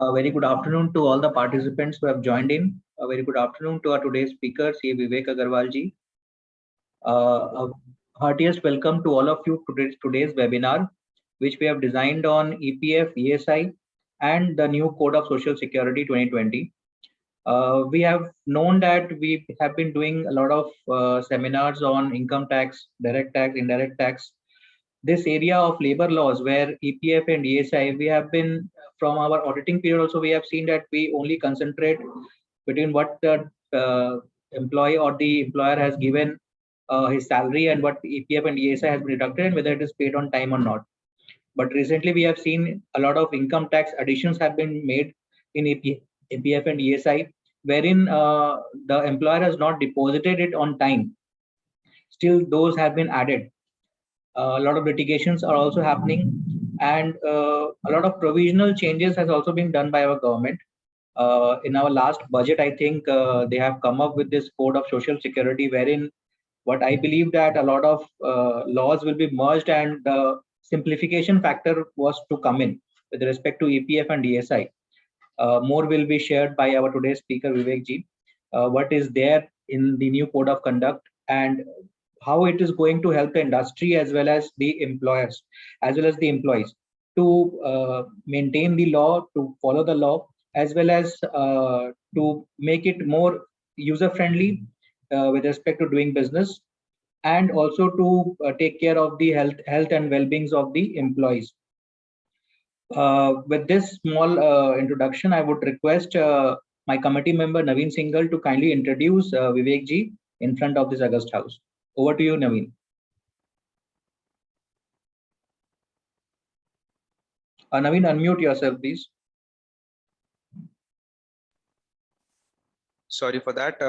A very good afternoon to all the participants who have joined in. A very good afternoon to our today's speaker, C. Vivek Agarwal ji. A heartiest welcome to all of you to today's webinar, which we have designed on EPF, ESI, and the new Code of Social Security 2020. We have known that we have been doing a lot of seminars on income tax, direct tax, indirect tax, this area of labor laws where EPF and ESI, we have been from our auditing period also, we have seen that we only concentrate between what the employee or the employer has given his salary and what EPF and ESI has been deducted and whether it is paid on time or not. But recently we have seen a lot of income tax additions have been made in EPF and ESI, wherein the employer has not deposited it on time. Still, those have been added. A lot of litigations are also happening, and a lot of provisional changes has also been done by our government. In our last budget, I think they have come up with this code of social security, wherein what I believe that a lot of laws will be merged, and the simplification factor was to come in with respect to EPF and ESI. More will be shared by our today's speaker Vivek ji. What is there in the new code of conduct and how it is going to help the industry as well as the employers, as well as the employees to maintain the law, to follow the law, as well as to make it more user friendly with respect to doing business, and also to take care of the health and well-beings of the employees. With this small introduction, I would request my committee member Naveen Singhal to kindly introduce Vivek ji in front of this August House. Over to you, Naveen. Naveen, unmute yourself, please. Sorry for that.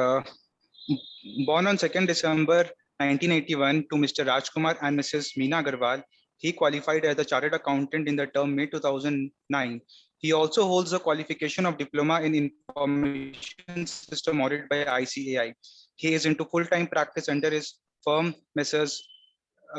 Born on 2nd December 1981 to Mr. Rajkumar and Mrs. Meena Agarwal, he qualified as a chartered accountant in the term May 2009. He also holds a qualification of Diploma in Information System Audit by ICAI. He is into full-time practice under his firm, Messrs.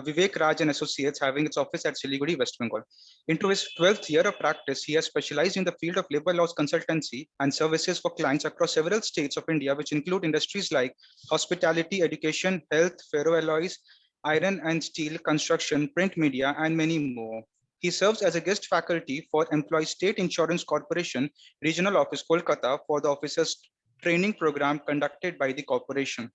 Vivek Raj and Associates, having its office at Siliguri, West Bengal. Into his 12th year of practice, he has specialized in the field of labor laws consultancy and services for clients across several states of India, which include industries like hospitality, education, health, ferroalloys, iron and steel, construction, print media, and many more. He serves as a guest faculty for Employee State Insurance Corporation, Regional Office, Kolkata, for the officers training program conducted by the corporation.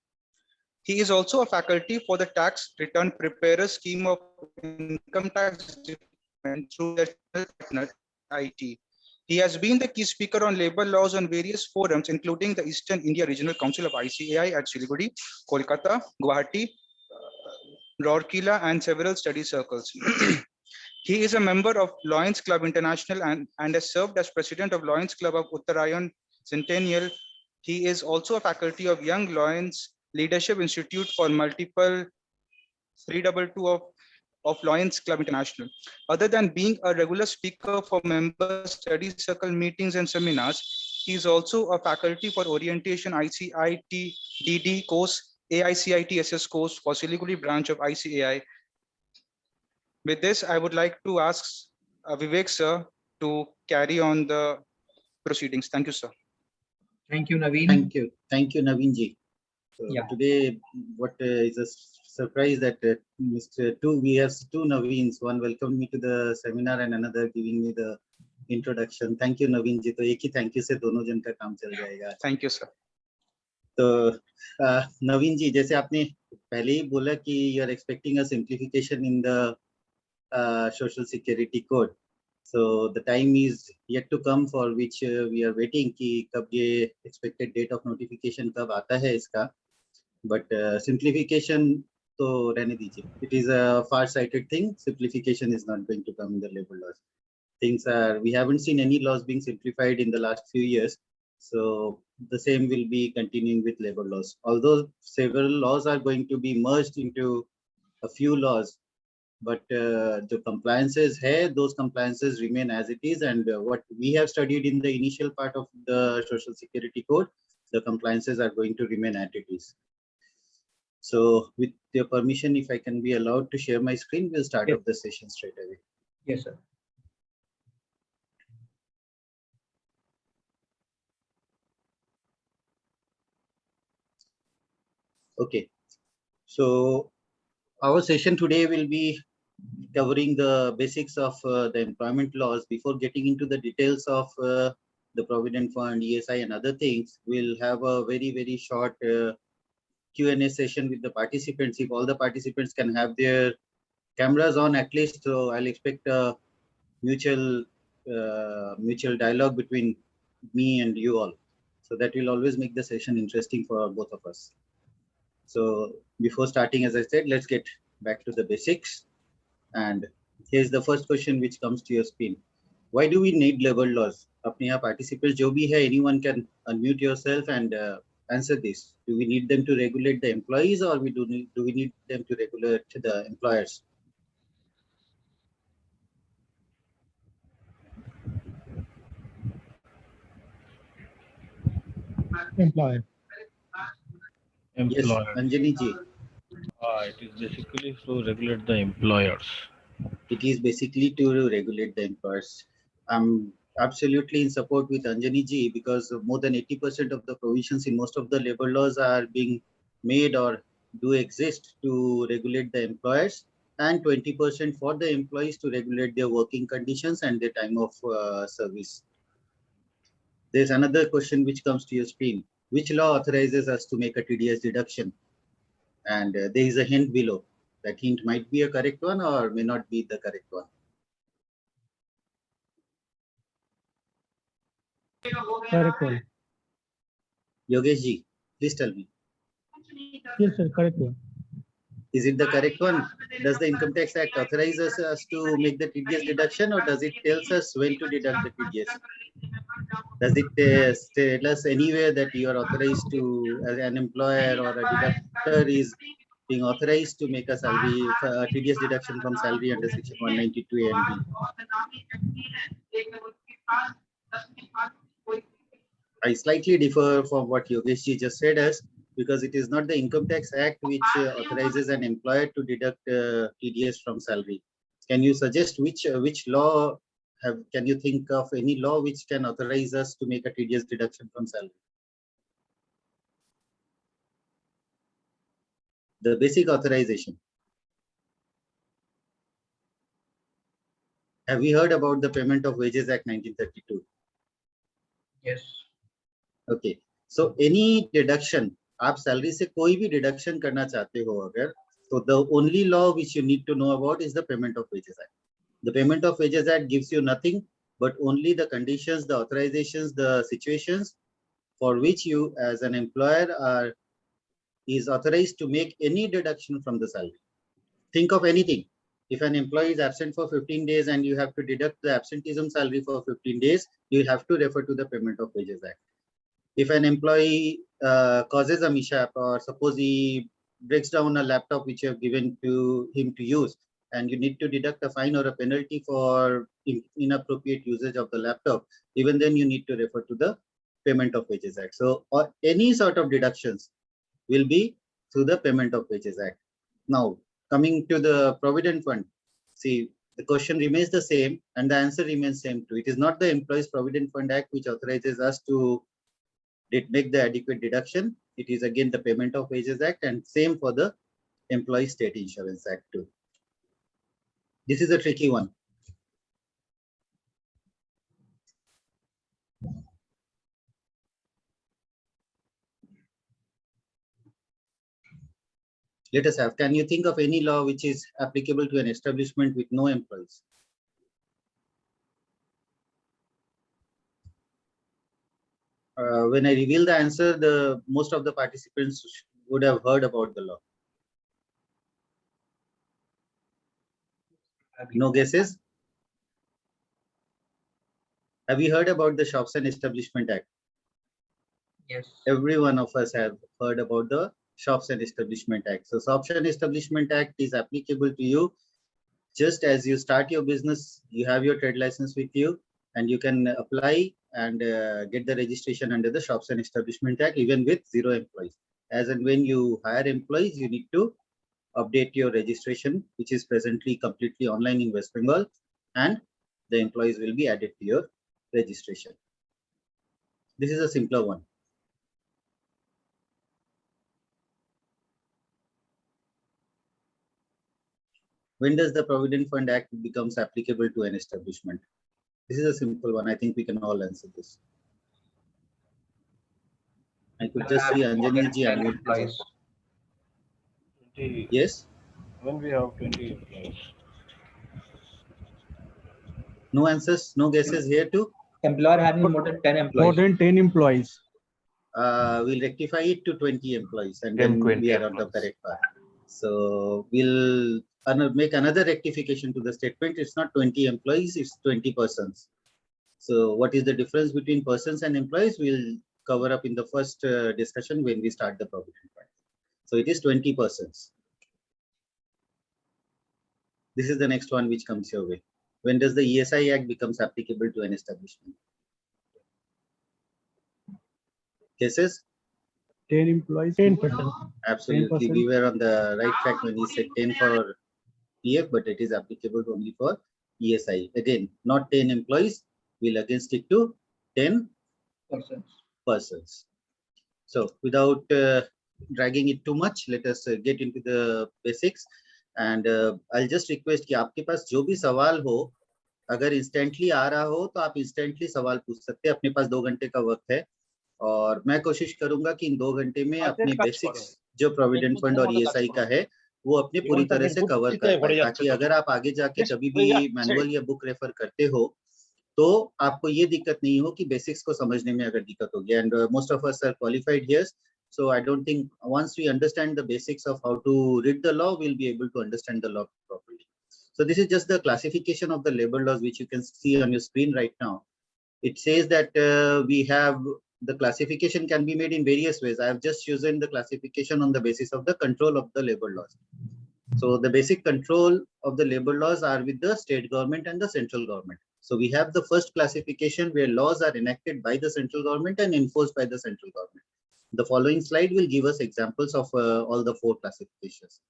He is also a faculty for the Tax Return Preparer Scheme of Income Tax Department through their partner IT. He has been the key speaker on labor laws on various forums, including the Eastern India Regional Council of ICAI at Siliguri, Kolkata, Guwahati, Rourkela, and several study circles. He is a member of Lions Club International and has served as president of Lions Club of Uttarayan Centennial. He is also a faculty of Young Lions Leadership Institute for multiple 322 of Lions Club International. Other than being a regular speaker for member study circle meetings and seminars, he is also a faculty for orientation ICIT DD course, AICITSS course for Siliguri branch of ICAI. With this, I would like to ask Vivek sir to carry on the proceedings. Thank you, sir. Thank you, Naveen. Thank you, Naveen ji. So Yeah. Today, what is a surprise that we have two Naveens. One welcomed me to the seminar and another giving me the introduction. Thank you, Naveen ji. तो एक ही thank you से दोनों जन का काम चल जाएगा. Thank you, sir. तो नवीन जी, जैसे आपने पहले ही बोला कि you are expecting a simplification in the social security code. So the time is yet to come for which we are waiting कि कब ये expected date of notification कब आता है इसका. But simplification तो रहने दीजिए. It is a far-sighted thing. Simplification is not going to come in the labor laws. We haven't seen any laws being simplified in the last few years. So the same will be continuing with labor laws. Although several laws are going to be merged into a few laws, but the compliances hai, those compliances remain as it is, and what we have studied in the initial part of the Social Security Code, the compliances are going to remain as it is. So with your permission, if I can be allowed to share my screen, we'll start up the session straight away. Yes, sir. Okay, so our session today will be covering the basics of the employment laws. Before getting into the details of the Provident Fund, ESI and other things, we'll have a very short Q&A session with the participants. If all the participants can have their cameras on at least, so I'll expect a mutual dialogue between me and you all. So that will always make the session interesting for both of us. So before starting, as I said, let's get back to the basics. And here's the first question which comes to your screen. Why do we need labor laws? अपने यहाँ participants जो भी है, anyone can unmute yourself and answer this. Do we need them to regulate the employees, or do we need them to regulate the employers? Employer. Yes, Anjani ji. It is basically to regulate the employers. It is basically to regulate the employers. I'm absolutely in support with Anjani ji, because more than 80% of the provisions in most of the labor laws are being made or do exist to regulate the employers, and 20% for the employees to regulate their working conditions and their time of service. There's another question which comes to your screen. Which law authorizes us to make a TDS deduction? And there is a hint below. That hint might be a correct one or may not be the correct one. Correct one. Yogesh ji, please tell me. Yes, sir. Correct one. Is it the correct one? Does the Income Tax Act authorize us to make the TDS deduction, or does it tell us when to deduct the TDS? Does it tell us anywhere that you are authorized to, as an employer or a deductor is being authorized to make a salary TDS deduction from salary under Section 192 A and B? I slightly differ from what Yogesh ji just said us, because it is not the Income Tax Act which authorizes an employer to deduct TDS from salary. Can you suggest which law can you think of any law which can authorize us to make a TDS deduction from salary? The basic authorization. Have we heard about the Payment of Wages Act 1932? Yes. Okay. So any deduction, आप salary से कोई भी deduction करना चाहते हो अगर, so the only law which you need to know about is the Payment of Wages Act. The Payment of Wages Act gives you nothing but only the conditions, the authorizations, the situations for which you as an employer is authorized to make any deduction from the salary. Think of anything. If an employee is absent for 15 days and you have to deduct the absenteeism salary for 15 days, you have to refer to the Payment of Wages Act. If an employee causes a mishap, or suppose he breaks down a laptop which you have given to him to use, and you need to deduct a fine or a penalty for inappropriate usage of the laptop, even then you need to refer to the Payment of Wages Act. So any sort of deductions will be through the Payment of Wages Act. Now, coming to the Provident Fund, see, the question remains the same and the answer remains same too. It is not the Employees Provident Fund Act which authorizes us to make the adequate deduction. It is again the Payment of Wages Act, and same for the Employee State Insurance Act too. This is a tricky one. Let us have, can you think of any law which is applicable to an establishment with no employees? When I reveal the answer, most of the participants would have heard about the law. No guesses? Have you heard about the Shops and Establishment Act? Yes. Every one of us have heard about the Shops and Establishment Act. So Shops and Establishment Act is applicable to you just as you start your business. You have your trade license with you, and you can apply and get the registration under the Shops and Establishment Act even with 0 employees. As and when you hire employees, you need to update your registration, which is presently completely online in West Bengal, and the employees will be added to your registration. This is a simpler one. When does the Provident Fund Act becomes applicable to an establishment? This is a simple one. I think we can all answer this. I could just see Anjani ji 10 unmute. employees. Yes. When we have 20 employees. No answers. No guesses here too. Employer having more than 10 More employees. than 10 employees. We'll rectify it to 20 employees, and 10, then 20 we are on the employees. correct path. So we'll make another rectification to the statement. It's not 20 employees, it's 20 persons. So what is the difference between persons and employees? We'll cover up in the first discussion when we start the Provident Fund. So it is 20 persons. This is the next one which comes your way. When does the ESI Act becomes applicable to an establishment? Cases? 10 employees. 10%. Absolutely. 10%. We were on the right track when we said 10 for PF, but it is applicable only for ESI. Again, not 10 employees. We'll again stick to 10 persons. So without dragging it too much, let us get into the basics. And I'll just request कि आपके पास जो भी सवाल हो, अगर instantly आ रहा हो तो आप instantly सवाल पूछ सकते हैं. अपने पास 2 घंटे का वक्त है और मैं कोशिश करूंगा कि इन 2 घंटे में अपने बेसिक्स जो प्रोविडेंट फंड और ईएसआई का है वो अपने पूरी तरह से कवर कर पाए, ताकि अगर आप आगे जाके कभी भी मैनुअल या बुक रेफर करते हो तो आपको ये दिक्कत नहीं हो कि बेसिक्स को समझने में अगर दिक्कत होगी. And most of us are qualified here, so I don't think once we understand the basics of how to read the law, we'll be able to understand the law properly. So this is just the classification of the labor laws which you can see on your screen right now. It says that we have the classification can be made in various ways. I have just chosen the classification on the basis of the control of the labor laws. So the basic control of the labor laws are with the state government and the central government. So we have the first classification where laws are enacted by the central government and enforced by the central government. The following slide will give us examples of all the 4 classifications.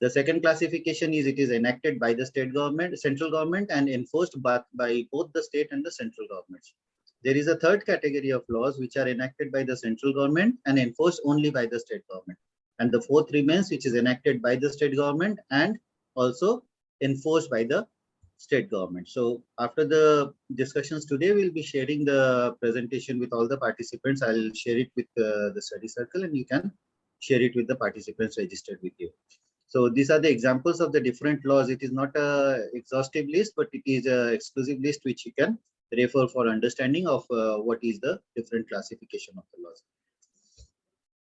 The second classification is it is enacted by the state government, central government, and enforced by both the state and the central governments. There is a third category of laws which are enacted by the central government and enforced only by the state government. And the fourth remains, which is enacted by the state government and also enforced by the state government. So after the discussions today, we'll be sharing the presentation with all the participants. I'll share it with the study circle and you can share it with the participants registered with you. So these are the examples of the different laws. It is not a exhaustive list, but it is an exclusive list which you can refer for understanding of what is the different classification of the laws.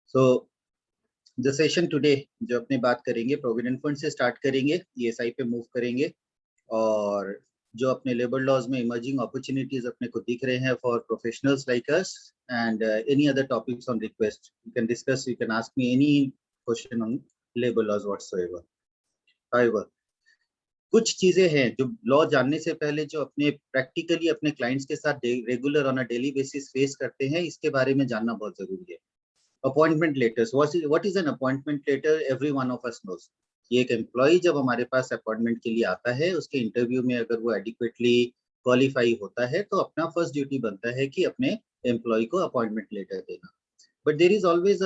So the session today, जो अपने बात करेंगे provident fund से start करेंगे, ESI पे move करेंगे और जो अपने लेबर लॉज में इमर्जिंग अपॉर्चुनिटीज अपने को दिख रहे हैं for professionals like us and any other topics on request you can discuss, you can ask me any question on labour laws whatsoever. However कुछ चीजें हैं जो लॉ जानने से पहले जो अपने प्रैक्टिकली अपने क्लाइंट्स के साथ regular on a daily basis face करते हैं, इसके बारे में जानना बहुत जरूरी है. Appointment letters, what is an appointment letter? Every one of us knows. एक एम्प्लॉय जब हमारे पास अपॉइंटमेंट के लिए आता है, उसके इंटरव्यू में अगर वो एडिक्वेटली क्वालिफाई होता है तो अपना फर्स्ट ड्यूटी बनता है कि अपने एम्प्लॉय को अपॉइंटमेंट लेटर देना. But there is always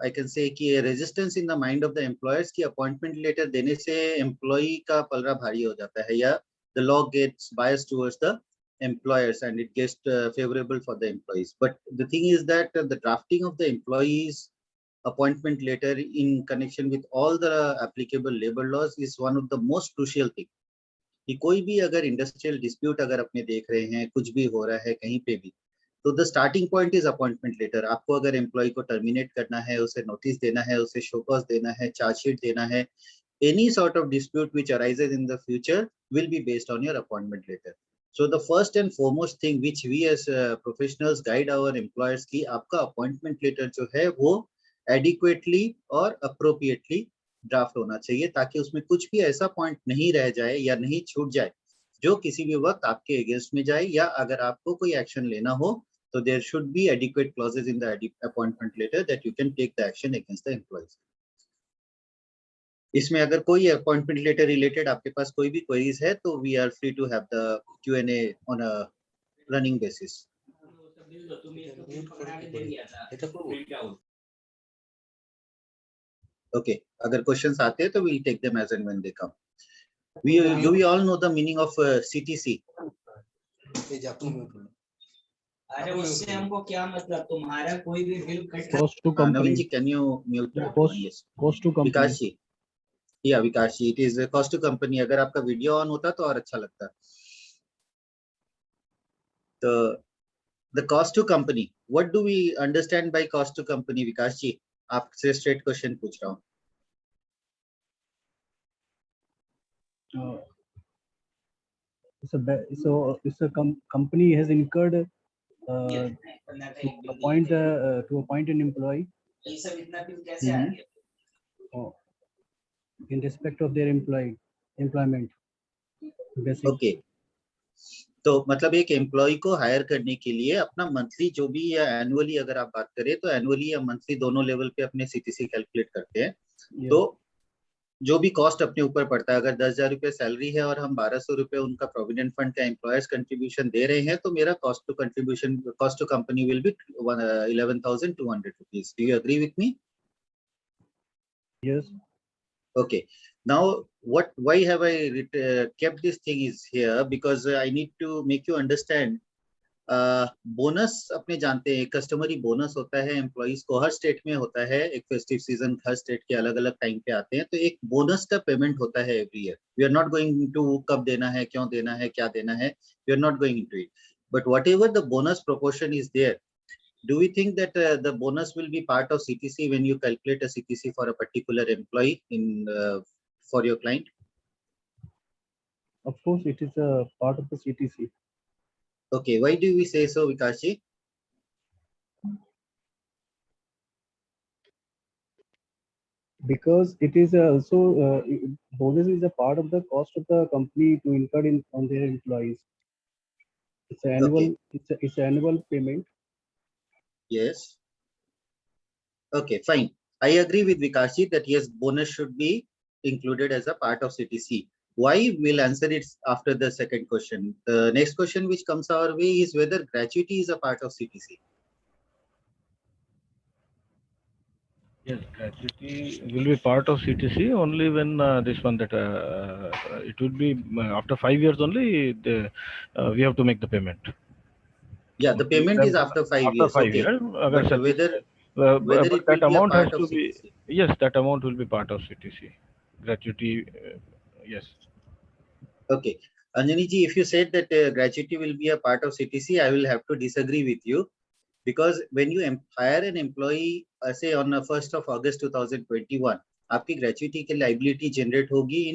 I can say कि resistance in the mind of the employers कि अपॉइंटमेंट लेटर देने से एम्प्लॉय का पलड़ा भारी हो जाता है या the law gets biased towards the employers and it gets favorable for the employees. But the thing is that the drafting of the employees appointment letter in connection with all the applicable labor laws is one of the most crucial thing. कि कोई भी अगर industrial dispute अगर अपने देख रहे हैं, कुछ भी हो रहा है कहीं पे भी, तो the starting point is appointment letter. आपको अगर एम्प्लॉय को टर्मिनेट करना है, उसे नोटिस देना है, उसे शो कॉज देना है, चार्जशीट देना है, any sort of dispute which arises in the future will be based on your appointment letter. So the first and foremost thing which we as professionals guide our employers कि आपका appointment letter जो है वो adequately और appropriately draft होना चाहिए, ताकि उसमें कुछ भी ऐसा पॉइंट नहीं रह जाए या नहीं छूट जाए जो किसी भी वक्त आपके अगेंस्ट में जाए, या अगर आपको कोई एक्शन लेना हो तो there should be adequate clauses in the appointment letter that you can take the action against the employees. इसमें अगर कोई अपॉइंटमेंट लेटर रिलेटेड आपके पास कोई भी क्वेरीज है तो we are free to have the Q&A on a running basis. Okay, अगर questions आते हैं तो we'll take them as and when they come. Do we all know the meaning of CTC? अरे उससे हमको क्या मतलब, तुम्हारा कोई भी bill cut Cost to Naveen company. ji, can you mute? Yes. Cost to company. विकास जी, या विकास जी, it is a cost to company. अगर आपका वीडियो ऑन होता तो और अच्छा लगता. तो the cost to company, what do we understand by cost to company? विकास जी, आपसे straight question पूछ रहा हूँ. It's a company has incurred to appoint an employee ये सब इतना बिल कैसे आ गया? in respect of their employment. Basic. Okay. तो मतलब एक एम्प्लॉय को हायर करने के लिए अपना मंथली जो भी या एनुअली अगर आप बात करें तो एनुअली या मंथली दोनों लेवल पे अपने सीटीसी कैलकुलेट करते हैं. Yeah. तो जो भी कॉस्ट अपने ऊपर पड़ता है, अगर 10,000 रुपए सैलरी है और हम 1,200 रुपए उनका प्रोविडेंट फंड का एम्प्लॉयर्स कंट्रीब्यूशन दे रहे हैं, तो मेरा cost to company will be 11,200 rupees. Do you agree with me? Yes. Okay. Now, why have I kept this thing is here? Because I need to make you understand. Bonus अपने जानते हैं, customary bonus होता है employees को, हर state में होता है. एक फेस्टिव सीजन हर स्टेट के अलग अलग टाइम पे आते हैं, तो एक बोनस का पेमेंट होता है every year. We are not going to कब देना है, क्यों देना है, क्या देना है, we are not going into it. But whatever the bonus proportion is there, do we think that the bonus will be part of CTC when you calculate a CTC for a particular employee in for your client? Of course, it is a part of the CTC. Okay, why do we say so, Vikas ji? Because it is also bonus is a part of the cost of the company to incur on their employees. It's an annual. Okay. It's an annual payment. Yes. Okay, fine. I agree with Vikas ji that yes, bonus should be included as a part of CTC. Why? We'll answer it after the second question. The next question which comes our way is whether gratuity is a part of CTC. Yes, gratuity will be part of CTC only when this one that it would be after 5 years only we have to make the payment. Yeah, the payment is after 5 after years. 5 Okay. years. But whether it that will be a amount has part of to be, CTC. yes, that amount will be part of CTC. Gratuity, yes. Okay. Anjani ji, if you said that gratuity will be a part of CTC, I will have to disagree with you, because when you hire an employee, say on 1st of August 2021, आपकी gratuity की liability generate होगी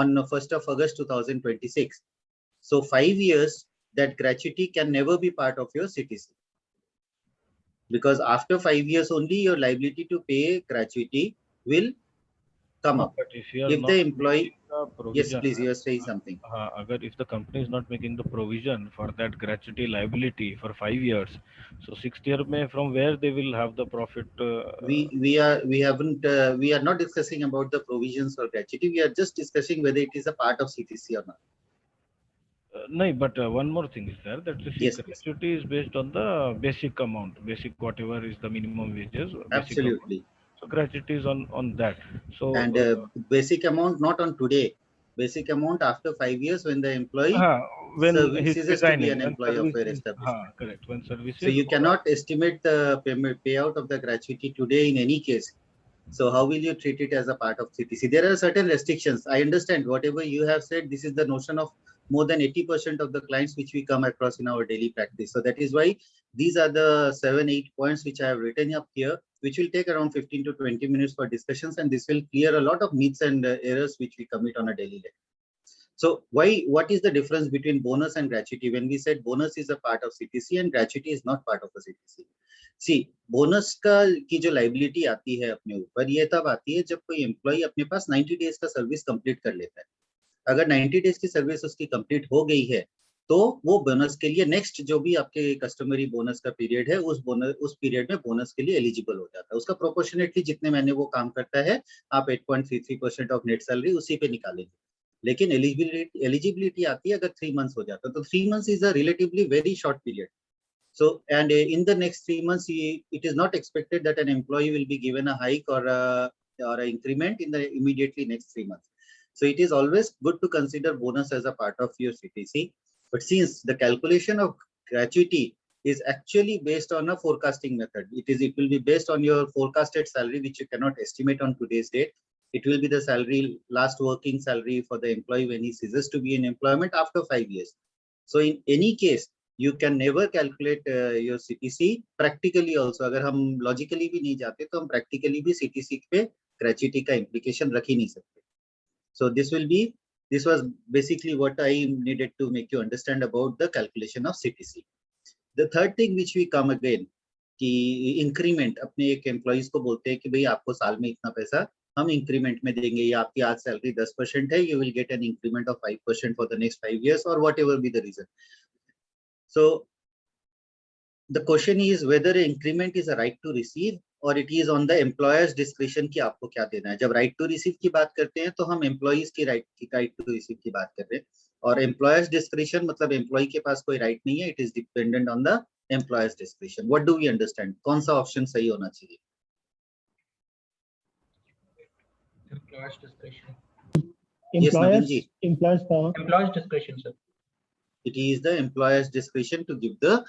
on 1st of August 2026. So 5 years, that gratuity can never be part of your CTC. Because after 5 years only, your liability to pay gratuity will come up. But if you are If not the employee, provision, yes, please, you are saying something. If the company is not making the provision for that gratuity liability for 5 years, so 6th year may from where they will have the profit? We are not discussing about the provisions or gratuity. We are just discussing whether it is a part of CTC or not. No, but one more thing is there that the Yes, gratuity is based on the basic amount, basic whatever is the minimum wages. Absolutely. Amount. So gratuity is on that. So and basic amount not on today. Basic amount after 5 years when the employee when he's ceases to be an resigning, employee of your establishment. Correct. When services. So you cannot estimate the payout of the gratuity today in any case. So how will you treat it as a part of CTC? There are certain restrictions. I understand whatever you have said. This is the notion of more than 80% of the clients which we come across in our daily practice. So that is why these are the 7-8 points which I have written up here, which will take around 15 to 20 minutes for discussions, and this will clear a lot of myths and errors which we commit on a daily basis. So what is the difference between bonus and gratuity? When we said bonus is a part of CTC and gratuity is not part of the CTC. See, bonus की जो liability आती है अपने ऊपर, ये तब आती है जब कोई employee अपने पास 90 days का सर्विस कंप्लीट कर लेता है. अगर 90 डेज की सर्विस उसकी कंप्लीट हो गई है, तो वो बोनस के लिए नेक्स्ट जो भी आपके कस्टमरी बोनस का पीरियड है, उस पीरियड में बोनस के लिए एलिजिबल हो जाता है. उसका प्रोपोर्शनेटली जितने महीने वो काम करता है, आप 8.33% ऑफ नेट सैलरी उसी पे निकालेंगे. लेकिन एलिजिबिलिटी आती है अगर 3 months हो जाता है, तो 3 months is a relatively very short period. So, and in the next 3 months, it is not expected that an employee will be given a hike or or an increment in the immediately next 3 months. So it is always good to consider bonus as a part of your CTC. But since the calculation of gratuity is actually based on a forecasting method, it will be based on your forecasted salary, which you cannot estimate on today's date. It will be the salary, last working salary for the employee when he ceases to be in employment after 5 years. So in any case, you can never calculate your CTC practically also. अगर हम logically भी नहीं जाते तो हम practically भी CTC पे gratuity का implication रख ही नहीं सकते. So this was basically what I needed to make you understand about the calculation of CTC. The third thing which we come again कि increment अपने एक employees को बोलते हैं कि भाई आपको साल में इतना पैसा हम इंक्रीमेंट में देंगे, या आपकी आज सैलरी 10% है, you will get an increment of 5% for the next 5 years or whatever be the reason. So the question is whether increment is a right to receive or it is on the employer's discretion कि आपको क्या देना है. जब right to receive की बात करते हैं तो हम employees की right to receive की बात कर रहे हैं, और employer's discretion मतलब employee के पास कोई right नहीं है, it is dependent on the employer's discretion. What do we understand? कौन सा option सही होना चाहिए? Employer's discretion. Yes, Naveen ji. Employer's power. Employer's discretion, sir. It is the employer's discretion to give the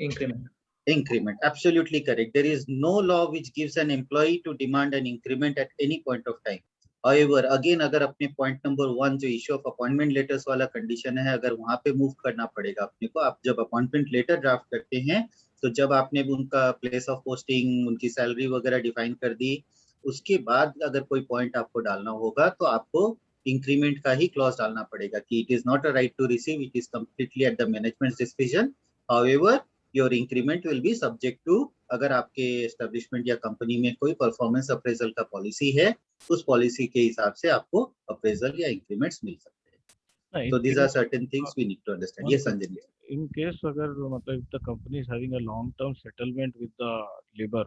Increment. increment. Absolutely correct. There is no law which gives an employee to demand an increment at any point of time. However, again अगर अपने point number 1 जो issue of appointment letters वाला condition है, अगर वहाँ पे move करना पड़ेगा अपने को. आप जब appointment letter draft करते हैं तो जब आपने उनका place of posting, उनकी salary वगैरह define कर दी, उसके बाद अगर कोई point आपको डालना होगा तो आपको इंक्रीमेंट का ही क्लॉज डालना पड़ेगा कि it is not a right to receive, it is completely at the management decision. However your increment will be subject to, अगर आपके एस्टेब्लिशमेंट या कंपनी में कोई परफॉर्मेंस अप्रेजल का पॉलिसी है, उस पॉलिसी के हिसाब से आपको अप्रेजल या इंक्रीमेंट्स मिल सकते हैं. So these are certain things we need to understand. Yes, Sanjay. In case अगर मतलब if the company is having a long term settlement with the labor,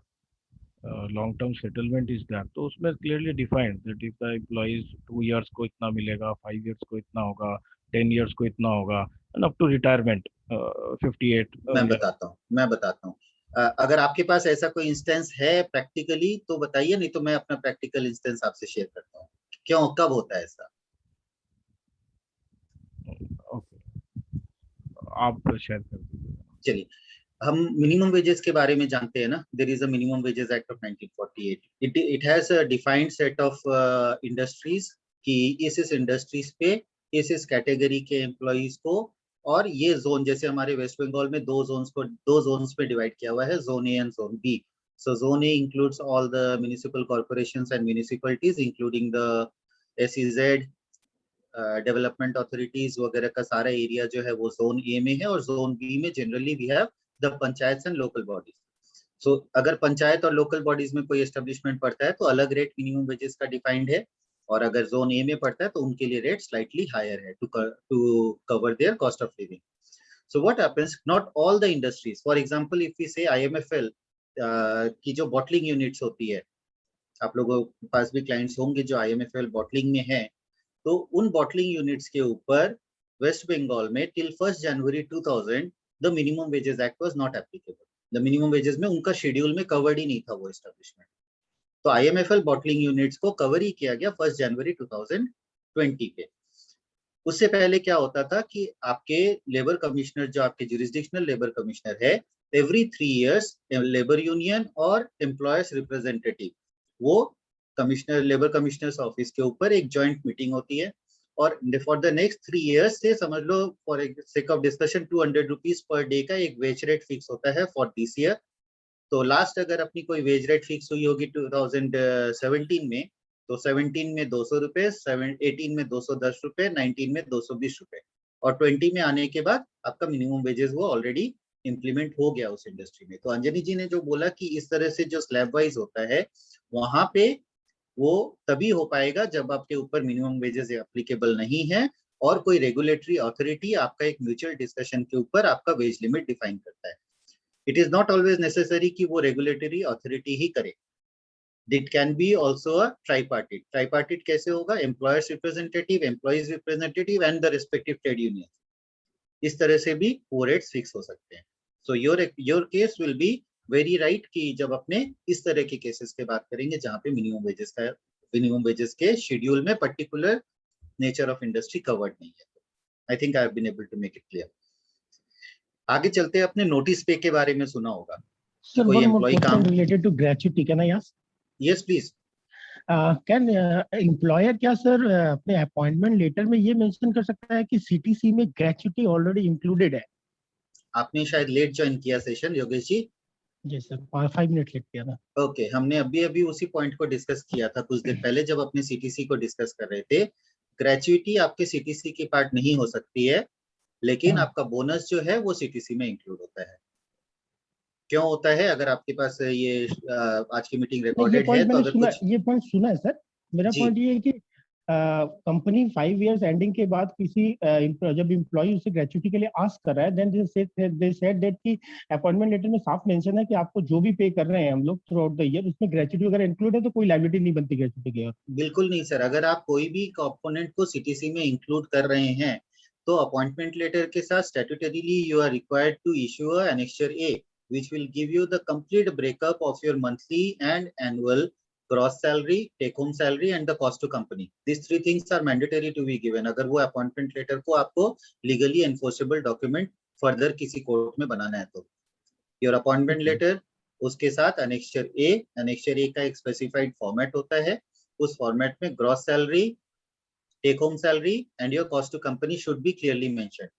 long term settlement is there, तो उसमें clearly defined that if the employees 2 years को इतना मिलेगा, 5 years को इतना होगा, 10 years को इतना होगा, and up to retirement 58. मैं बताता हूँ. अगर आपके पास ऐसा कोई इंस्टेंस है प्रैक्टिकली तो बताइए, नहीं तो मैं अपना प्रैक्टिकल इंस्टेंस आपसे शेयर करता हूँ. क्यों, कब होता है ऐसा? ओके, आप शेयर कर दीजिए. चलिए, हम मिनिमम वेजेस के बारे में जानते हैं ना. There is a minimum wages act of 1948. It has a defined set of industries कि इस इंडस्ट्रीज पे इस कैटेगरी के एम्प्लॉइज को, और ये जोन जैसे हमारे वेस्ट बंगाल में दो जोन्स पे डिवाइड किया हुआ है, zone A and zone B. So zone A includes all the municipal corporations and municipalities including the SEZ, development authorities वगैरह का सारा एरिया जो है वो जोन ए में है. और जोन बी में generally we have the panchayat and local bodies. So अगर पंचायत और लोकल बॉडीज में कोई एस्टेब्लिशमेंट पड़ता है तो अलग रेट मिनिमम वेजेस का डिफाइंड है, और अगर जोन ए में पड़ता है तो उनके लिए रेट स्लाइटली हायर है to cover their cost of living. So what happens, not all the industries, for example if we say IMFL की जो बॉटलिंग यूनिट्स होती है, आप लोगों के पास भी क्लाइंट्स होंगे जो IMFL बॉटलिंग में है, तो उन बॉटलिंग यूनिट्स के ऊपर वेस्ट बंगाल में till 1 January 2000 the minimum wages act was not applicable. The minimum wages में उनका शेड्यूल में कवर्ड ही नहीं था वो एस्टेब्लिशमेंट. तो IMFL बॉटलिंग यूनिट्स को कवर ही किया गया 1 जनवरी 2020 पे. उससे पहले क्या होता था कि आपके लेबर कमिश्नर, जो आपके जुरिस्डिक्शनल लेबर कमिश्नर है, एवरी 3 years लेबर यूनियन और एम्प्लॉयर्स रिप्रेजेंटेटिव, वो कमिश्नर, लेबर कमिश्नर्स ऑफिस के ऊपर एक जॉइंट मीटिंग होती है, और फॉर द नेक्स्ट 3 years से समझ लो, for sake of discussion 200 rupees per day का एक वेज रेट फिक्स होता है फॉर दिस ईयर. तो लास्ट अगर अपनी कोई वेज रेट फिक्स हुई होगी 2017 में, तो 17 में 200 रुपए, 18 में 210 रुपए, 19 में 220 रुपए, और 20 में आने के बाद आपका मिनिमम वेजेस वो ऑलरेडी इम्प्लीमेंट हो गया उस इंडस्ट्री में. तो अंजनी जी ने जो बोला कि इस तरह से जो स्लैब वाइज होता है, वहां पे वो तभी हो पाएगा जब आपके ऊपर मिनिमम वेजेस एप्लीकेबल नहीं है और कोई रेगुलेटरी अथॉरिटी आपका एक म्यूचुअल डिस्कशन के ऊपर आपका वेज लिमिट डिफाइन करता है. It is not always necessary कि वो रेगुलेटरी अथॉरिटी ही करे. It can be also a tripartite. Tripartite कैसे होगा? Employers representative, employees representative and the respective trade union. इस तरह से भी वो रेट्स फिक्स हो सकते हैं. So your case will be very right कि जब अपने इस तरह के केसेस के बात करेंगे जहाँ पे मिनिमम वेजेस के शेड्यूल में particular nature of industry covered नहीं है। I think I have been able to make it clear. आगे चलते हैं, अपने नोटिस पे के बारे में सुना होगा। Sir, कोई one more एम्प्लॉय question काम, related to gratuity. Can I ask? Yes please. Can employer क्या सर अपने अपॉइंटमेंट लेटर में ये मेंशन कर सकता है कि सीटीसी में ग्रेचुटी ऑलरेडी इंक्लूडेड है? आपने शायद लेट ज्वाइन किया सेशन योगेश जी। जी सर, 5 मिनट लेट किया था। ओके, हमने अभी उसी पॉइंट को डिस्कस किया था कुछ देर पहले जब अपने सीटीसी को डिस्कस कर रहे थे। ग्रेचुइटी आपके सीटीसी की पार्ट नहीं हो सकती है, लेकिन आपका बोनस जो है वो सीटीसी में इंक्लूड होता है। क्यों होता है? अगर आपके पास ये आज की मीटिंग रिकॉर्डेड है तो अगर कुछ ये पॉइंट सुना है सर। मेरा जी। पॉइंट ये है कि कंपनी 5 इयर्स एंडिंग के बाद किसी जब एम्प्लॉय उसे ग्रेचुटी के लिए आस्क कर रहा है, देन दे सेड दैट कि अपॉइंटमेंट लेटर में साफ मेंशन है कि आपको जो भी पे कर रहे हैं हम लोग थ्रू आउट द ईयर, उसमें ग्रेचुटी वगैरह इंक्लूड है, तो कोई लायबिलिटी नहीं बनती ग्रेचुटी की। बिल्कुल नहीं सर, अगर आप कोई भी कंपोनेंट को सीटीसी में इंक्लूड कर रहे हैं तो अपॉइंटमेंट लेटर के साथ statutorily you are required to issue a annexure A which will give you the complete breakup of your monthly and annual gross salary, take home salary and the cost to company. These three things are mandatory to be given अगर वो appointment letter को आपको legally enforceable document further किसी court में बनाना है तो your appointment letter, उसके साथ एनेक्सचर ए का एक स्पेसिफाइड फॉर्मेट होता है। उस फॉर्मेट में gross salary, take home salary and your cost to company should be clearly mentioned.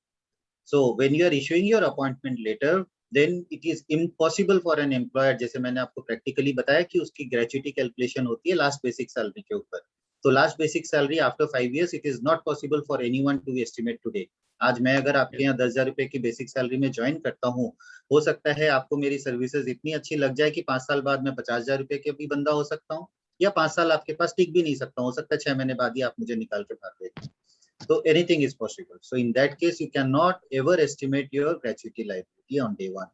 So when you are issuing your appointment letter, then it is impossible for an employer, जैसे मैंने आपको practically बताया कि उसकी gratuity calculation होती है last basic salary के ऊपर। तो last basic salary after 5 years it is not possible for anyone to estimate today. आज मैं अगर आपके यहाँ 10,000 रुपए की बेसिक सैलरी में ज्वाइन करता हूँ, हो सकता है आपको मेरी सर्विसेज इतनी अच्छी लग जाए कि 5 साल बाद मैं 50,000 रुपए के भी बंदा हो सकता हूँ, या 5 साल आपके पास टिक भी नहीं सकता, हो सकता है 6 महीने बाद ही आप मुझे निकाल के भाग दें। So anything is possible. So in that case, you cannot ever estimate your gratuity liability on day one.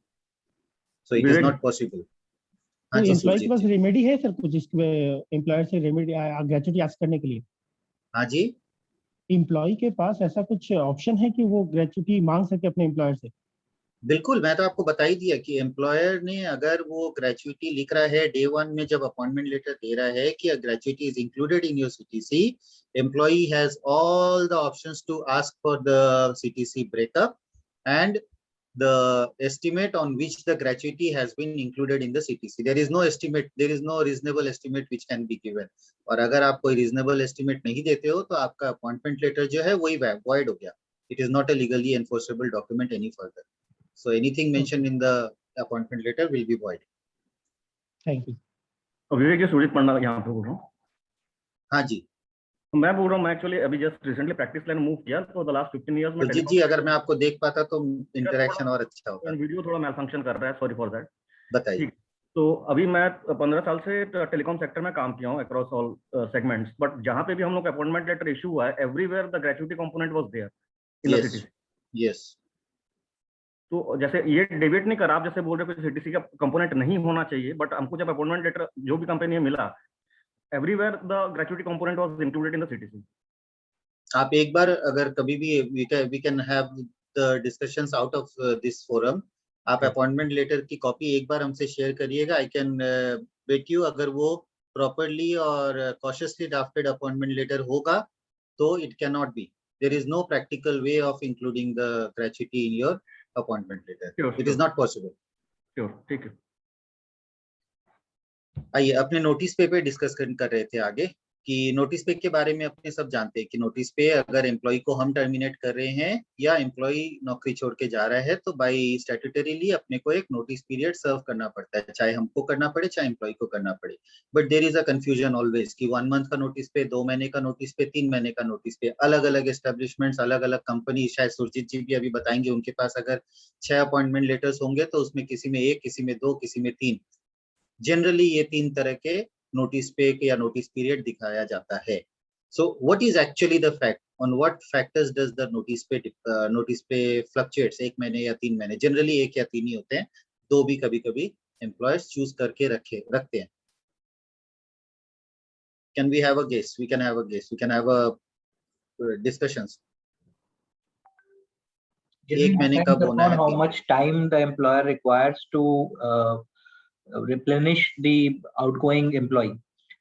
So it is not possible. हाँ जी, एम्प्लॉय के पास सुरजीत जी। रेमेडी है सर कुछ इसमें एम्प्लॉयर से रेमेडी ग्रेचुटी आस्क करने के लिए? हाँ जी, एम्प्लॉय के पास ऐसा कुछ ऑप्शन है कि वो ग्रेचुटी मांग सके अपने एम्प्लॉयर से? बिल्कुल, मैं तो आपको बता ही दिया कि एम्प्लॉयर ने अगर वो ग्रेचुइटी लिख रहा है डे वन में जब अपॉइंटमेंट लेटर दे रहा है कि gratuity is included in your CTC, employee has all the options to ask for the CTC breakup and the estimate on which the gratuity has been included in the CTC. There is no estimate, there is no reasonable estimate which can be given. और अगर आप कोई reasonable estimate नहीं देते हो तो आपका appointment letter जो है वही void हो गया. It is not a legally enforceable document any further. So anything mentioned in the appointment letter will be void. Thank you. Vivek ji, Surjeet Panda यहाँ पे बोल रहा हूँ। हाँ जी, मैं बोल रहा हूँ, मैं एक्चुअली अभी just recently practice line move किया, तो द लास्ट 15 इयर्स में सुरजीत जी अगर मैं आपको देख पाता तो इंटरेक्शन और अच्छा होता। वीडियो थोड़ा मैल फंक्शन कर रहा है, सॉरी फॉर दैट। बताइए। ठीक, तो अभी मैं 15 साल से टेलीकॉम सेक्टर में काम किया हूँ अक्रॉस ऑल सेगमेंट्स, बट जहाँ पे भी हम लोग अपॉइंटमेंट लेटर इशू हुआ है, everywhere the gratuity component was there in the CTC. Yes, तो जैसे ये डेबिट नहीं करा, आप जैसे बोल रहे हो कि सीटीसी का कंपोनेंट नहीं होना चाहिए, बट हमको जब अपॉइंटमेंट लेटर जो भी कंपनी में मिला, everywhere the gratuity component was included in the CTC. आप एक बार अगर कभी भी we can have the discussions out of this forum, आप अपॉइंटमेंट लेटर की कॉपी एक बार हमसे शेयर करिएगा। आई कैन बेट यू अगर वो प्रॉपरली और कॉशियसली ड्राफ्टेड अपॉइंटमेंट लेटर होगा तो it can not be, there is no practical way of including the gratuity in your appointment letter. It is not possible. Sure, ठीक है। आइए अपने notice पे डिस्कस कर रहे थे आगे कि नोटिस पे के बारे में अपने सब जानते हैं कि नोटिस पे अगर एम्प्लॉय को हम टर्मिनेट कर रहे हैं या एम्प्लॉय नौकरी छोड़ के जा रहा है तो बाय स्टैट्यूटरीली अपने को एक नोटिस पीरियड सर्व करना पड़ता है, चाहे हमको करना पड़े चाहे एम्प्लॉय को करना पड़े। But there is a confusion always कि 1 मंथ का नोटिस पे, 2 महीने का नोटिस पे, 3 महीने का नोटिस पे, अलग अलग एस्टेब्लिशमेंट्स, अलग अलग कंपनी, शायद सुरजीत जी भी अभी बताएंगे उनके पास अगर 6 अपॉइंटमेंट लेटर्स होंगे तो उसमें किसी में 1, किसी में 2, किसी में 3, जनरली ये 3 तरह के नोटिस पे या नोटिस पीरियड दिखाया जाता है। So what is actually the fact, on what factors does the notice पे फ्लक्चुएट्स? 1 महीने या 3 महीने, जनरली 1 या 3 ही होते हैं, 2 भी कभी कभी एम्प्लॉयर्स चूज करके रखते हैं। Can we have a guess? We can have a guess, we can have a discussions. 1 महीने का बोना है, how much time the employer requires to replenish the outgoing employee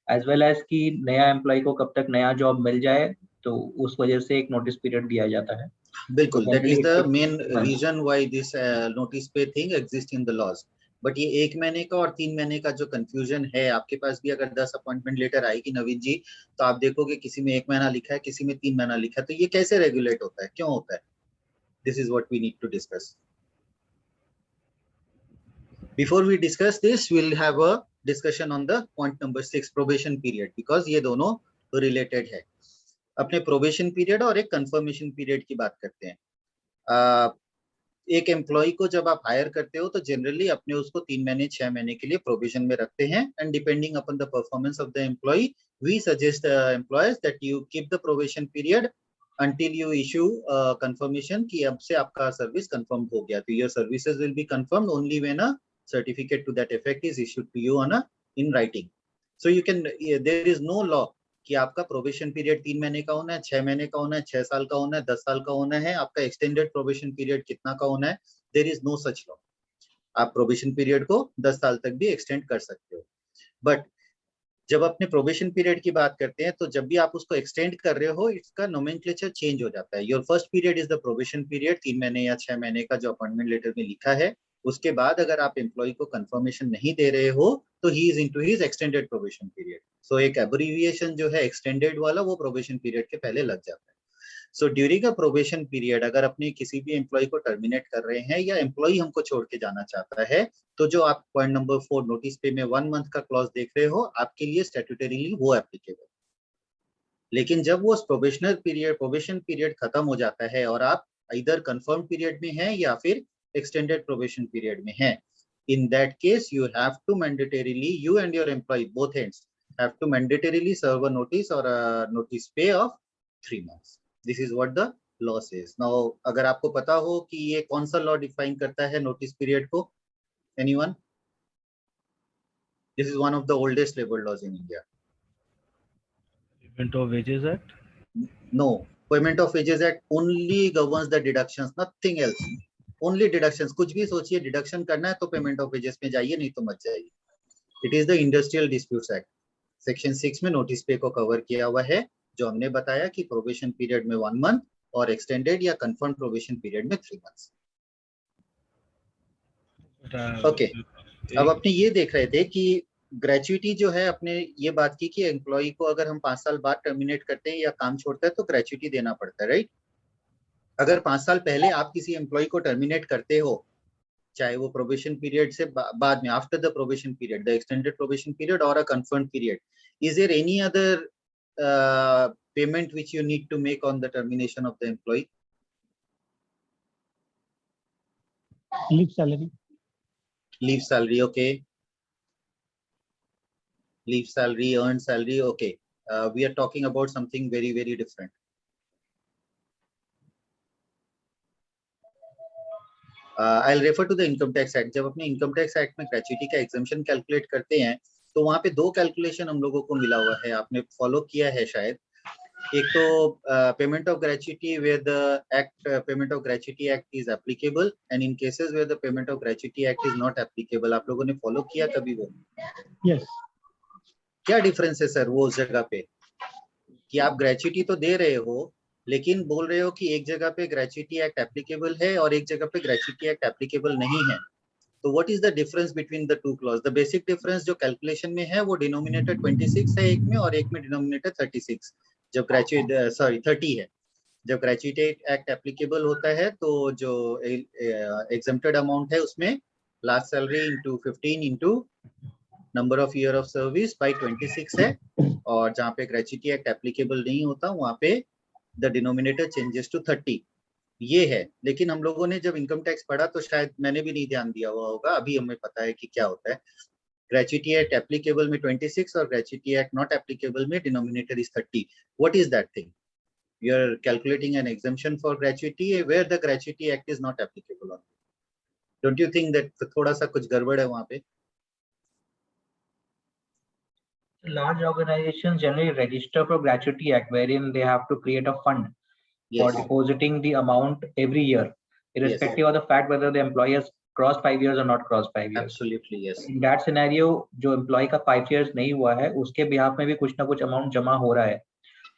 as well as कि नया employee को कब तक नया job मिल जाए, तो उस वजह से एक notice period दिया जाता है. बिल्कुल, that is the main हाँ. reason why this notice pay thing exists in the laws. But ये 1 महीने का और 3 महीने का जो कंफ्यूजन है, आपके पास भी अगर 10 अपॉइंटमेंट लेटर आएगी नवीन जी, तो आप देखोगे किसी में 1 महीना लिखा है, किसी में 3 महीना लिखा है, तो ये कैसे रेगुलेट होता है, क्यों होता है? This is what we need to discuss. Before we discuss this, we'll have a discussion on the point number 6, probation period, because ये दोनों related है. अपने probation period और एक confirmation period की बात करते हैं. एक एम्प्लॉय को जब आप हायर करते हो तो जनरली अपने उसको 3 महीने 6 महीने के लिए प्रोविजन में रखते हैं, and depending upon the performance of the employee we suggest employers that you keep the probation period until you issue confirmation कि अब से आपका सर्विस कंफर्म हो गया. तो your services will be confirmed only when a certificate to that effect is issued to you on a in writing. So you can there is no law कि आपका probation period 3 महीने का होना है, 6 महीने का होना है, 6 साल का होना है, 10 साल का होना है, आपका एक्सटेंडेड प्रोबेशन पीरियड कितना का होना है. There is no such law. आप प्रोबेशन पीरियड को 10 साल तक भी एक्सटेंड कर सकते हो. बट जब अपने प्रोबेशन पीरियड की बात करते हैं, तो जब भी आप उसको एक्सटेंड कर रहे हो, इसका नोमेनक्लेचर चेंज हो जाता है. Your first period is the probation period, 3 महीने या 6 महीने का जो अपॉइंटमेंट लेटर में लिखा है. उसके बाद अगर आप एम्प्लॉय को कंफर्मेशन नहीं दे रहे हो, तो he is into his extended probation period. So एक एब्रिविएशन जो है एक्सटेंडेड वाला, वो प्रोबेशन पीरियड के पहले लग जाता है. So during a probation period अगर अपने किसी भी एम्प्लॉय को टर्मिनेट कर रहे हैं या एम्प्लॉय हमको छोड़ के जाना चाहता है, तो जो आप पॉइंट नंबर 4 नोटिस पे में 1 मंथ का क्लॉज देख रहे हो, आपके लिए स्टैट्यूटरीली वो एप्लीकेबल. लेकिन जब वो प्रोबेशन पीरियड खत्म हो जाता है और आप इधर कंफर्म पीरियड में हैं या फिर extended probation period में है, in that case you have to mandatorily, you and your employee both ends have to mandatorily serve a notice or a notice pay of 3 months. This is what the law says. Now अगर आपको पता हो कि ये कौन सा law define करता है नोटिस पीरियड को, anyone? This is one of the oldest labor laws in India. Payment of Wages Act? No, Payment of Wages Act only governs the deductions, nothing else. Only deductions. कुछ भी सोचिए, deduction करना है तो payment of wages में जाइए, नहीं तो मत जाइए. It is the industrial disputes act. Section 6 में नोटिस पे को कवर किया हुआ है, जो हमने बताया कि प्रोबेशन पीरियड में 1 मंथ और एक्सटेंडेड या कंफर्म प्रोबेशन पीरियड में 3 मंथ्स. ओके, अब अपने ये देख रहे थे कि ग्रेचुइटी जो है, अपने ये बात की कि एम्प्लॉय को अगर हम 5 साल बाद टर्मिनेट करते हैं या काम छोड़ता है तो ग्रेचुइटी देना पड़ता है, राइट? अगर 5 साल पहले आप किसी एम्प्लॉय को टर्मिनेट करते हो, चाहे वो प्रोबेशन पीरियड से बाद में, after the probation period, the extended probation period और a confirm period, is there any other payment which you need to make on the termination of the employee? Leave salary. Leave salary, okay. Leave salary, earn salary, okay. We are talking about something very very different. I'll refer to the income tax act. जब अपने income tax act में gratuity का exemption calculate करते हैं, तो वहाँ पे 2 calculation हम लोगों को मिला हुआ है, आपने follow किया है शायद. एक तो payment of gratuity where the payment of gratuity act is applicable, and in cases where the payment of gratuity act is not applicable. आप लोगों ने follow किया कभी वो? Yes. क्या difference है सर वो उस जगह पे कि आप gratuity तो दे रहे हो, लेकिन बोल रहे हो कि एक जगह पे ग्रेचुइटी एक्ट एप्लीकेबल है और एक जगह पे ग्रेचुइटी एक्ट एप्लीकेबल नहीं है. तो what is the difference between the two clause? The basic difference जो कैलकुलेशन में है वो डिनोमिनेटर 26 है एक में, और एक में डिनोमिनेटर 36. जब 30 है. जब ग्रेचुइटी एक्ट एप्लीकेबल होता है तो जो एग्जम्प्टेड अमाउंट है उसमें last salary into 15 into number of year of service by 26 है, और जहाँ पे ग्रेचुइटी एक्ट एप्लीकेबल नहीं होता वहाँ पे the denominator changes to 30. ये है. लेकिन हम लोगों ने जब इनकम टैक्स पढ़ा तो शायद मैंने भी नहीं ध्यान दिया हुआ होगा, अभी हमें पता है कि क्या होता है. ग्रेचुइटी एक्ट एप्लीकेबल में 26 और ग्रेचुइटी एक्ट नॉट एप्लीकेबल में denominator is 30. What is that thing? You are calculating an exemption for gratuity where the gratuity act is not applicable on. Don't you think that थोड़ा सा कुछ गड़बड़ है वहाँ पे? Large organizations generally register for Gratuity Act, wherein they have to create a fund for depositing the amount every year, irrespective of the fact whether the employee has cross 5 years or not cross 5 years. Absolutely, yes. In that scenario, जो employee का 5 years नहीं हुआ है, उसके behalf में भी कुछ ना कुछ amount जमा हो रहा है.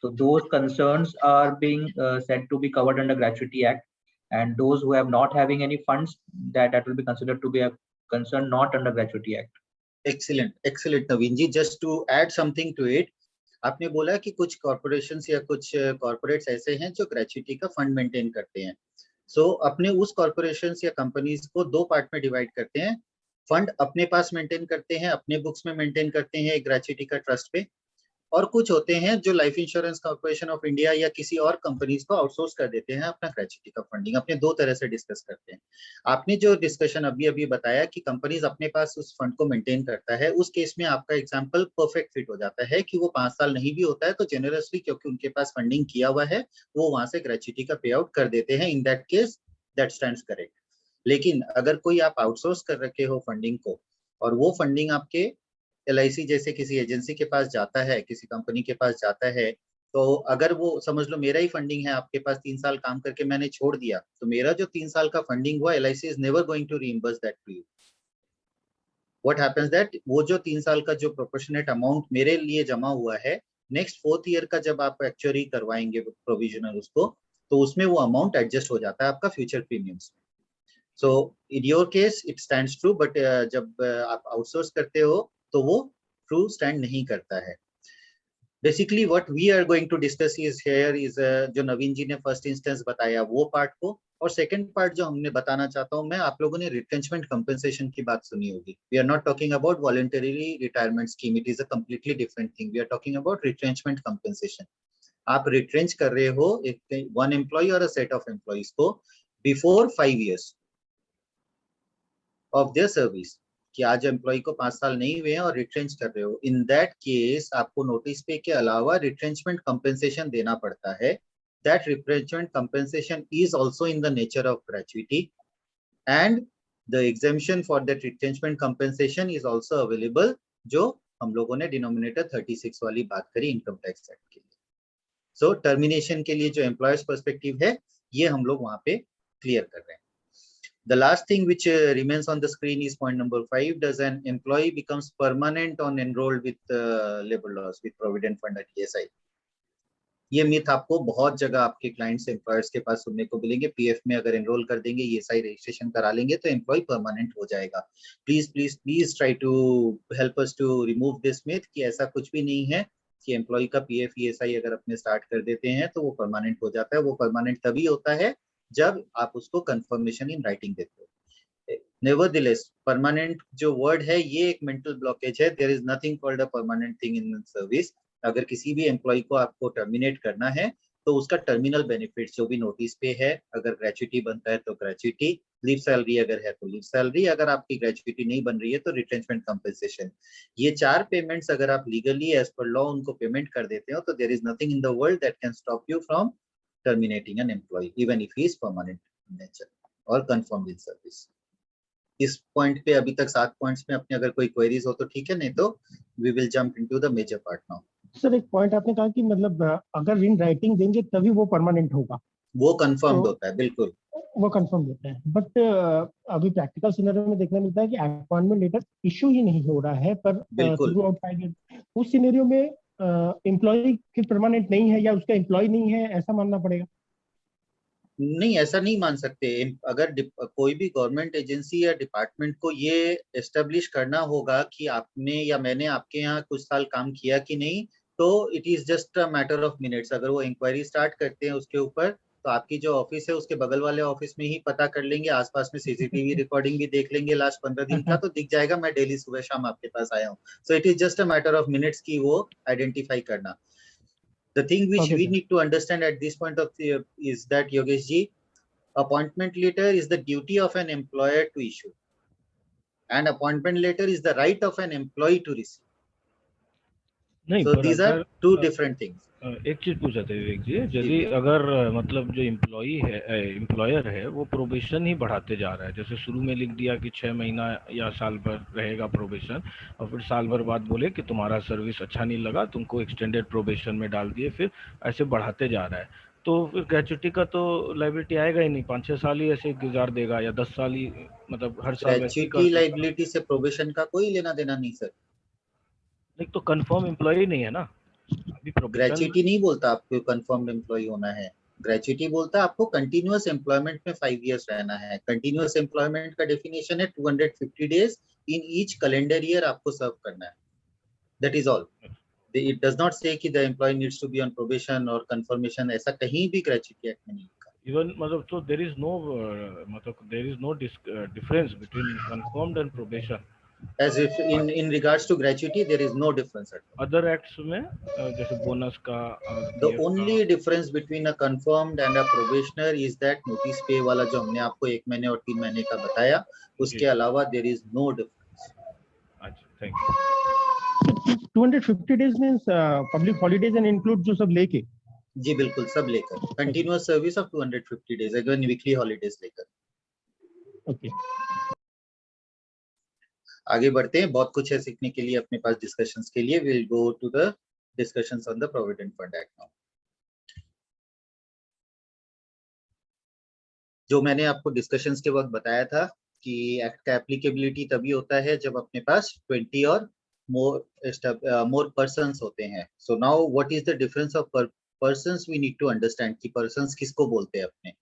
So those concerns are being said to be covered under Gratuity Act, and those who have not having any funds, that will be considered to be a concern not under Gratuity Act. Excellent, excellent, Naveen ji. Just to add something to it, आपने बोला कि कुछ corporations या कुछ corporates ऐसे हैं जो gratuity का fund maintain करते हैं. So अपने उस corporations या companies को दो part में divide करते हैं. Fund अपने पास maintain करते हैं, अपने books में maintain करते हैं एक gratuity का trust पे, और कुछ होते हैं जो life insurance corporation of India या किसी और कंपनीज को आउटसोर्स कर देते हैं अपना ग्रेच्युटी का फंडिंग. अपने दो तरह से डिस्कस करते हैं. आपने जो डिस्कशन अभी अभी बताया कि कंपनीज अपने पास उस फंड को मेंटेन करता है, उस केस में आपका एग्जांपल परफेक्ट फिट हो जाता है कि वो 5 साल नहीं भी होता है तो जेनरसली क्योंकि उनके पास फंडिंग किया हुआ है वो वहां से ग्रेच्युटी का पे आउट कर देते हैं. In that case that stands correct. लेकिन अगर कोई आप आउटसोर्स कर रखे हो फंडिंग को और वो फंडिंग आपके LIC जैसे किसी एजेंसी के पास जाता है, किसी कंपनी के पास जाता है, तो अगर वो समझ लो मेरा ही फंडिंग है, आपके पास 3 साल काम करके मैंने छोड़ दिया, तो मेरा जो 3 साल का फंडिंग हुआ LIC is never going to reimburse that to you. What happens that वो जो 3 साल का जो प्रोपोर्शनेट अमाउंट मेरे लिए जमा हुआ है, नेक्स्ट 4th ईयर का जब आप एक्चुअली करवाएंगे प्रोविजनल उसको, तो उसमें वो अमाउंट एडजस्ट हो जाता है आपका फ्यूचर प्रीमियम्स में. So in your case it stands true, but जब आप आउटसोर्स करते हो तो वो ट्रू स्टैंड नहीं करता है. Basically what we are going to discuss is here is जो नवीन जी ने फर्स्ट इंस्टेंस बताया वो पार्ट को, और सेकंड पार्ट जो हमने बताना चाहता हूं मैं, आप लोगों ने रिटेंचमेंट कंपनसेशन की बात सुनी होगी. We are not talking about voluntarily retirement scheme, it is a completely different thing. We are talking about retrenchment compensation. आप रिट्रेंच कर रहे हो एक वन एम्प्लॉय और अ सेट ऑफ एम्प्लॉइज को before 5 years of their service, कि आज employ को 5 साल नहीं हुए हैं और रिट्रेंच कर रहे हो. इन दैट केस आपको नोटिस पे के अलावा रिट्रेंचमेंट कंपनसेशन देना पड़ता है. That retrenchment compensation is also in the nature of gratuity, and the exemption for that retrenchment compensation is also available, जो हम लोगों ने डिनोमिनेटर 36 वाली बात करी इनकम टैक्स एक्ट के लिए. सो टर्मिनेशन के लिए जो एम्प्लॉयर्स पर्सपेक्टिव है ये हम लोग वहां पे क्लियर कर रहे हैं. The last thing which remains on the screen is point number 5. Does an employee becomes permanent on enrolled with labor laws with provident fund and ESI? ये मिथ आपको बहुत जगह आपके क्लाइंट्स एम्प्लॉयर्स के पास सुनने को मिलेंगे. पीएफ में अगर एनरोल कर देंगे, ESI रजिस्ट्रेशन करा लेंगे तो एम्प्लॉय परमानेंट हो जाएगा. Please please please try to help us to remove this myth कि ऐसा कुछ भी नहीं है कि एम्प्लॉय का पीएफ ESI अगर अपने स्टार्ट कर देते हैं तो वो परमानेंट हो जाता है. वो परमानेंट तभी होता है जब आप उसको कंफर्मेशन इन राइटिंग देते हो. नेवरदलेस परमानेंट जो वर्ड है ये एक मेंटल ब्लॉकेज है. There is nothing called a permanent thing in service. अगर किसी भी एम्प्लॉय को आपको टर्मिनेट करना है तो उसका टर्मिनल बेनिफिट जो भी नोटिस पे है, अगर ग्रेच्युटी बनता है तो ग्रेच्युटी, लीव सैलरी अगर है तो लीव सैलरी, अगर आपकी ग्रेच्युटी नहीं बन रही है तो रिट्रेंचमेंट कंपनसेशन. ये 4 पेमेंट्स अगर आप लीगली एज पर लॉ उनको पेमेंट कर देते हो तो there is nothing in the world that can stop you from terminating an employee even if he is permanent in nature or confirmed in service. इस point पे अभी तक 7 points में अपने अगर कोई क्वेरीज हो तो ठीक है, नहीं तो we will jump into the major part now. Sir एक पॉइंट आपने कहा कि मतलब अगर इन राइटिंग देंगे तभी वो परमानेंट होगा, वो कंफर्म्ड होता है. बिल्कुल वो कंफर्म होता है. बट अभी प्रैक्टिकल सिनेरियो में देखने मिलता है कि अपॉइंटमेंट लेटर इशू ही नहीं हो रहा है पर थ्रू आउट 5 years. उस सिनेरियो में एम्प्लॉय फिर परमानेंट नहीं है या उसका एम्प्लॉय नहीं है, ऐसा मानना पड़ेगा? नहीं, ऐसा नहीं मान सकते. अगर कोई भी गवर्नमेंट एजेंसी या डिपार्टमेंट को ये एस्टेब्लिश करना होगा कि आपने या मैंने आपके यहाँ कुछ साल काम किया कि नहीं, तो it is just a matter of minutes. अगर वो इंक्वायरी स्टार्ट करते हैं उसके ऊपर तो आपकी जो ऑफिस है उसके बगल वाले ऑफिस में ही पता कर लेंगे, आसपास में सीसीटीवी रिकॉर्डिंग भी देख लेंगे लास्ट 15 दिन का, तो दिख जाएगा मैं डेली सुबह शाम आपके पास आया हूँ. सो it is just a matter of minutes की वो आइडेंटिफाई करना. The thing which we need to understand at this point of the is that Yogesh ji, appointment letter is the duty of an employer to issue, and appointment letter is the right of an employee to receive. नहीं, So पर these are अगर two different things. एक चीज पूछा था विवेक जी, यदि अगर मतलब जो एम्प्लॉई है एम्प्लॉयर है वो प्रोबेशन ही बढ़ाते जा रहा है, जैसे शुरू में लिख दिया कि 6 महीना या साल भर रहेगा प्रोबेशन और फिर साल भर बाद बोले कि तुम्हारा सर्विस अच्छा नहीं लगा, तुमको एक्सटेंडेड प्रोबेशन में डाल दिए, फिर ऐसे बढ़ाते जा रहा है, तो फिर ग्रेचुटी का तो लाइबिलिटी आएगा ही नहीं, 5-6 साल ही ऐसे गुजार देगा, या 10 साल ही, मतलब हर साल वैसे ही ग्रेच्युटी कर देगा। लाइबिलिटी से प्रोबेशन का कोई लेना देना नहीं सर। नहीं तो कंफर्म एम्प्लॉय नहीं है ना अभी, प्रोबेशन। ग्रेच्युटी नहीं बोलता आपको कंफर्म्ड एम्प्लॉय होना है, ग्रेच्युटी बोलता है आपको कंटिन्यूअस एम्प्लॉयमेंट में 5 इयर्स रहना है। कंटिन्यूअस एम्प्लॉयमेंट का डेफिनेशन है 250 days in each calendar year आपको सर्व करना है, that is all. It does not say कि the employee needs to be on probation और कंफर्मेशन, ऐसा कहीं भी ग्रेच्युटी एक्ट में नहीं लिखा। इवन मतलब तो देयर इज नो मतलब there is no difference between confirmed and probation. As if in regards to gratuity there is no difference at all. Other acts में जैसे बोनस का और The PF only का, difference between a confirmed and a probationer is that notice pay वाला जो हमने आपको 1 महीने और 3 महीने का बताया, उसके अलावा there is no difference. अच्छा thank you. 250 days means public holidays and include जो सब लेके। जी बिल्कुल, सब लेकर continuous service of 250 days again weekly holidays लेकर। ओके, आगे बढ़ते हैं, बहुत कुछ है सीखने के लिए अपने पास डिस्कशंस के लिए। we'll go to the discussions on the Provident Fund Act now. जो मैंने आपको डिस्कशंस के वक्त बताया था कि एक्ट का एप्लीकेबिलिटी तभी होता है जब अपने पास 20 और मोर पर्सन्स होते हैं। So now what is the difference of persons, we need to understand कि पर्सन्स किसको बोलते हैं अपने,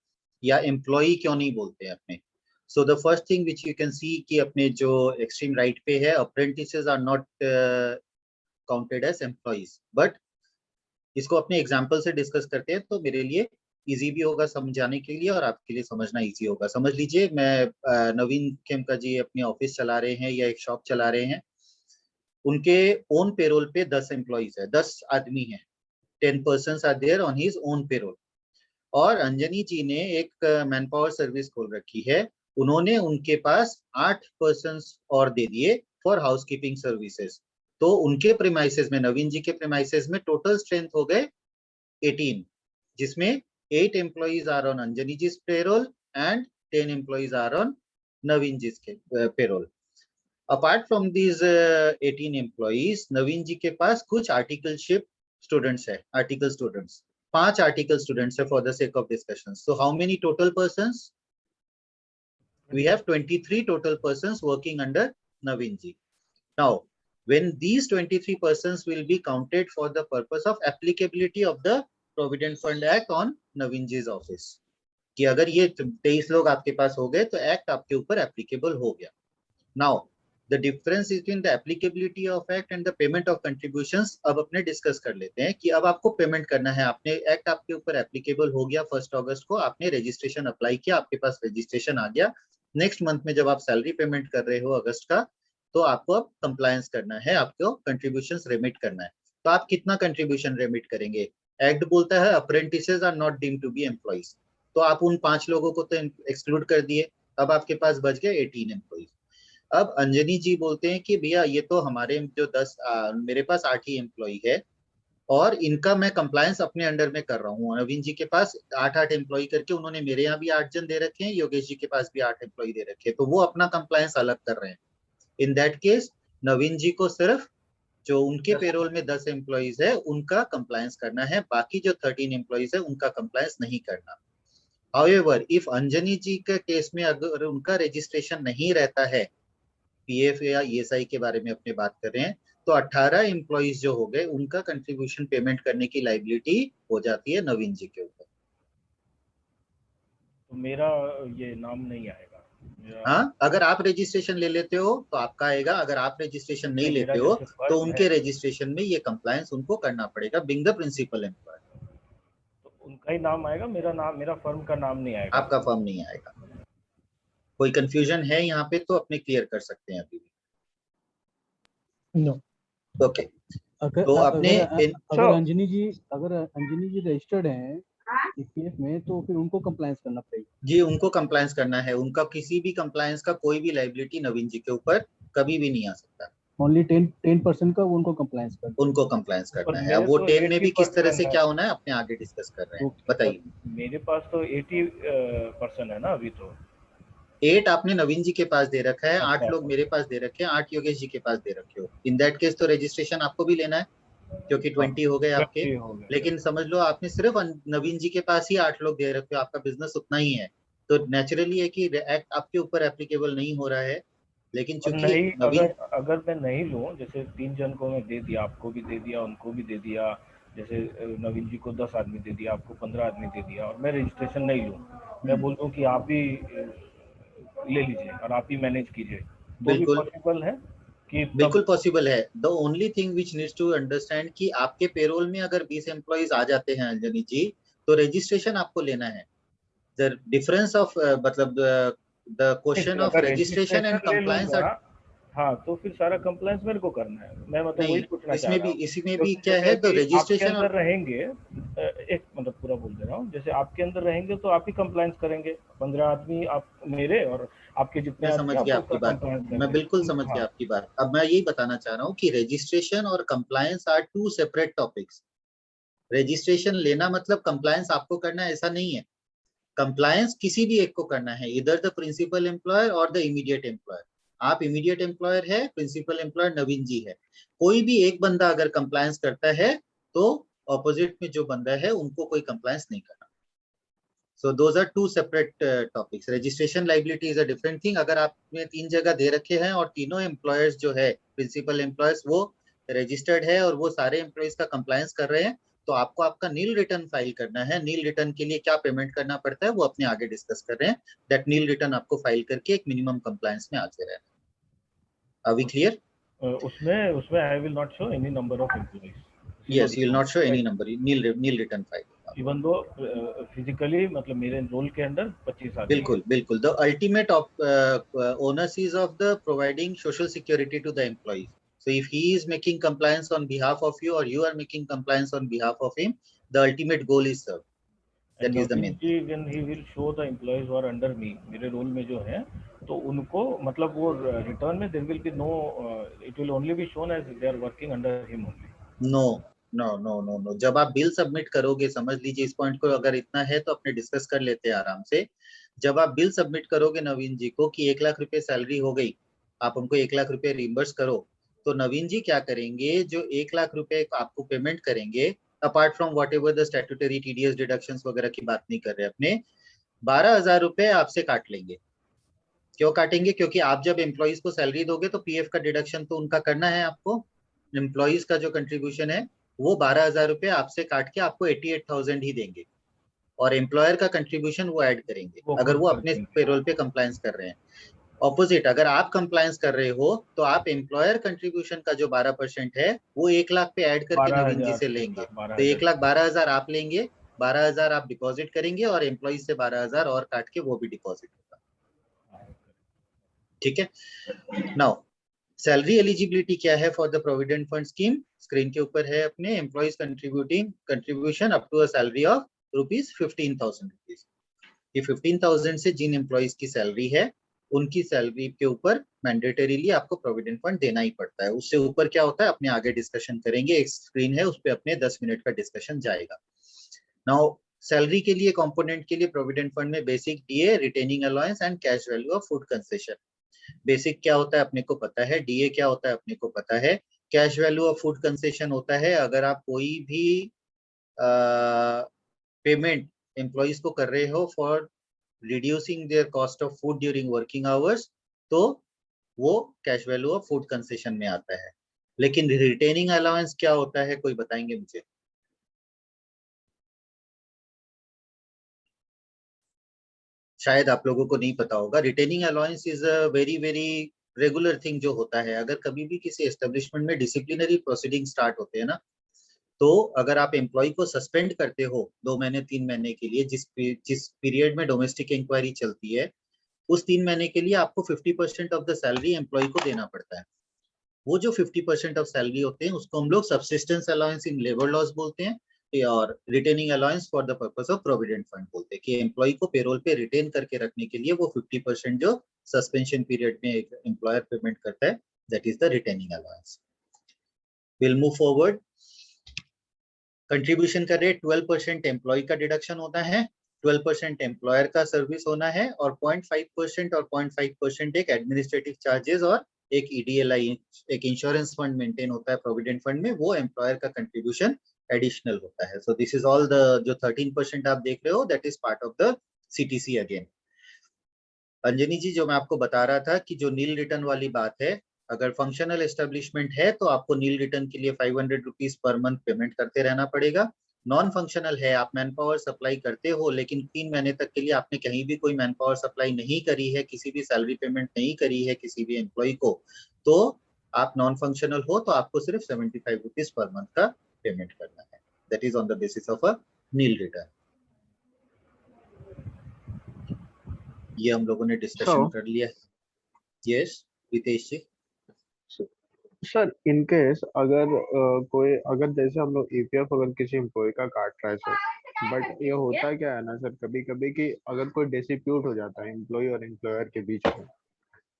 या एम्प्लॉई क्यों नहीं बोलते हैं अपने। So the first thing which you can see कि अपने जो एक्सट्रीम राइट पे है, apprentices are not counted as employees. But इसको अपने एग्जाम्पल से डिस्कस करते हैं तो मेरे लिए इजी भी होगा समझाने के लिए और आपके लिए समझना इजी होगा। समझ लीजिए मैं नवीन खेमका जी अपनी ऑफिस चला रहे हैं या एक शॉप चला रहे हैं, उनके ओन पेरोल पे 10 एम्प्लॉइज है, 10 आदमी हैं, 10 persons are there on his own payroll. और अंजनी जी ने एक मैन पावर सर्विस खोल रखी है, उन्होंने उनके पास 8 पर्सन्स और दे दिए फॉर हाउसकीपिंग सर्विसेज। तो उनके प्रीमाइसेस में, नवीन जी के प्रीमाइसेस में टोटल स्ट्रेंथ हो गए 18, जिसमें 8 employees are on Anjani ji's payroll and 10 employees are on Naveen ji's payroll. Apart from these 18 employees, Naveen ji के पास कुछ articleship students है, article students, 5 article students है for the sake of discussion. So how many total persons? We have 23 total persons working under Naveen ji. Now, when these 23 persons will be counted for the purpose of applicability of the Provident Fund Act on Naveen ji's office, कि अगर ये 23 लोग आपके पास हो गए तो act आपके ऊपर एप्लीकेबल हो गया। Now the difference between the applicability of act and the payment of contributions अब अपने डिस्कस कर लेते हैं कि अब आपको पेमेंट करना है। आपने एक्ट आपके ऊपर एप्लीकेबल हो गया 1 अगस्त को, आपने रजिस्ट्रेशन अप्लाई किया, आपके पास रजिस्ट्रेशन आ गया। नेक्स्ट मंथ में जब आप सैलरी पेमेंट कर रहे हो अगस्त का, तो आपको अब कंप्लायंस करना है, आपको कंट्रीब्यूशंस रेमिट करना है। तो आप कितना कंट्रीब्यूशन रेमिट करेंगे? एक्ट बोलता है apprentices are not deemed to be employees, तो आप उन 5 लोगों को तो एक्सक्लूड कर दिए, अब आपके पास बच गए 18 एम्प्लॉइज। अब अंजनी जी बोलते हैं कि भैया ये तो हमारे जो 10 मेरे पास 8 ही एम्प्लॉय है और इनका मैं कंप्लायंस अपने अंडर में कर रहा हूँ। नवीन जी के पास 8 एम्प्लॉय करके उन्होंने मेरे यहाँ भी 8 जन दे रखे हैं, योगेश जी के पास भी 8 एम्प्लॉय दे रखे हैं, तो वो अपना कंप्लायंस अलग कर रहे हैं। इन दैट केस नवीन जी को सिर्फ जो उनके पेरोल में 10 एम्प्लॉइज है उनका कंप्लायंस करना है, बाकी जो 13 एम्प्लॉइज है उनका कंप्लायंस नहीं करना। हाउएवर इफ अंजनी जी के केस में अगर उनका रजिस्ट्रेशन नहीं रहता है, पीएफ या ईएसआई के बारे में अपने बात कर रहे हैं, तो 18 एम्प्लॉइज जो हो गए उनका कंट्रीब्यूशन पेमेंट करने की लायबिलिटी हो जाती है नवीन जी के ऊपर। तो मेरा ये नाम नहीं आएगा। हाँ, अगर आप रजिस्ट्रेशन ले लेते हो तो आपका आएगा, अगर आप रजिस्ट्रेशन नहीं लेते हो तो उनके रजिस्ट्रेशन में ये कंप्लायंस उनको करना पड़ेगा, बिंग द प्रिंसिपल एम्प्लॉय। तो उनका ही नाम आएगा, मेरा नाम, मेरा फर्म का नाम नहीं आएगा। आपका फर्म नहीं आएगा। कोई कंफ्यूजन है यहाँ पे तो अपने क्लियर कर सकते हैं अभी भी। नो ओके, तो अपने अगर अंजनी जी रजिस्टर्ड हैं ईपीएफ में तो फिर उनको कंप्लायंस करना पड़ेगा। जी, उनको कंप्लायंस करना है, उनका किसी भी कंप्लायंस का कोई भी लायबिलिटी नवीन जी के ऊपर कभी भी नहीं आ सकता। ओनली 10% का उनको कंप्लायंस करना, उनको कंप्लायंस करना है। अब वो 10 में भी किस तरह से क्या होना है अपने आगे डिस्कस कर रहे हैं, बताइए। मेरे पास तो 80% है ना अभी, तो 8 आपने नवीन जी के पास दे रखा है, 8 लोग मेरे पास दे रखे हैं, 8 योगेश जी के पास दे रखे हो। इन दैट केस तो रजिस्ट्रेशन आपको भी लेना है। क्योंकि 20 हो गए आपके। 20 हो गए। लेकिन समझ लो आपने सिर्फ नवीन जी के पास ही 8 लोग दे रखे हो, आपका बिजनेस उतना ही है, तो नेचुरली है कि एक्ट आपके ऊपर एप्लीकेबल नहीं हो रहा है। लेकिन और चूंकि नहीं, नवीन, अगर मैं नहीं लूँ, जैसे 3 जन को मैं दे दिया, आपको भी दे दिया, उनको भी दे दिया, जैसे नवीन जी को 10 आदमी दे दिया, आपको 15 आदमी दे दिया, और मैं रजिस्ट्रेशन नहीं लूँ, मैं बोल दूँ कि आप ही ले लीजिए और आप ही मैनेज कीजिए, तो भी बिल्कुल पॉसिबल है कि बिल्कुल पॉसिबल है। The only thing which needs to understand कि आपके पेरोल में अगर 20 एम्प्लॉइज आ जाते हैं अंजनी जी, तो रजिस्ट्रेशन आपको लेना है। द डिफरेंस ऑफ मतलब द क्वेश्चन ऑफ अगर रजिस्ट्रेशन एंड रजिस्ट्रेशन ले कंप्लायंस लूंगा, आर, हाँ, तो फिर सारा कंप्लायंस मेरे को करना है। मैं मतलब वही नहीं, पूछना चाह रहा हूँ, इसमें भी क्योंकि क्या जैसे है, तो अभी आपके रजिस्ट्रेशन अंदर और रहेंगे, एक मतलब पूरा बोल दे रहा हूँ, जैसे आपके अंदर रहेंगे तो आप ही कंप्लायंस करेंगे, 15 आदमी आप मेरे, और आपके जितने मैं आदमी समझ आप गया उसका आपकी बात, कंप्लायंस मैं करेंगे। बिल्कुल समझ गया हाँ, आपकी बात। अब मैं यही बताना चाह रहा हूँ कि रजिस्ट्रेशन और compliance are two separate topics. Registration लेना मतलब कंप्लायंस आपको करना है, ऐसा नहीं है। कंप्लायंस किसी भी एक को करना है, इधर द प्रिंसिपल एम्प्लॉयर और द इमीडिएट एम्प्लॉयर। आप इमीडिएट एम्प्लॉयर है, प्रिंसिपल एम्प्लॉयर नवीन जी है, कोई भी एक बंदा अगर कंप्लायंस करता है तो ऑपोजिट में जो बंदा है उनको कोई कंप्लायंस नहीं करना। So those are two separate topics. Registration liability is a different thing. अगर आपने 3 जगह दे रखे हैं और तीनों एम्प्लॉयर्स जो है प्रिंसिपल एम्प्लॉयर्स वो रजिस्टर्ड है और वो सारे एम्प्लॉयज का कंप्लायंस कर रहे हैं, तो आपको आपका नील रिटर्न फाइल करना है। नील रिटर्न के लिए क्या पेमेंट करना पड़ता है वो अपने आगे डिस्कस कर रहे हैं। दैट नील रिटर्न आपको फाइल करके एक मिनिमम कंप्लायंस में आते रहना। Are we clear? उसमें उसमें I will not show any number of employees, yes, you will not show any number, nil return file. Even though physically, मतलब मेरे रोल के अंदर 25 आदमी है। बिल्कुल बिल्कुल। The ultimate onus is of the providing social security to the employees. So if he is making compliance on behalf of you or you are making compliance on behalf of him, the ultimate goal is served. And That is the Naveen main ji thing. When he will show the employees who are under me, मेरे role में जो है, तो उनको मतलब वो return में there will be no, it will only be shown as they are working under him only. No, no, no, no, no. जब आप बिल सबमिट करोगे, समझ लीजिए इस पॉइंट को, अगर इतना है तो अपने डिस्कस कर लेते हैं आराम से। जब आप बिल सबमिट करोगे नवीन जी को कि 1 लाख रुपए सैलरी हो गई, आप हमको 1 लाख रुपए रिइंबर्स करो, तो नवीन जी क्या करेंगे, जो 1 लाख रुपए आपको पेमेंट करेंगे, apart from what ever the statutory TDS deductions वगैरह की बात नहीं कर रहे अपने, 12,000 रुपए आपसे काट लेंगे। क्यों काटेंगे? क्योंकि आप जब एम्प्लॉइज को सैलरी दोगे तो पीएफ का डिडक्शन तो उनका करना है आपको। एम्प्लॉइज का जो कंट्रीब्यूशन है वो 12,000 रुपए आपसे काट के आपको 88,000 ही देंगे, और एम्प्लॉयर का कंट्रीब्यूशन वो ऐड करेंगे वो अगर खुद वो कर अपने देंगे। पेरोल पे कंप्लायंस कर रहे हैं। ऑपोजिट, अगर आप कंप्लायंस कर रहे हो तो आप एम्प्लॉयर कंट्रीब्यूशन का जो 12% है वो 1 लाख पे ऐड करके नवीन जी 12,000 से से लेंगे। तो 12,000 1,12,000 आप लेंगे, 12,000 आप डिपॉजिट करेंगे और एम्प्लॉइज से 12,000 और काट के वो भी डिपॉजिट होगा। ठीक है। नाउ सैलरी एलिजिबिलिटी क्या है for the provident fund scheme? Screen के ऊपर है अपने, employees contributing contribution up to a salary of ₹15,000। ये 15,000 से जिन एम्प्लॉइज की सैलरी है उनकी सैलरी के ऊपर मैंडेटरीली आपको प्रोविडेंट फंड देना ही पड़ता है। उससे ऊपर क्या होता है अपने आगे डिस्कशन करेंगे, एक स्क्रीन है उस पर अपने 10 मिनट का डिस्कशन जाएगा। नाउ सैलरी के लिए कंपोनेंट के लिए प्रोविडेंट फंड में basic DA, retaining allowance and cash value of food concession. Basic क्या होता है अपने को पता है, डीए क्या होता है अपने को पता है, cash value of food concession होता है अगर आप कोई भी पेमेंट एम्प्लॉइज को कर रहे हो for reducing there cost of food during working hours, तो वो cash value of food concession में आता है। लेकिन रिटेनिंग अलाउंस क्या होता है, कोई बताएंगे मुझे? शायद आप लोगों को नहीं पता होगा। Retaining allowance is a very very regular thing जो होता है अगर कभी भी किसी एस्टेब्लिशमेंट में डिसिप्लिनरी प्रोसीडिंग स्टार्ट होते हैं ना, तो अगर आप एम्प्लॉय को सस्पेंड करते हो 2 महीने 3 महीने के लिए, जिस पीरियड में डोमेस्टिक इंक्वायरी चलती है, उस 3 महीने के लिए आपको 50% ऑफ द सैलरी एम्प्लॉय को देना पड़ता है। वो जो 50% ऑफ सैलरी होते हैं उसको हम लोग subsistence allowance in labour laws बोलते हैं, और retaining allowance for the purpose of provident fund बोलते हैं कि एम्प्लॉय को पेरोल पे रिटेन करके रखने के लिए वो 50% जो सस्पेंशन पीरियड में एक एम्प्लॉयर पेमेंट करता है, that is the retaining allowance. Will move forward. Contribution का रेट 12% एम्प्लॉय का डिडक्शन होता है, 12% एम्प्लॉयर का सर्विस होना है, और 0.5% और 0.5% एक एडमिनिस्ट्रेटिव चार्जेस और एक EDLI, एक इंश्योरेंस फंड मेंटेन होता है प्रोविडेंट फंड में, वो एम्प्लॉयर का कंट्रीब्यूशन एडिशनल होता है. So this is all the जो 13% आप देख रहे हो, that is part of the CTC again. Anjani ji, जो मैं आपको बता रहा था कि जो नील रिटर्न वाली बात है, अगर फंक्शनल एस्टेब्लिशमेंट है तो आपको नील रिटर्न के लिए 500 रुपीज पर मंथ पेमेंट करते रहना पड़ेगा. नॉन फंक्शनल है, आप मैन पावर सप्लाई करते हो लेकिन 3 महीने तक के लिए आपने कहीं भी कोई मैन पावर सप्लाई नहीं करी है, किसी भी सैलरी पेमेंट नहीं करी है किसी भी एम्प्लॉय को, तो आप नॉन फंक्शनल हो तो आपको सिर्फ 75 रुपीज पर मंथ का पेमेंट करना है. That is on the basis of a nil return. ये हम लोगों ने डिस्कशन कर लिया. Yes Ritesh ji. Sir in case अगर कोई अगर जैसे हम लोग EPF अगर किसी एम्प्लॉय का काट रहा है सर, बट ये होता क्या है ना सर, कभी कभी कि अगर कोई डिस्प्यूट हो जाता है एम्प्लॉय और एम्प्लॉयर के बीच में,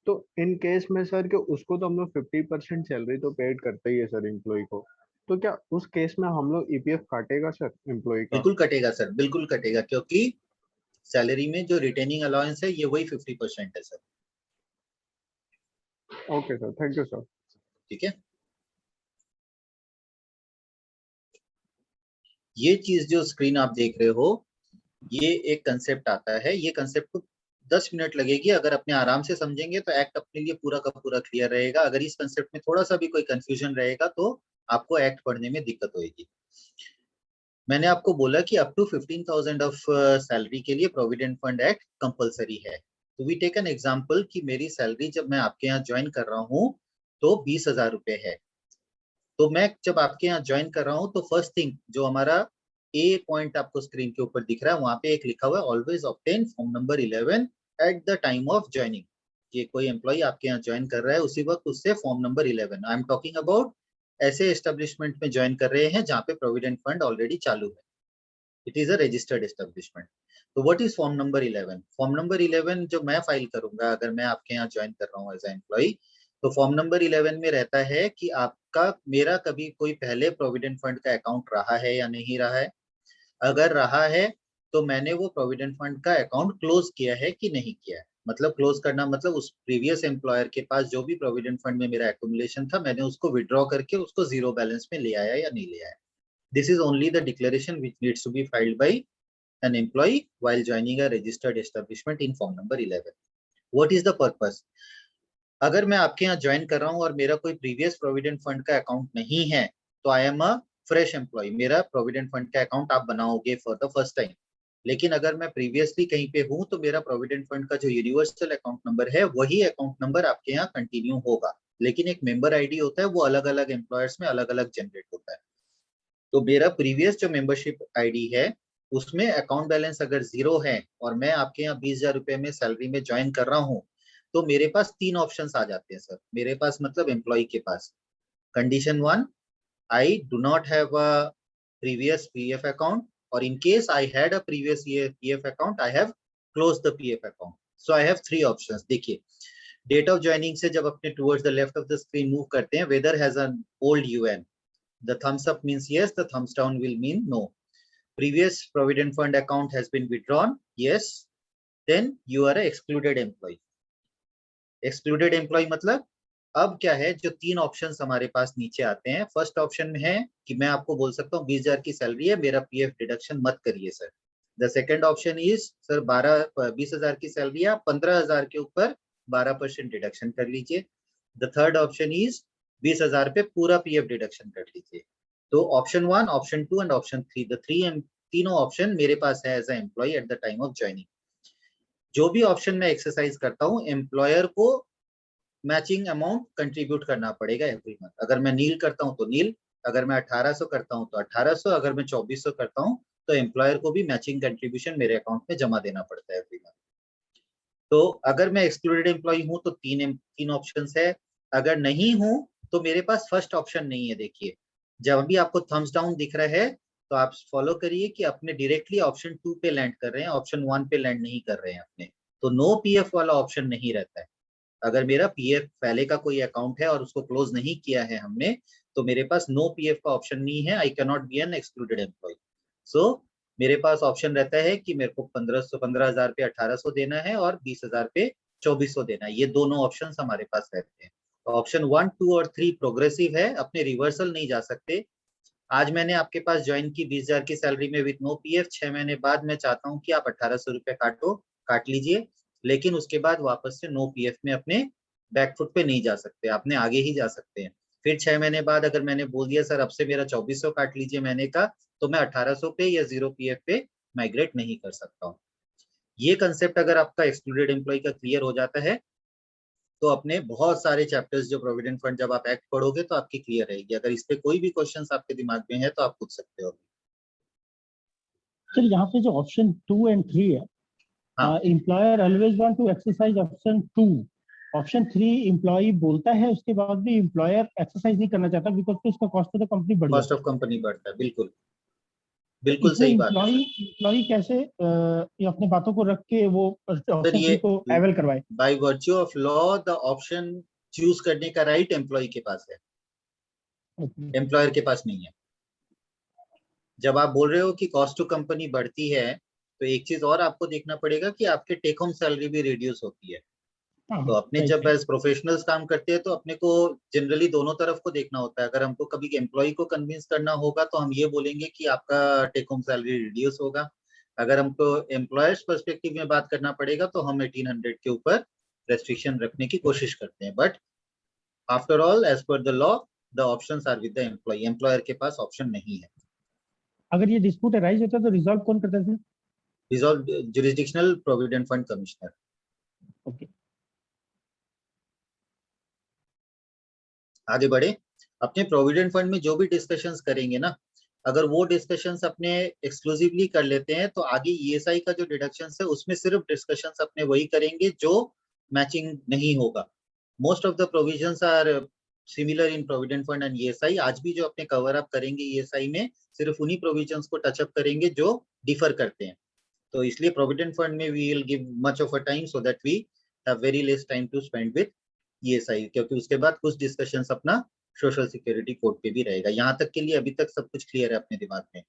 तो इन केस में सर कि उसको तो हम लोग 50% सैलरी तो पेड करते ही है सर एम्प्लॉय को, तो क्या उस केस में हम लोग EPF काटेगा सर एम्प्लॉय का? बिल्कुल कटेगा सर, बिल्कुल कटेगा, क्योंकि सैलरी में जो रिटेनिंग अलाउंस है ये वही 50% है sir. Okay sir, thank you sir. ठीक है. ये चीज जो स्क्रीन आप देख रहे हो, ये एक कंसेप्ट आता है. ये कंसेप्ट को 10 मिनट लगेगी, अगर अपने आराम से समझेंगे तो एक्ट अपने लिए पूरा का पूरा क्लियर रहेगा. अगर इस कंसेप्ट में थोड़ा सा भी कोई कंफ्यूजन रहेगा तो आपको एक्ट पढ़ने में दिक्कत होगी. मैंने आपको बोला कि अप टू 15,000 ऑफ सैलरी के लिए प्रोविडेंट फंड एक्ट कंपलसरी है. तो वी टेक एन एग्जांपल कि मेरी सैलरी जब मैं आपके यहाँ ज्वाइन कर रहा हूँ तो 20,000 रुपए है. तो मैं जब आपके यहाँ ज्वाइन कर रहा हूँ तो फर्स्ट थिंग जो हमारा ए पॉइंट आपको स्क्रीन के ऊपर दिख रहा है, वहां पे एक लिखा हुआ है always obtain form number 11 eight the time of joining. ये कोई एम्प्लॉय आपके यहाँ ज्वाइन कर रहा है उसी वक्त उससे form number 11, I am talking about ऐसे एस्टेब्लिशमेंट में ज्वाइन कर रहे हैं जहाँ पे प्रोविडेंट फंड ऑलरेडी चालू है. It is a registered establishment. तो what is form number 11? Form number 11 जो मैं फाइल करूंगा अगर मैं आपके यहाँ ज्वाइन कर रहा हूँ एज ए एम्प्लॉय, तो फॉर्म नंबर 11 में रहता है कि आपका मेरा कभी कोई पहले प्रोविडेंट फंड का अकाउंट रहा है या नहीं रहा है. अगर रहा है तो मैंने वो प्रोविडेंट फंड का अकाउंट क्लोज किया है कि नहीं किया है. मतलब क्लोज करना मतलब उस प्रीवियस एम्प्लॉयर के पास जो भी प्रोविडेंट फंड में मेरा एक्युमुलेशन था मैंने उसको विड्रॉ करके उसको जीरो बैलेंस में ले आया या नहीं ले आया. This is only the declaration which needs to be filed by an employee while joining a registered establishment in form number 11. What is the purpose? अगर मैं आपके यहाँ ज्वाइन कर रहा हूँ और मेरा कोई प्रीवियस प्रोविडेंट फंड का अकाउंट नहीं है तो I am a fresh employee. मेरा प्रोविडेंट फंड का अकाउंट आप बनाओगे फॉर द फर्स्ट टाइम. लेकिन अगर मैं प्रीवियसली कहीं पे हूँ तो मेरा प्रोविडेंट फंड का जो यूनिवर्सल अकाउंट नंबर है वही अकाउंट नंबर आपके यहाँ कंटिन्यू होगा, लेकिन एक मेंबर आईडी होता है वो अलग अलग एम्प्लॉयर्स में अलग अलग जनरेट होता है. तो मेरा प्रीवियस जो मेंबरशिप आईडी है उसमें अकाउंट बैलेंस अगर 0 है और मैं आपके यहाँ 20,000 रुपए में सैलरी में ज्वाइन कर रहा हूँ तो मेरे पास 3 ऑप्शंस आ जाते हैं सर. मेरे पास मतलब एम्प्लॉय के पास condition 1, I do not have a previous PF account, और in case I had a previous PF account I have close the PF account. So I have 3 options. देखिए डेट ऑफ ज्वाइनिंग से जब अपने towards the left of the screen move करते हैं, whether has an old UN. The thumbs up means yes, the thumbs down will mean no. Previous provident fund account has been withdrawn, yes, then you are a excluded employee. Excluded employee मतलब अब क्या है, जो 3 options हमारे पास नीचे आते हैं. First option में है कि मैं आपको बोल सकता हूँ 20,000 की सैलरी है, मेरा PF डिडक्शन मत करिए sir. The second option is sir 20,000 की सैलरी है, 15,000 के ऊपर 12% डिडक्शन कर लीजिए. द थर्ड ऑप्शन इज 20,000 पे पूरा PF डिडक्शन कर लीजिए. तो option 1, option 2 and option 3, the तीनों ऑप्शन मेरे पास है as a employee at the time of joining. जो भी ऑप्शन मैं एक्सरसाइज करता हूँ एम्प्लॉयर को मैचिंग अमाउंट कंट्रीब्यूट करना पड़ेगा एवरी मंथ. अगर मैं नील करता हूँ तो नील, अगर मैं 1800 करता हूँ तो 1800, अगर मैं 2400 करता हूँ तो एम्प्लॉयर को भी मैचिंग कंट्रीब्यूशन मेरे अकाउंट में जमा देना पड़ता है एवरी मंथ. तो अगर मैं एक्सक्लूडेड एम्प्लॉय हूँ तो 3 ऑप्शंस है. अगर नहीं हूँ तो मेरे पास फर्स्ट ऑप्शन नहीं है. देखिए जब भी आपको थम्स डाउन दिख रहा है तो आप फॉलो करिए कि अपने डायरेक्टली ऑप्शन 2 पे लैंड कर रहे हैं, ऑप्शन 1 पे लैंड नहीं कर रहे हैं अपने. तो नो PF वाला ऑप्शन नहीं रहता है. अगर मेरा PF पहले का कोई अकाउंट है और उसको क्लोज नहीं किया है हमने तो मेरे पास नो PF का ऑप्शन नहीं है. I can not be an excluded employee. So मेरे पास ऑप्शन रहता है कि मेरे को 15,000 पे 1800 देना है और 20,000 पे 2400 देना है. ये दोनों ऑप्शंस हमारे पास रहते हैं. ऑप्शन 1, 2 और 3 प्रोग्रेसिव है, अपने रिवर्सल नहीं जा सकते। आज मैंने आपके पास ज्वाइन की 20,000 की सैलरी में विद नो पीएफ, 6 महीने बाद मैं चाहता हूं कि आप 1800 रुपए काट लीजिए, लेकिन उसके बाद वापस से नो पीएफ में अपने बैकफुट पे नहीं जा सकते, आपने आगे ही जा सकते हैं। फिर 6 महीने बाद अगर मैंने बोल दिया सर अब से मेरा 2400 काट लीजिए महीने का, तो मैं 1800 पे या 0 पीएफ पे माइग्रेट नहीं कर सकता हूँ। ये कंसेप्ट अगर आपका एक्सक्लूडेड एम्प्लॉय का क्लियर हो जाता है तो अपने बहुत सारे चैप्टर्स जो प्रोविडेंट फंड जब आप एक्ट पढ़ोगे तो आपकी क्लियर रहेगी। अगर इस पे कोई भी क्वेश्चंस आपके दिमाग में है तो आप पूछ सकते हो। सर यहाँ पे जो ऑप्शन 2 एंड 3 है, employer always want to exercise option 2, option 3 employee बोलता है उसके बाद भी एम्प्लॉयर एक्सरसाइज नहीं करना चाहता बिकॉज तो उसका कॉस्ट ऑफ द कंपनी बढ़ कॉस्ट जाता ऑफ कंपनी बढ़ता है, बिल्कुल है। बिल्कुल इसमें सही बात है। एम्प्लॉय कैसे ये अपने बातों को रख के वो सर ऑप्शन 3 को अवेल करवाए? By virtue of law the option choose करने का राइट एम्प्लॉय के पास है, एम्प्लॉयर के पास नहीं है। जब आप बोल रहे हो कि कॉस्ट टू कंपनी बढ़ती है तो एक चीज और आपको देखना पड़ेगा कि आपके टेक होम सैलरी भी रिड्यूस होती है। तो अपने जब एज प्रोफेशनल्स काम करते हैं तो अपने को जनरली दोनों तरफ को देखना होता है। अगर हमको कभी एम्प्लॉय को कन्विंस करना होगा तो हम ये बोलेंगे कि आपका टेक होम सैलरी रिड्यूस होगा। अगर हमको एम्प्लॉयर्स पर्सपेक्टिव में बात करना पड़ेगा तो हम 1800 के ऊपर रेस्ट्रिक्शन रखने की कोशिश करते हैं। But after all as per the law the options are with the employee, employer के पास ऑप्शन नहीं है। अगर ये डिस्प्यूट अराइज होता है तो रिजॉल्व कौन करता है? Resolve jurisdictional provident fund commissioner. Okay, आगे बढ़े। अपने प्रोविडेंट फंड में जो भी डिस्कशंस करेंगे ना, अगर वो डिस्कशंस अपने एक्सक्लूसिवली कर लेते हैं तो आगे ईएसआई का जो डिडक्शंस है उसमें सिर्फ डिस्कशंस अपने वही करेंगे जो मैचिंग नहीं होगा। Most of the provisions are similar in provident fund and ESI. आज भी जो अपने कवर अप करेंगे ईएसआई में सिर्फ उन्हीं प्रोविजंस को टच अप करेंगे जो डिफर करते हैं। तो इसलिए प्रोविडेंट फंड में we will give much of a time so that we have very less time to spend with ESI, क्योंकि उसके बाद कुछ डिस्कशंस अपना सोशल सिक्योरिटी कोड पे भी रहेगा। यहाँ तक के लिए अभी तक सब कुछ क्लियर है अपने दिमाग में।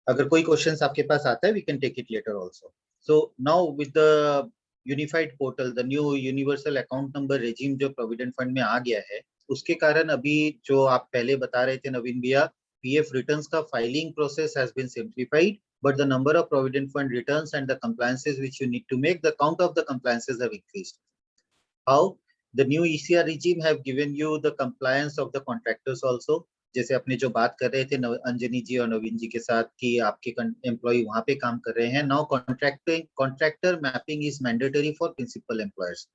अगर कोई क्वेश्चंस आपके पास आता है we can take it later also. So now with the unified portal, the new universal account number regime जो प्रोविडेंट फंड में आ गया है, उसके कारण अभी जो आप पहले बता रहे थे नवीन भैया, पीएफ रिटर्न्स का filing process has been simplified, but the number of provident fund returns and the compliances which you need to make, the count of the compliances have increased. How? The new ECR regime have given you the compliance of the contractors also. जैसे अपने जो बात कर रहे थे अंजनी जी और नवीन जी के साथ कि आपके एम्प्लॉय वहां पे काम कर रहे हैं। Now contractor mapping is mandatory for principal employers.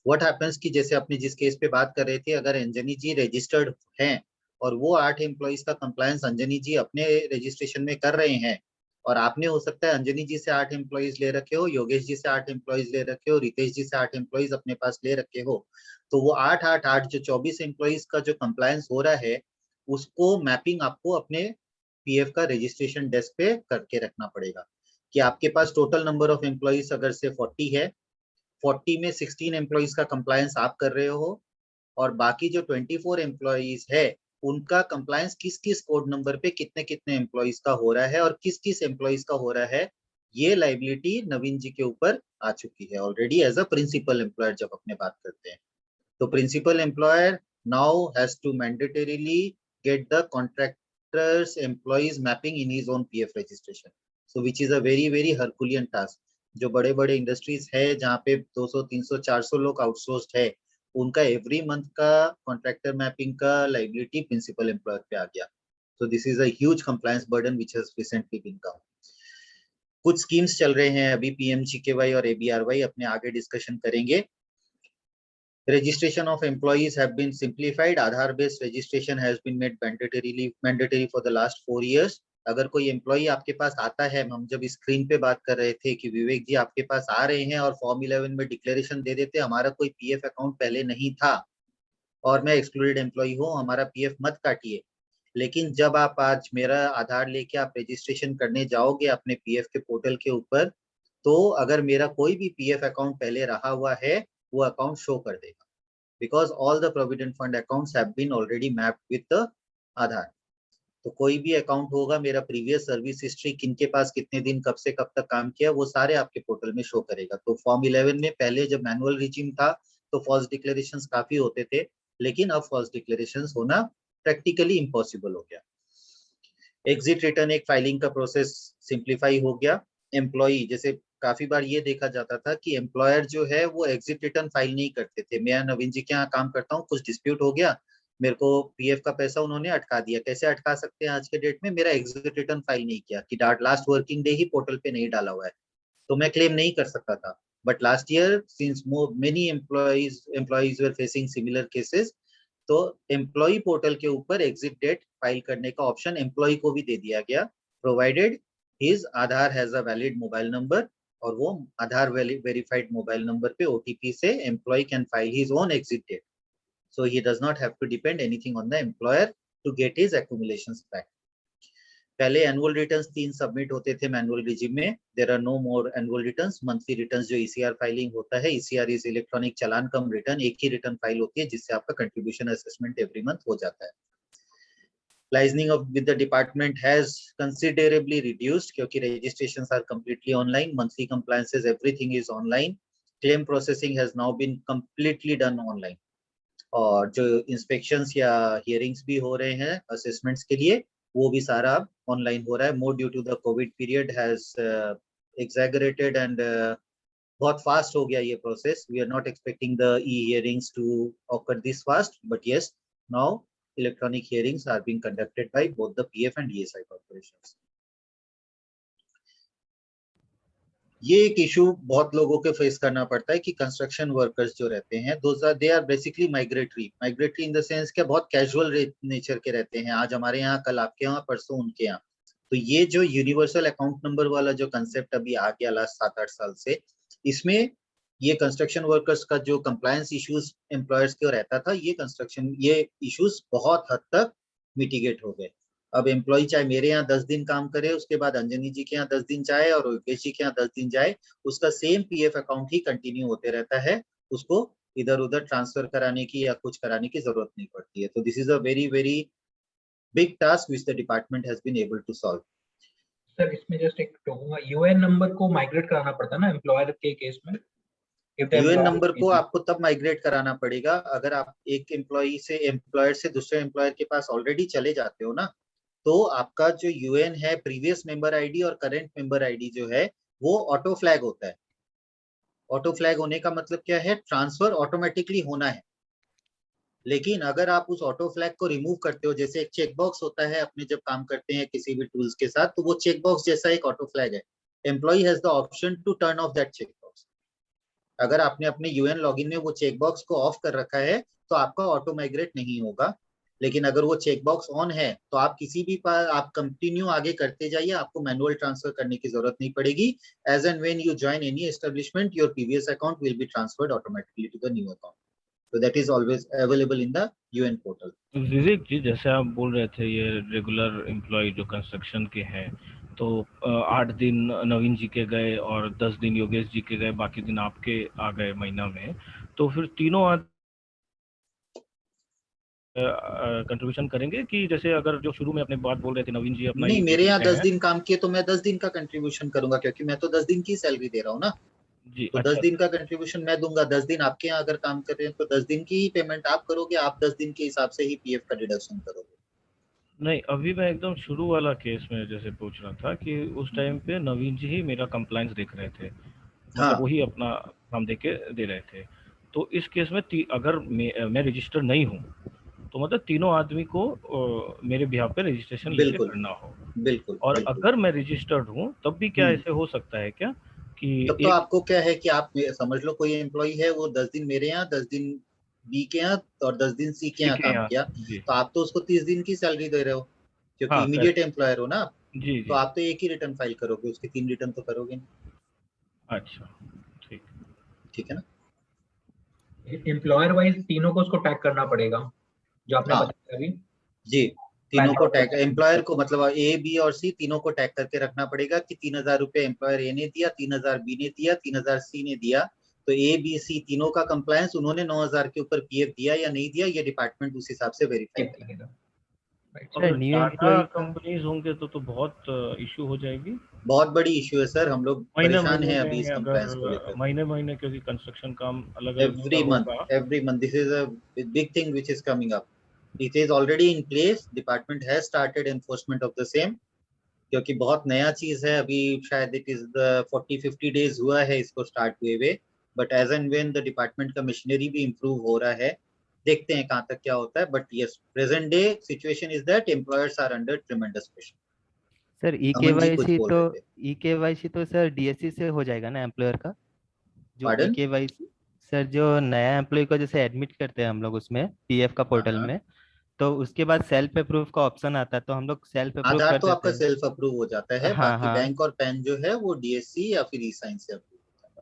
What happens कि जैसे अपने जिस केस पे बात कर रहे थे, अगर अंजनी जी रजिस्टर्ड हैं और वो 8 एम्प्लॉयज का कंप्लायंस अंजनी जी अपने रजिस्ट्रेशन में कर रहे हैं, और आपने हो सकता है अंजनी जी से 8 एम्प्लॉयज ले रखे हो, योगेश जी से 8 एम्प्लॉयज ले रखे हो, रितेश जी से 8 एम्प्लॉयज अपने पास ले रखे हो, तो वो 8 जो 24 एम्प्लॉयज का जो कंप्लायंस हो रहा है उसको मैपिंग आपको अपने पीएफ का रजिस्ट्रेशन डेस्क पे करके रखना पड़ेगा कि आपके पास टोटल नंबर ऑफ एम्प्लॉयज अगर से 40 है, 40 में 16 एम्प्लॉयज का कंप्लायंस आप कर रहे हो और बाकी जो 24 एम्प्लॉयज है उनका कंप्लायंस किस किस कोड नंबर पे कितने कितने एम्प्लॉयज का हो रहा है और किस किस एम्प्लॉयज का हो रहा है, ये लाइबिलिटी नवीन जी के ऊपर आ चुकी है already as a principal employer. जब अपने बात करते हैं तो principal employer now has to mandatorily get the contractors employees mapping in his own PF registration, so which is a very very herculean task. जो बड़े बड़े इंडस्ट्रीज है जहाँ पे 200 300 400 लोग आउटसोर्स्ड है, उनका एवरी मंथ का कॉन्ट्रैक्टर मैपिंग का लाइबिलिटी प्रिंसिपल एम्प्लॉयर पे आ गया। So this is a huge compliance burden which has recently been कम। कुछ स्कीम्स चल रहे हैं अभी पीएमजीकेवाई और एबीआरवाई, अपने आगे डिस्कशन करेंगे। Registration of employees have been simplified. Aadhaar based registration has been made mandatory for the last 4 years. अगर कोई एम्प्लॉई आपके पास आता है, हम जब स्क्रीन पे बात कर रहे थे कि विवेक जी आपके पास आ रहे हैं और फॉर्म 11 में डिक्लेरेशन दे देते हमारा कोई पीएफ अकाउंट पहले नहीं था और मैं एक्सक्लूडेड एम्प्लॉई हूँ, हमारा पीएफ मत काटिए। लेकिन जब आप आज मेरा आधार लेके आप रजिस्ट्रेशन करने जाओगे अपने पीएफ के पोर्टल के ऊपर, तो अगर मेरा कोई भी पीएफ अकाउंट पहले रहा हुआ है वो अकाउंट शो कर देगा, because all the provident fund accounts have been already mapped with the Aadhaar. तो कोई भी अकाउंट होगा, मेरा प्रीवियस सर्विस हिस्ट्री, किनके पास कितने दिन कब से कब तक काम किया, वो सारे आपके पोर्टल में शो करेगा। तो फॉर्म 11 में पहले जब मैनुअल रिजीम था तो फॉल्स डिक्लेरेशंस काफी होते थे, लेकिन अब फॉल्स डिक्लेरेशंस होना प्रैक्टिकली इम्पॉसिबल हो गया। एग्जिट रिटर्न एक फाइलिंग का प्रोसेस सिंप्लीफाई हो गया। एम्प्लॉई, जैसे काफी बार ये देखा जाता था कि एम्प्लॉयर जो है वो एग्जिट रिटर्न फाइल नहीं करते थे। मैं नवीन जी के यहाँ काम करता हूँ, कुछ डिस्प्यूट हो गया, मेरे को पीएफ का पैसा उन्होंने अटका दिया। कैसे अटका सकते हैं आज के डेट में? मेरा एग्जिट रिटर्न फाइल नहीं किया कि लास्ट वर्किंग डे ही पोर्टल पे नहीं डाला हुआ है, तो मैं क्लेम नहीं कर सकता था। But last year since many employees were facing similar cases, तो एम्प्लॉय पोर्टल के ऊपर एग्जिट डेट फाइल करने का ऑप्शन एम्प्लॉय को भी दे दिया गया, provided his Aadhaar has a valid mobile number, और वो आधार वेरीफाइड मोबाइल नंबर पे ओटीपी से employee can file his own exit date, so he does not have to depend anything on the employer to get his accumulations back. पहले annual returns 3 submit होते थे manual regime में, there are no more annual returns. Monthly returns जो ECR filing होता है, ECR is electronic challan cum return, एक ही return file होती है जिससे आपका कंट्रीब्यूशन असेसमेंट एवरी मंथ हो जाता है। Liaising with the department has considerably reduced क्योंकि registrations are completely online, monthly compliances, everything is online. Claim processing has now been completely done online. और जो इंस्पेक्शंस या हियरिंग्स भी हो रहे हैं असेसमेंट्स के लिए, वो भी सारा ऑनलाइन हो रहा है। More due to the covid period has exaggerated and बहुत फास्ट हो गया ये process. We are not expecting the e hearings to occur this fast, but yes, now electronic hearings are being conducted by both the PF and ESI corporations. ये एक issue बहुत लोगों के face करना पड़ता है कि कंस्ट्रक्शन वर्कर्स जो रहते हैं, they are basically migratory in the sense के बहुत कैजुअल नेचर के रहते हैं। आज हमारे यहाँ, कल आपके यहाँ, परसों उनके यहाँ। तो ये जो यूनिवर्सल अकाउंट नंबर वाला जो कंसेप्ट अभी आ गया लास्ट 7-8 साल से, इसमें ये कंस्ट्रक्शन वर्कर्स का जो कंप्लायंस इश्यूज एम्प्लॉयर्स के रहता था, ये इश्यूज बहुत हद तक मिटिगेट हो गए। अब एम्प्लॉय चाहे मेरे यहाँ 10 दिन काम करे, उसके बाद अंजनी जी के यहाँ 10 दिन जाए और योगेश जी के यहाँ 10 दिन जाए, उसका सेम पीएफ अकाउंट ही कंटिन्यू होते रहता है, उसको इधर उधर ट्रांसफर कराने की या कुछ कराने की जरूरत नहीं पड़ती है। तो this is a very very big task which the department has been able to solve. Sir, इसमें जस्ट एक कहूंगा, यूएन नंबर को माइग्रेट कराना पड़ता है ना एम्प्लॉयर के केस में? यूएन नंबर को आपको तब माइग्रेट कराना पड़ेगा अगर आप एक एम्प्लॉयर से दूसरे एम्प्लॉयर के पास ऑलरेडी चले जाते हो ना, तो आपका जो यूएन है, प्रीवियस मेंबर आईडी और करंट मेंबर आईडी जो है, वो ऑटो फ्लैग होता है। ऑटो फ्लैग होने का मतलब क्या है? ट्रांसफर ऑटोमेटिकली होना है। लेकिन अगर आप उस ऑटो फ्लैग को रिमूव करते हो, जैसे एक चेकबॉक्स होता है अपने जब काम करते हैं किसी भी टूल्स के साथ, तो वो चेकबॉक्स जैसा एक ऑटो फ्लैग है। Employee has the option to turn off that checkbox. अगर आपने अपने यूएन लॉगिन में वो चेकबॉक्स को ऑफ कर रखा है तो आपका ऑटो माइग्रेट नहीं होगा। लेकिन अगर वो चेकबॉक्स ऑन है तो आप किसी भी आप कंटिन्यू आगे करते जाइए, आपको मैनुअल ट्रांसफर करने की जरूरत नहीं पड़ेगी। As and when you join any establishment, your previous account will be transferred automatically to the new account. So that is always available in the UN portal. Vivek ji, जैसे आप बोल रहे थे ये रेगुलर एम्प्लॉय जो कंस्ट्रक्शन के हैं, तो 8 दिन नवीन जी के गए और 10 दिन योगेश जी के गए, बाकी दिन आपके आ गए महीना में, तो फिर तीनों कंट्रीब्यूशन करेंगे कि जैसे अगर जो शुरू में अपने बात बोल रहे थे नवीन जी अपना नहीं, मेरे यहाँ 10 दिन काम किए तो मैं 10 दिन का कंट्रीब्यूशन करूंगा, क्योंकि मैं तो 10 दिन की सैलरी दे रहा हूँ ना जी। तो 10 दिन का कंट्रीब्यूशन मैं दूंगा। 10 दिन आपके यहाँ अगर काम कर रहे हैं तो 10 दिन की ही पेमेंट आप करोगे, आप 10 दिन के हिसाब से ही पीएफ का डिडक्शन करोगे। नहीं, अभी मैं एकदम शुरू वाला केस में जैसे पूछ रहा था कि उस टाइम पे नवीन जी ही मेरा कंप्लायंस देख रहे थे, मतलब वही अपना काम दे रहे थे। तो इस केस में अगर मैं रजिस्टर नहीं हूँ तो मतलब तीनों आदमी को मेरे बिहाफ पे रजिस्ट्रेशन लेके करना हो। बिल्कुल। और बिल्कुल। अगर मैं रजिस्टर्ड हूँ तब भी क्या ऐसे हो सकता है क्या कि तब तो आपको क्या है कि आप समझ लो कोई एम्प्लॉय है, वो 10 दिन मेरे यहाँ, 10 दिन बी के यहाँ और 10 दिन सी के यहाँ काम किया, तो आप तो उसको 30 दिन की सैलरी दे रहे हो, क्योंकि इमीडिएट एम्प्लॉयर हो ना जी। तो आप तो एक ही रिटर्न फाइल करोगे, उसके 3 रिटर्न तो करोगे नहीं। अच्छा, ठीक है ना। एम्प्लॉयर वाइज तीनों को उसको टैग करना पड़ेगा जो आपने बताया अभी जी। तीनों को टैग, एम्प्लॉयर को मतलब ए बी और सी तीनों को टैग करके रखना पड़ेगा कि 3000 रुपए एम्प्लॉयर ए ने दिया, 3000 बी ने दिया, 3000 सी ने दिया। तो ए बी सी तीनों का कंप्लायंस उन्होंने 9000 के ऊपर पीएफ दिया या नहीं दिया, ये डिपार्टमेंट उस हिसाब से वेरीफाई करेगा। अगर न्यू टाटा एम्प्लॉय कंपनीज होंगे तो बहुत इशू हो जाएगी। बहुत बड़ी इश्यू है सर, हम लोग महीने परेशान हैं महीने अभी इस में, कंप्लायंस को लेकर। अगर महीने महीने, क्योंकि कंस्ट्रक्शन काम अलग अलग every month होगा। this is a big thing which is coming up. It is already in place, department has started enforcement of the same, क्योंकि बहुत नया चीज है अभी, शायद it is the 40-50 days हुआ है इसको स्टार्ट हुए हुए, but as and when the department का मशीनरी भी improve हो रहा है, देखते हैं कहाँ तक क्या होता है, but yes, present day situation is that employers are under tremendous pressure. Sir Aman ji कुछ बोल रहे थे। ई तो सर डीएससी से हो जाएगा ना एम्प्लॉयर का, जो ई Pardon? केवाईसी सर, जो नया एम्प्लॉय को जैसे एडमिट करते हैं हम लोग उसमें पीएफ का पोर्टल में, तो उसके बाद सेल्फ अप्रूव का ऑप्शन आता है, तो हम लोग सेल्फ अप्रूव आधार कर तो देते आपका हैं। सेल्फ अप्रूव हो जाता है, हाँ बाकी हाँ। बैंक और पैन जो है वो डीएससी या फिर ई साइन से अप्रूव।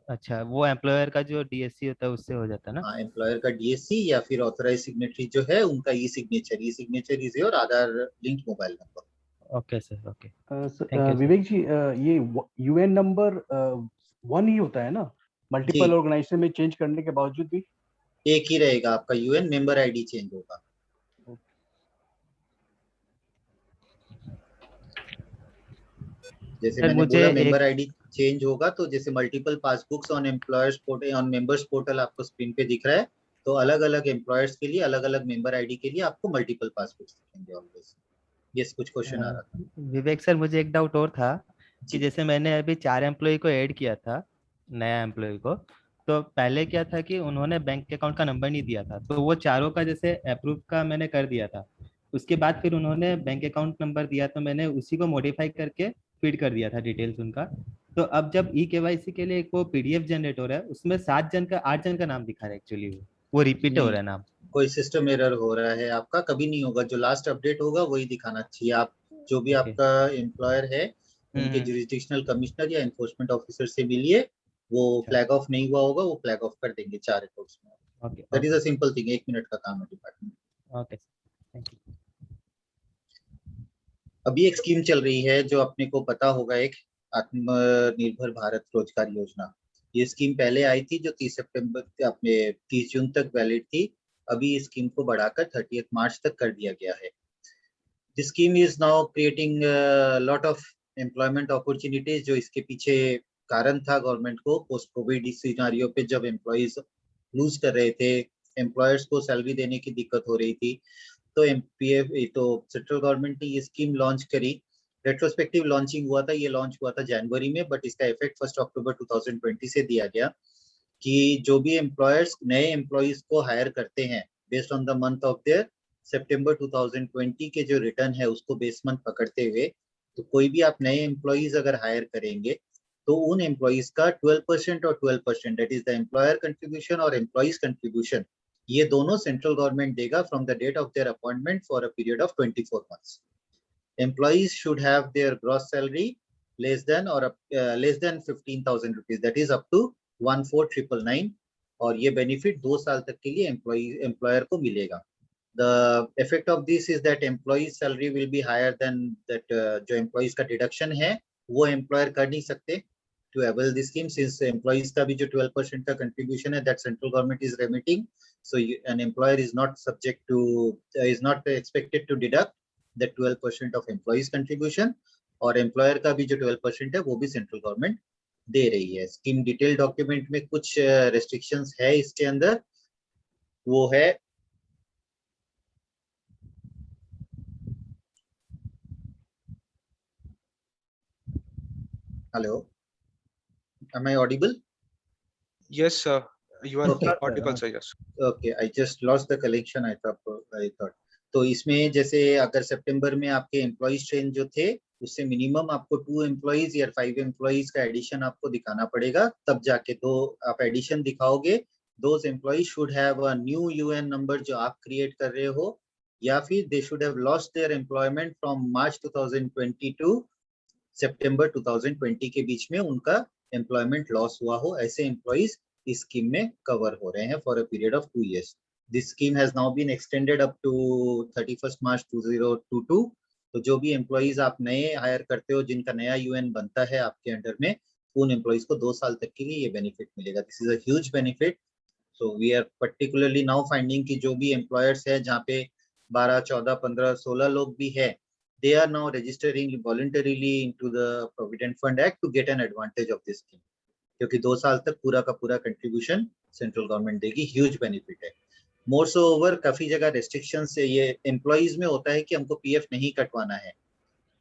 अच्छा, वो एम्प्लॉयर का जो डीएससी होता है उससे हो जाता है ना। हाँ, एम्प्लॉयर का डीएससी या फिर ऑथराइज सिग्नेटरी जो है उनका e signature is your Aadhaar linked mobile number. Okay sir, okay. Vivek ji, ये यूएन नंबर 1 ही होता है ना, मल्टीपल ऑर्गेनाइजेशन में चेंज करने के बावजूद भी? एक ही रहेगा आपका, यूएन मेंबर आईडी चेंज होगा। जैसे मैंने बोला मेंबर आईडी चेंज होगा, तो जैसे multiple passbooks on employers portal, on members portal आपको स्क्रीन पे दिख रहा है, तो अलग अलग एम्प्लॉयर्स के लिए अलग अलग मेंबर आईडी के लिए आपको मल्टीपल पासबुक्स दिखेंगे ऑलवेज। यस, कुछ क्वेश्चन आ रहा था विवेक सर, मुझे एक डाउट और था कि जैसे मैंने अभी 4 एम्प्लॉय को ऐड किया था, नया एम्प्लॉय को, तो पहले क्या था कि उन्होंने बैंक अकाउंट का नंबर नहीं दिया था, तो वो चारों का जैसे अप्रूव का मैंने कर दिया था, उसके बाद फिर उन्होंने बैंक अकाउंट नंबर दिया, तो मैंने उसी को मॉडिफाई करके फीड कर दिया था डिटेल्स उनका। तो अब जब ई केवाईसी के लिए एक वो पीडीएफ जनरेट हो रहा है, उसमें 7 जन का 8 जन का नाम दिखा रहा है, एक्चुअली वो रिपीट हो रहा है नाम। कोई सिस्टम एरर हो रहा है आपका, कभी नहीं होगा, जो लास्ट अपडेट होगा वही दिखाना चाहिए। आप जो भी आपका एम्प्लॉयर है उनके जुरिस्डिक्शनल कमिश्नर या एनफोर्समेंट ऑफिसर से मिलिए, वो फ्लैग ऑफ नहीं हुआ होगा, वो फ्लैग ऑफ कर देंगे 4 रिपोर्ट्स में। That is a simple thing, 1 minute का काम है डिपार्टमेंट। Okay, thank you. अभी एक स्कीम चल रही है जो अपने को पता होगा, एक आत्मनिर्भर भारत रोजगार योजना। ये स्कीम पहले आई थी जो 30 सितंबर अपने 30 जून तक वैलिड थी, अभी इस स्कीम को बढ़ाकर 30 मार्च तक कर दिया गया है। This scheme is now creating lot of employment opportunities. जो इसके पीछे कारण था गवर्नमेंट को पोस्ट कोविड सिनेरियो पे, जब एम्प्लॉयज लूज कर रहे थे, एम्प्लॉयर्स को सैलरी देने की दिक्कत हो रही थी, तो एमपीएफ तो सेंट्रल गवर्नमेंट ने ये स्कीम लॉन्च करी। रेट्रोस्पेक्टिव लॉन्चिंग हुआ था, ये लॉन्च हुआ था जनवरी में, बट इसका इफेक्ट 1 अक्टूबर 2020 से दिया गया कि जो भी एम्प्लॉयर्स नए एम्प्लॉयज को हायर करते हैं based on the month of their September 2020 के जो रिटर्न है उसको बेस मंथ पकड़ते हुए, तो कोई भी आप नए एम्प्लॉयज अगर हायर करेंगे तो उन एम्प्लॉयज का 12% और 12%, that is the employer contribution और एम्प्लॉयज कंट्रीब्यूशन, ये दोनों सेंट्रल गवर्नमेंट देगा from the date of their appointment for a period of 24 months. Employees should have their gross salary less than 15,000 rupees, that is up to 14,999, और ये benefit 2 साल तक के लिए एम्प्लॉयर को मिलेगा। The effect of this is that employees salary will be higher than that, जो employees का deduction है वो employer कर नहीं सकते to avail this scheme, since employees का भी जो 12% का contribution है that central government is remitting, so an employer is not subject to is not expected to deduct the 12% of employees contribution, और employer का भी जो 12% है वो भी central government दे रही है। स्कीम डिटेल डॉक्यूमेंट में कुछ restrictions है इसके अंदर, वो है Hello, am I audible? Yes, sir. You are audible, sir. Yes. Okay, I just lost the connection. I thought. तो इसमें जैसे अगर सितंबर में आपके एम्प्लॉइज ट्रेन जो थे उससे मिनिमम आपको 2 एम्प्लॉइज या 5 एम्प्लॉइज का एडिशन आपको दिखाना पड़ेगा, तब जाके तो आप एडिशन दिखाओगे। Those employees should have a new UN number जो आप क्रिएट कर रहे हो, या फिर they should have lost their employment from March 2020 to September 2020 के बीच में उनका एम्प्लॉयमेंट लॉस हुआ हो, ऐसे एम्प्लॉइज इस स्कीम में कवर हो रहे हैं for a period of 2 years। This scheme has now been extended up to 31 March 2022। तो जो भी एम्प्लॉइज आप नए हायर करते हो जिनका नया यूएन बनता है आपके अंडर में, उन एम्प्लॉइज को 2 साल तक के लिए ये बेनिफिट मिलेगा। This is a huge benefit. So we are particularly now finding कि जो भी एम्प्लॉयर्स है जहाँ पे 12, 14, 15, 16 लोग भी है, they are now registering voluntarily into the Provident Fund Act to get an advantage of this scheme. क्योंकि 2 साल तक पूरा का पूरा कंट्रीब्यूशन सेंट्रल गवर्नमेंट देगी, ह्यूज बेनिफिट है। मोर सो ओवर काफी जगह रेस्ट्रिक्शन से ये एम्प्लॉइज में होता है कि हमको पीएफ नहीं कटवाना है।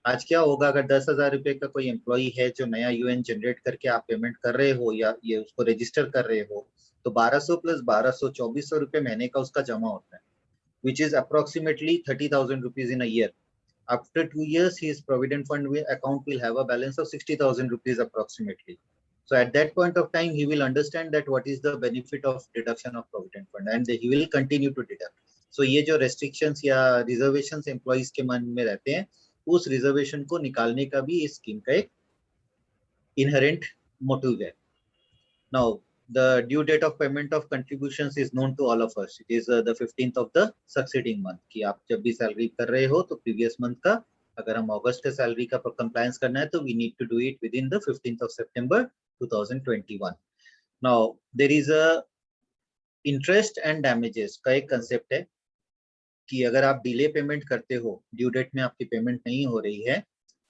आज क्या होगा, अगर 10,000 रुपए का कोई एम्प्लॉई है जो नया यूएन जनरेट करके आप पेमेंट कर रहे हो या ये उसको रजिस्टर कर रहे हो, तो 1200 प्लस 1200 2400 रुपए महीने का उसका जमा होता है, which is approximately 30,000 rupees in a year. After 2 years, his provident fund account will have a balance of 60,000 rupees approximately. So at that point of time, he will understand that what is the benefit of deduction of provident fund, and he will continue to deduct. So ये जो restrictions या reservations employees के मन में रहते हैं, उस reservation को निकालने का भी इस scheme का एक inherent motive है. Now, the due date of payment of contributions is known to all of us. It is the 15th of the succeeding month. कि आप जब भी सैलरी कर रहे हो तो previous month का, अगर हम अगस्त के सैलरी का compliance करना है तो we need to do it within the 15th of September 2021. Now, there is a interest and damages का एक concept है कि अगर आप डिले पेमेंट करते हो, ड्यू डेट में आपकी पेमेंट नहीं हो रही है,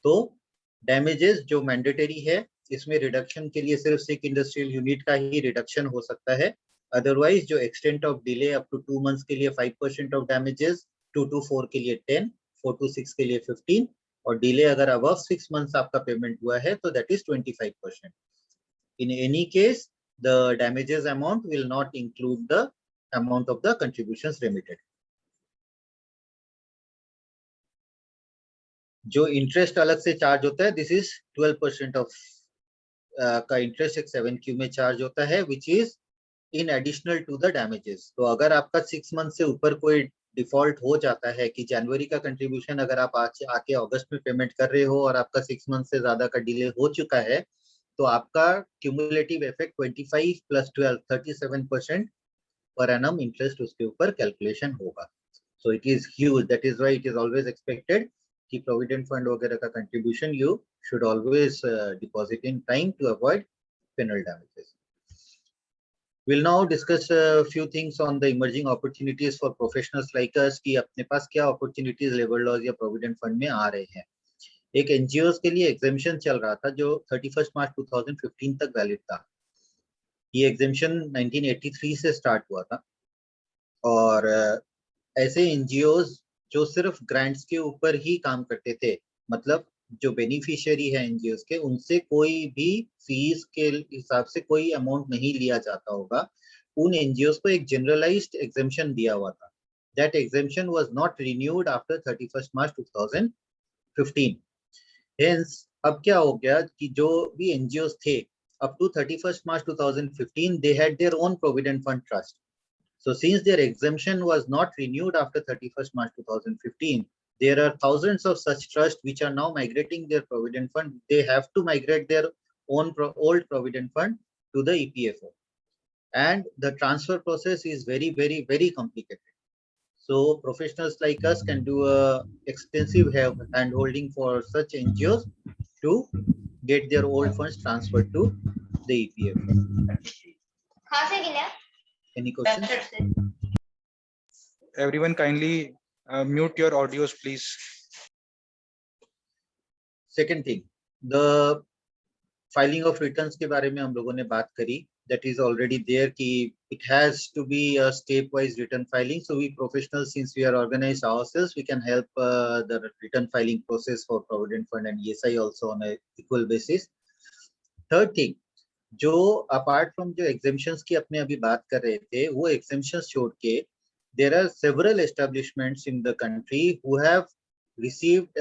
तो डैमेजेस जो मैंडेटरी है, इसमें रिडक्शन के लिए सिर्फ सिक इंडस्ट्रियल यूनिट का ही रिडक्शन हो सकता है। अदरवाइज जो extent of delay up to 2 months के लिए 5% ऑफ डैमेजेस, 2 to 4 के लिए 10, 4 to 6 के लिए 15, और डिले अगर अबव 6 months आपका पेमेंट हुआ है तो that is 25%. In any case, the damages amount will not include the amount of the contributions remitted. जो इंटरेस्ट अलग से चार्ज होता है, दिस इज 12% ऑफ का इंटरेस्ट एक 7Q में चार्ज होता है, which is in additional to the damages. तो अगर आपका 6 months से ऊपर कोई डिफॉल्ट हो जाता है कि जनवरी का कंट्रीब्यूशन अगर आप आके अगस्त में पेमेंट कर रहे हो और आपका 6 months से ज्यादा का डिले हो चुका है, तो आपका cumulative effect 25 + 12 37% per annum interest उसके ऊपर कैलकुलेशन होगा. So it is huge. That is why it is always expected कि प्रोविडेंट फंड वगैरह का contribution you should always deposit in time to avoid penal damages. We'll now discuss a few things on the emerging opportunities for professionals like us कि अपने पास क्या opportunities labour laws या provident fund में आ रहे हैं. एक एनजीओ के लिए एग्जेम्पशन चल रहा था जो 31 मार्च 2015 तक वैलिड था. ये एग्जेम्पशन 1983 से स्टार्ट हुआ था, और ऐसे एनजीओ जो सिर्फ ग्रांट्स के ऊपर ही काम करते थे, मतलब जो बेनिफिशियरी है एनजीओ के, उनसे कोई भी फीस के हिसाब से कोई अमाउंट नहीं लिया जाता होगा, उन एनजीओ को एक जनरलाइज्ड एग्जेम्पशन दिया हुआ था. That exemption was not renewed after 31 March 2015. Hence अब क्या हो गया कि जो भी एनजीओ थे up to 31 March 2015, they had their own provident fund trust. So since their exemption was not renewed after 31st March 2015, there are thousands of such trusts which are now migrating their provident fund. They have to migrate their own old provident fund to the EPFO. And the transfer process is very, very, very complicated. So professionals like us can do a extensive hand holding for such NGOs to get their old funds transferred to the EPFO. Any questions? Everyone kindly mute your audios, please. Second thing, the filing of returns के बारे में हम लोगों ने बात करी. That is already there कि it has to be a stepwise return filing. So we professionals, since we are organized ourselves, we can help the return filing process for Provident Fund and ESI also on a equal basis. Third thing, जो apart from जो exemptions की अपने अभी बात कर रहे थे, वो exemptions छोड़ के there are several establishments in the country who have received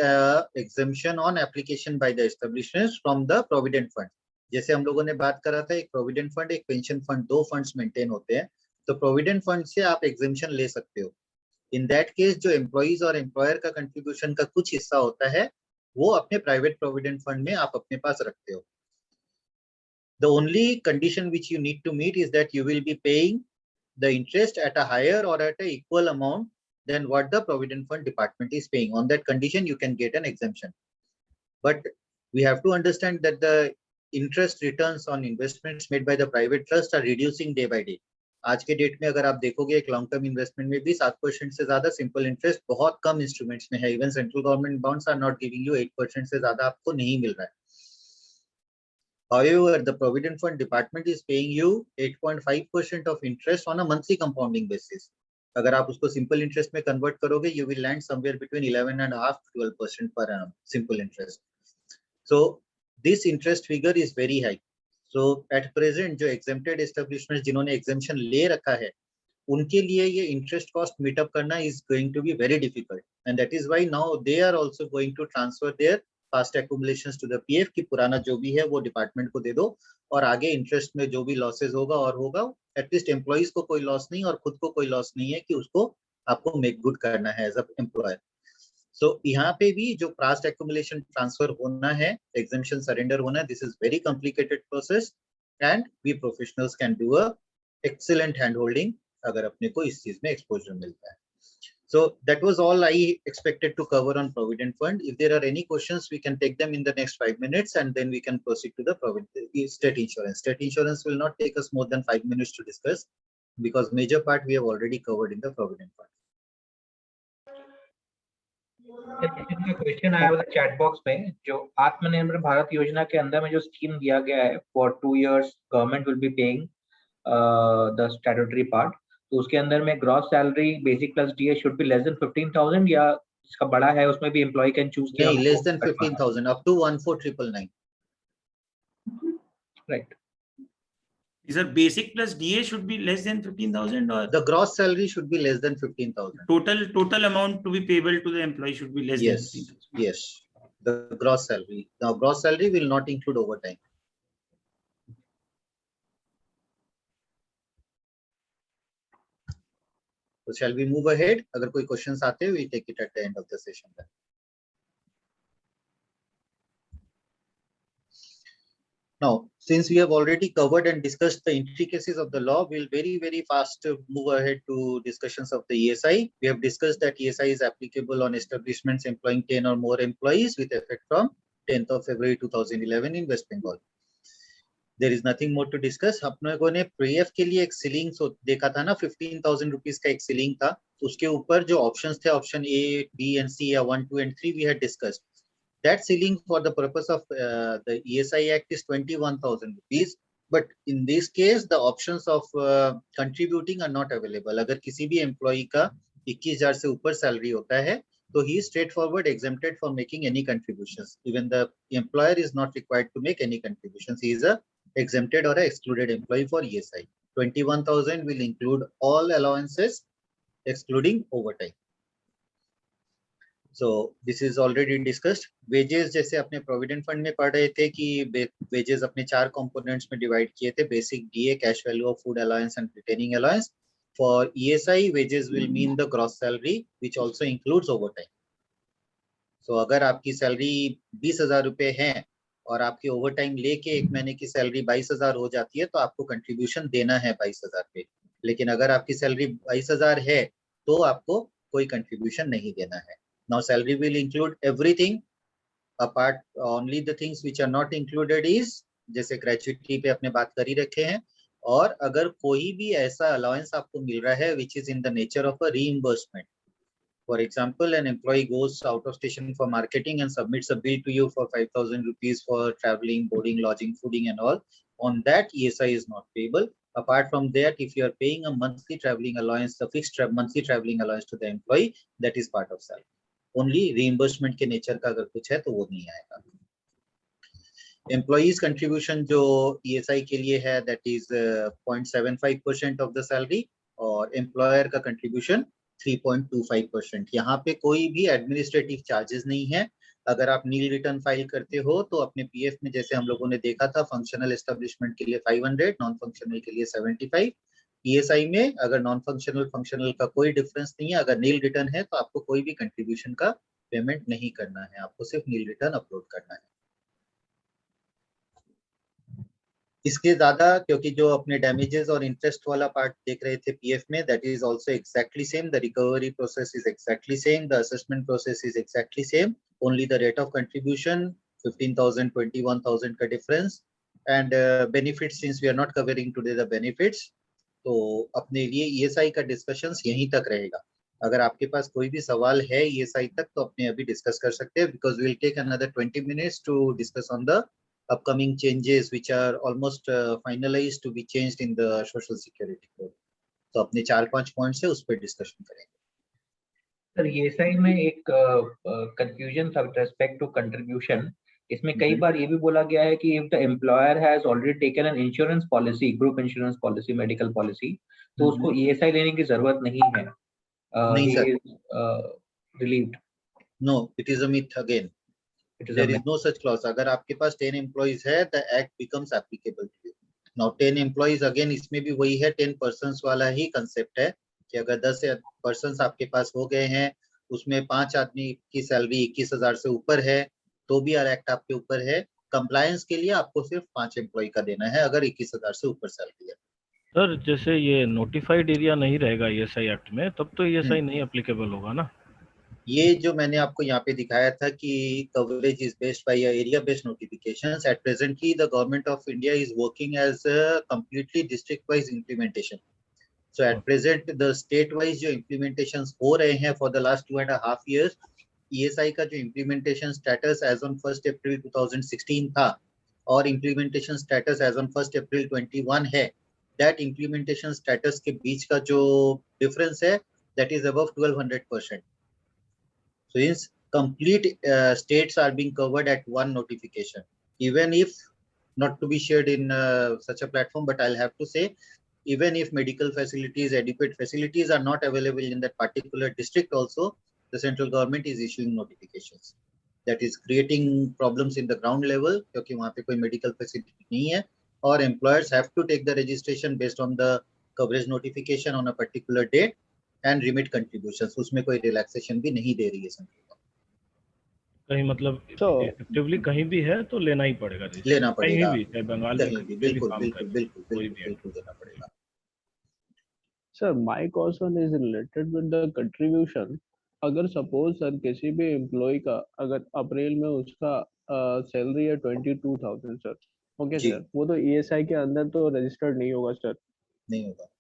exemption on application by the establishments from the Provident Fund. जैसे हम लोगों ने बात करा था, एक प्रोविडेंट फंड एक पेंशन फंड, 2 फंड्स मेंटेन होते हैं, तो प्रोविडेंट फंड से आप एग्जेम्पशन ले सकते हो. इन दैट केस जो एम्प्लॉइज और एम्प्लॉयर का कंट्रीब्यूशन का कुछ हिस्सा होता है, वो अपने प्राइवेट प्रोविडेंट फंड में आप अपने पास रखते हो. The only condition which you need to meet is that you will be paying the interest at a higher or at a equal amount than what the Provident Fund department is paying. On that condition, you can get an exemption. But we have to understand that the interest returns on investments made by the private trust are reducing day by day. आज के date में अगर आप देखोगे एक long term investment में भी 7% से ज्यादा सिंपल इंटरेस्ट बहुत कम इंस्ट्रूमेंट्स में है। Even central government bonds are not giving you 8% से ज्यादा आपको नहीं मिल रहा है। However, the Provident Fund Department is paying you 8.5% of interest on a monthly compounding basis. अगर आप उसको सिंपल इंटरेस्ट में कन्वर्ट करोगे, you will land somewhere between 11.5 to 12% per annum simple interest. So this interest figure is very high. So at present जो exempted establishments जिन्होंने exemption ले रखा है, उनके लिए ये interest cost meet up करना is going to be very difficult, and that is why now they are also going to transfer their past accumulations to the PF कि पुराना जो भी है वो डिपार्टमेंट को दे दो और आगे इंटरेस्ट में जो भी लॉसेस होगा और होगा, एटलीस्ट एम्प्लॉइज को कोई लॉस नहीं और खुद को कोई लॉस नहीं है कि उसको आपको मेक गुड करना है एज अ एम्प्लॉयर। सो यहाँ पे भी जो फास्ट एक्यूमुलेशन ट्रांसफर होना है, एग्जेम्पशन सरेंडर होना है, this is very complicated process and we professionals can do a excellent hand holding अगर अपने को इस चीज में एक्सपोजर मिलता है। So that was all I expected to cover on Provident Fund. If there are any questions, we can take them in the next 5 minutes and then we can proceed to the state insurance. State insurance will not take us more than 5 minutes to discuss because major part we have already covered in the Provident Fund. Question आया हुआ chat box में, जो आत्मनिर्भर भारत योजना के अंदर में जो स्कीम दिया गया है for 2 years government will be paying the statutory part, तो उसके अंदर में gross salary basic plus DA should be less than 15,000 या इसका बड़ा है उसमें भी एम्प्लॉय कैन चूज किया नहीं, less than 15,000 up to 14,999 right. Sir, basic plus DA should be less than 15,000 or the gross salary should be less than 15,000. Total amount to be payable to the employee should be less yes, than 15,000. Yes, the gross salary. Now gross salary will not include overtime. So shall we move ahead? अगर कोई questions आते हैं, we take it at the end of the session then. Now, since we have already covered and discussed the intricacies of the law, we'll very fast move ahead to discussions of the ESI. We have discussed that ESI is applicable on establishments employing 10 or more employees with effect from 10th of February 2011 in West Bengal. There is nothing more to discuss. अपने को ने PF के लिए एक ceiling देखा था ना, 15,000 rupees का एक सीलिंग था, उसके ऊपर जो ऑप्शंस थे, option A, B and C या 1, 2 and 3 we had discussed. That ceiling for the purpose of the ESI Act is 21,000 rupees. But in this case, the options of contributing are not available. अगर किसी भी employee का 21,000 से ऊपर salary होता है, तो he is straightforward exempted from making any contributions. Even the employer is not required to make any contributions. He is a exempted or a excluded employee for ESI. 21,000 will include all allowances, excluding overtime. So this is already discussed. Wages जैसे अपने provident fund में पढ़ रहे थे कि wages अपने 4 components में divide किए थे, basic DA, cash value of food allowance and retaining allowance. For ESI, wages will mean the gross salary which also includes overtime. So अगर आपकी सैलरी 20,000 रुपए है और आपकी ओवरटाइम लेके एक महीने की सैलरी 22,000 हो जाती है, तो आपको कंट्रीब्यूशन देना है 22,000 पे. लेकिन अगर आपकी सैलरी 22,000 है तो आपको कोई कंट्रीब्यूशन नहीं देना है. Now salary will include everything apart, only the things which are not included is जैसे ग्रेचुइटी पे अपने बात कर ही रखे हैं, और अगर कोई भी ऐसा अलाउंस आपको मिल रहा है which is in the nature of a reimbursement. For example, an employee goes out of station for marketing and submits a bill to you for 5,000 rupees for traveling, boarding, lodging, fooding and all. On that, ESI is not payable. Apart from that, if you are paying a monthly traveling allowance, the fixed monthly traveling allowance to the employee, that is part of salary. Only reimbursement के nature का अगर कुछ है तो वो नहीं आएगा. Employees contribution जो ESI के लिए है, that is 0.75% of the salary, और employer का contribution 3.25%. यहाँ पे कोई भी administrative charges नहीं है. अगर आप नील रिटर्न फाइल करते हो तो अपने PF में जैसे हम लोगों ने देखा था, फंक्शनल एस्टेब्लिशमेंट के लिए 500, नॉन फंक्शनल के लिए 75. ESI में अगर नॉन फंक्शनल फंक्शनल का कोई डिफरेंस नहीं है, अगर नील रिटर्न है तो आपको कोई भी कंट्रीब्यूशन का पेमेंट नहीं करना है, आपको सिर्फ नील रिटर्न अपलोड करना है. इसके ज्यादा क्योंकि जो अपने डैमेजेस और इंटरेस्ट वाला पार्ट देख रहे थे PF में, that is also exactly same. The recovery process is exactly same, the assessment process is exactly same, only the rate of contribution 15,000 21,000 का difference. And benefits, since we are not covering today the benefits, तो अपने लिए ESI का discussions यहीं तक रहेगा। अगर आपके पास कोई भी सवाल है ESI तक तो अपने अभी डिस्कस कर सकते हैं, because will take another 20 minutes to discuss on the upcoming changes which are almost finalized to be changed in the social security code. तो अपने 4-5 पॉइंट्स है उस पर डिस्कशन करेंगे। सर ESI में एक कंफ्यूजन था विद रिस्पेक्ट टू कंट्रीब्यूशन। इसमें कई बार ये भी बोला गया है कि if the employer has already taken an insurance policy, group insurance policy, medical policy, तो उसको ESI लेने की जरूरत नहीं है। नहीं sir, relieved. No, it is a myth again, there is no such clause. अगर आपके पास 10 employees है, the act becomes applicable to you. Now 10 employees again, इसमें भी वही है, 10 persons वाला ही concept है कि अगर 10 persons आपके पास हो गए हैं, उसमें 5 आदमी की सैलरी 21,000 से ऊपर है, तो भी एक्ट आपके ऊपर है। कंप्लायंस के लिए आपको सिर्फ 5 एम्प्लॉय का देना है अगर 21,000 से ऊपर सैलरी है। सर जैसे ये नोटिफाइड एरिया नहीं रहेगा ESI एक्ट में, तब तो ESI नहीं एप्लीकेबल होगा ना? ये जो मैंने आपको यहाँ पे दिखाया था कि coverage is based by area based notifications, at presently the government of India is working as a completely district wise implementation. So at present the state wise जो इम्प्लीमेंटेशंस हो रहे हैं for the last 2.5 years, ESI का जो implementation status as on 1 April 2016 था और implementation status as on 1 April 21 है, that implementation status के बीच का जो डिफरेंस है that is above 1200%. So hence complete states are being covered at one notification, even if not to be shared in such a platform, but I'll have to say, even if medical facilities, adequate facilities are not available in that particular district also, the central government is issuing notifications. That is creating problems in the ground level क्योंकि वहाँ पे कोई medical facility नहीं है और employers have to take the registration based on the coverage notification on a particular date and remit contributions. उसमें कोई relaxation भी नहीं दे रही है सेंट्रल। कहीं मतलब एक्टिवली कहीं भी है तो लेना ही पड़ेगा, लेना पड़ेगा, कहीं भी, चाहे बंगाल में बिल्कुल बिल्कुल बिल्कुल बिल्कुल देना पड़ेगा। Sir my question is related with the contribution. अगर सपोज सर किसी भी एम्प्लॉय का अगर अप्रैल में उसका सैलरी है 22,000 सर, ओके सर, वो तो ESI के अंदर तो रजिस्टर्ड नहीं होगा सर? नहीं होगा।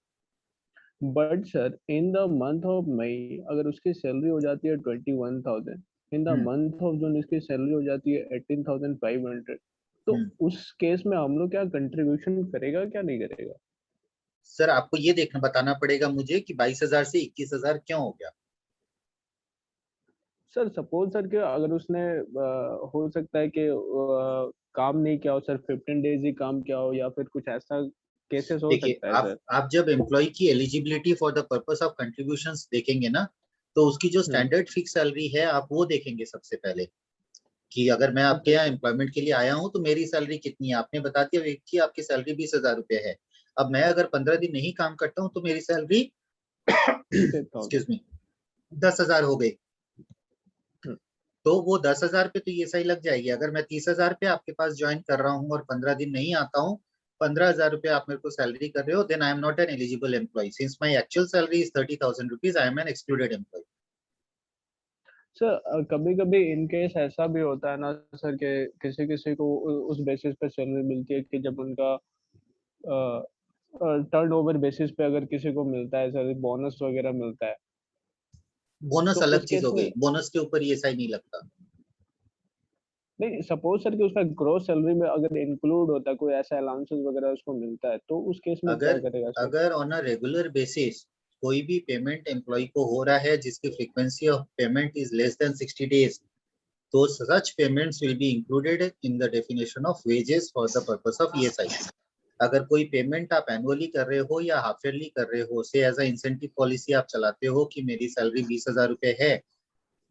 But sir in the month of May अगर उसकी सैलरी हो जाती है 21,000, in the month of June इसकी सैलरी हो जाती है 18,500, तो उस केस में हम लोग क्या कंट्रीब्यूशन करेगा क्या नहीं करेगा? सर आपको ये देखना बताना पड़ेगा मुझे कि 22,000 से 21,000 क्यों हो गया। सर सपोज सर कि अगर उसने हो सकता है कि काम नहीं किया हो सर, 15 डेज ही काम किया हो या फिर कुछ ऐसा केसेस हो सकता है। सर आप जब एम्प्लॉय की eligibility for the purpose of contributions देखेंगे ना, तो उसकी जो स्टैंडर्ड फिक्स सैलरी है आप वो देखेंगे सबसे पहले कि अगर मैं आपके यहाँ एम्प्लॉयमेंट के लिए आया हूँ तो मेरी सैलरी कितनी है। आपने बता दिया कि आपकी सैलरी 20,000 रुपए है। अब मैं अगर 15 दिन नहीं काम करता हूँ तो मेरी सैलरी एक्सक्यूज मी 10,000 हो गई, तो वो 10,000 पे तो ESI लग जाएगी। अगर मैं 30,000 पे आपके पास ज्वाइन कर रहा हूँ और 15 दिन नहीं आता हूँ, 15,000 रुपए आप मेरे को सैलरी कर रहे हो, then I am not an eligible employ since my actual salary is 30,000 rupees, I am an excluded employ. Sir कभी कभी इन केस ऐसा भी होता है ना सर कि किसी किसी को उस बेसिस पे सैलरी मिलती है कि जब उनका टर्नओवर बेसिस पे अगर किसी को मिलता है सर, बोनस वगैरह मिलता है। बोनस तो अलग चीज हो गई, बोनस के ऊपर ESI नहीं लगता। नहीं, सपोज सर कि उसका ग्रोस सैलरी में अगर इंक्लूड होता है कोई ऐसा अलाउंसेस वगैरह उसको मिलता है, तो उस केस में क्या करेगा सर? अगर ऑन अ रेगुलर बेसिस कोई भी पेमेंट एम्प्लॉय को हो रहा है जिसकी frequency of payment is less than 60 days, तो such payments will be included in the definition of wages for the purpose of ESI. अगर कोई पेमेंट आप एनुअली कर रहे हो या हाफ ईयरली कर रहे हो, से एज अ इंसेंटिव पॉलिसी आप चलाते हो कि मेरी सैलरी 20,000 रुपए है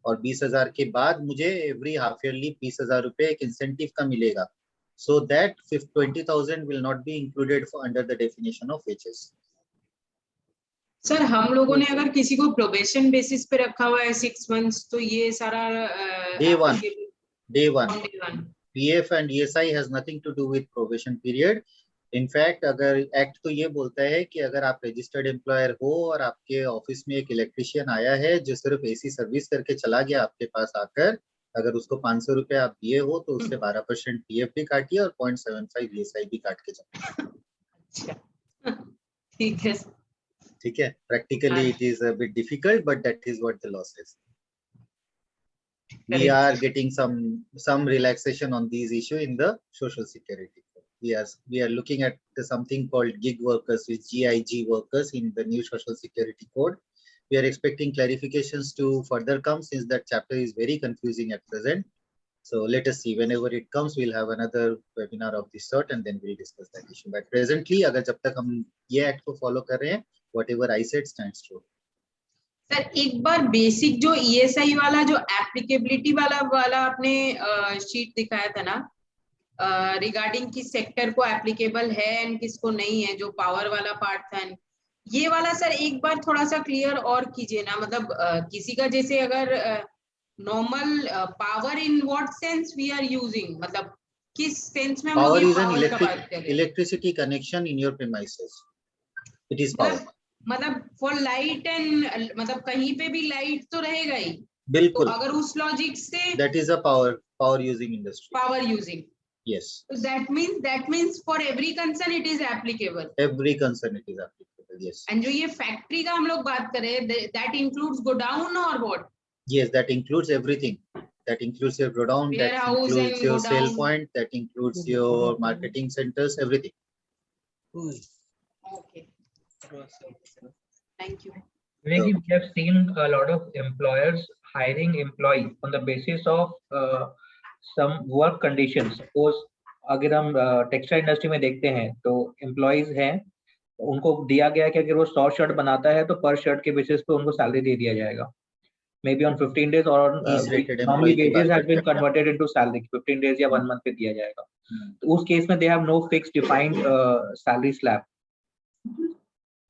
और 20,000 के बाद मुझे एवरी हाफ ईयरली 20,000 रुपए एक इंसेंटिव का मिलेगा, so that 20,000 will not be included under the definition of wages. Sir हम लोगों ने अगर किसी को प्रोबेशन बेसिस पे रखा हुआ है 6 months, तो ये सारा day one PF and ESI has nothing to do with probation period. In fact अगर एक्ट तो ये बोलता है कि अगर आप रजिस्टर्ड एम्प्लॉयर हो और आपके ऑफिस में एक इलेक्ट्रिशियन आया है जो सिर्फ AC सर्विस करके चला गया आपके पास आकर, अगर उसको 500 रुपए आप दिए हो तो उससे 12% PF भी काटिए और 0.75 ESI भी काट के जाए। ठीक है ठीक है, practically it is a bit difficult, but that is what the law says. We are getting some relaxation on these issues in the social security. We are looking at something called gig workers with GIG workers in the new social security code. We are expecting clarifications to further come since that chapter is very confusing at present. So let us see, whenever it comes, we'll have another webinar of this sort and then we'll discuss that issue. But presently, अगर जब तक हम ये act को follow कर रहे हैं, whatever I said stands true. Sir एक बार बेसिक जो ESI वाला जो एप्लीकेबिलिटी वाला आपने शीट दिखाया था ना, रिगार्डिंग किस सेक्टर को एप्लीकेबल है एंड किसको नहीं है, जो पावर वाला पार्ट था, ये वाला सर एक बार थोड़ा सा क्लियर और कीजिए ना, मतलब किसी का जैसे अगर normal power in what sense we are using, मतलब किस सेंस में हम Power ये is an पावर का बात कर रहे हैं? electricity connection in your premises. It is power. मतलब फॉर लाइट एंड मतलब कहीं पे भी लाइट तो रहेगा ही, बिल्कुल. तो अगर उस लॉजिक से That is a power using industry. Power using, Yes. so that means for every concern it is applicable. Every concern it is applicable. Yes. And जो ये फैक्ट्री का हम लोग बात कर रहे हैं, that includes godown or what? Yes, that includes everything. That includes your godown, that Warehouse includes and your sale godown. point, that includes your marketing centers, everything. Okay. Thank you. Vivek, we have seen a lot of employers hiring employees on the basis of some work conditions. Suppose अगर हम textile industry में देखते हैं तो employees हैं, उनको दिया गया कि अगर वो 100 शर्ट बनाता है तो पर शर्ट के बेसिस पे उनको सैलरी दे दिया जाएगा, मे बी ऑन 15 days और normally wages have been converted into salary, 15 days या 1 month पे दिया जाएगा. तो उस केस में they have no fixed defined salary slab,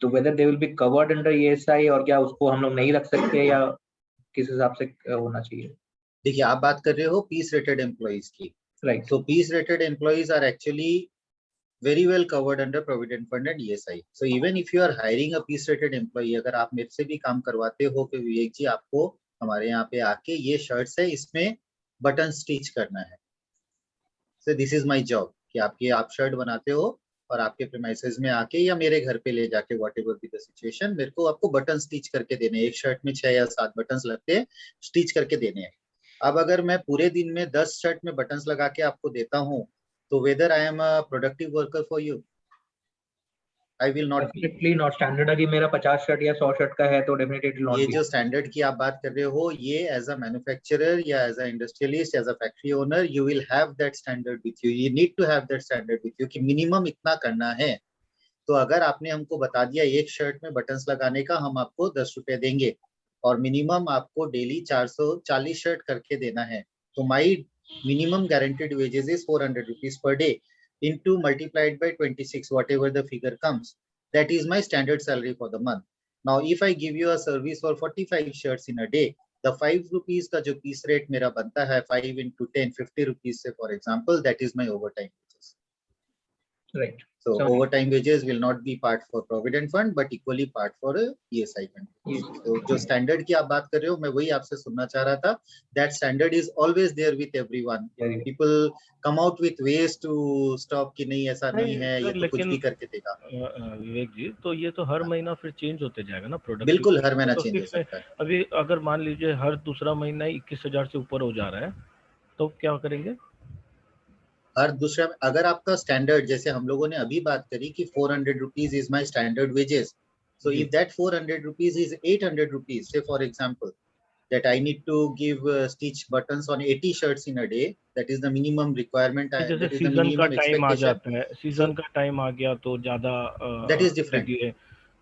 तो whether they will be covered under ESI और क्या उसको हम लोग नहीं रख सकते या किस हिसाब से होना चाहिए? देखिए, आप बात कर रहे हो पीस रेटेड एम्प्लॉइज की, right? So peace rated employees are actually very well covered under Provident Fund and ESI. So even if you are hiring a peace rated employee, अगर आप मेरे से भी काम करवाते हो कि विवेक जी आपको हमारे यहाँ पे आके ये शर्ट्स है, इसमें बटन स्टिच करना है, so this is my job कि आप शर्ट बनाते हो और आपके प्रीमाइसेस में आके या मेरे घर पे ले जाके whatever be the situation, मेरे को आपको बटन स्टिच करके देने हैं. एक शर्ट में 6 या 7 बटन्स लगते हैं, स्टिच करके देने हैं. अब अगर मैं पूरे दिन में 10 शर्ट में बटन्स लगा के आपको देता हूं, तो weather I am a productive worker for you? I will not be. Definitely not. Standard अगर मेरा 50 शर्ट या 100 शर्ट का है तो डेफिनेटली नॉट. ये जो स्टैंडर्ड की आप बात कर रहे हो, ये एज अ मैन्युफैक्चरर या as a industrialist, as a factory owner, you will have that standard with you. You need to have that standard with you कि मिनिमम इतना करना है. तो अगर आपने हमको बता दिया एक शर्ट में बटन्स लगाने का हम आपको 10 रुपए देंगे और मिनिमम आपको डेली 440 शर्ट करके देना है, तो my minimum guaranteed wages is 400 rupees per day into multiplied by 26, whatever the figure comes. That is my standard salary for the month. Now if I give you a service for 45 shirts in a day, the 5 rupees का जो piece rate मेरा बनता है, 5 into 10, 50 rupees से for example, that is my overtime wages. Right. So overtime wages will not be part for Provident Fund, but equally part for ESI fund. So जो standard की आप बात कर रहे हो, मैं वही आपसे सुनना चाह रहा था. That standard is always there with everyone. People come out with ways to stop कि नहीं ऐसा नहीं है, ये तो कुछ भी करके देगा. विवेक जी, तो ये तो हर महीना फिर चेंज होते जाएगा ना प्रोडक्ट? बिल्कुल हर महीना चेंज हो सकता है. अभी अगर मान लीजिए हर दूसरा महीना 21,000 से ऊपर हो जा रहा है तो क्या करेंगे? हर दूसरा, अगर आपका स्टैंडर्ड जैसे हम लोगों ने अभी बात करी कि 400 rupees is my standard wages, so if that 400 rupees is 800 rupees, say for example that I need to give stitch buttons on 80 shirts in a day, that is the minimum requirement. जैसे season का time आ जाता है, season का time आ गया तो ज्यादा that is different.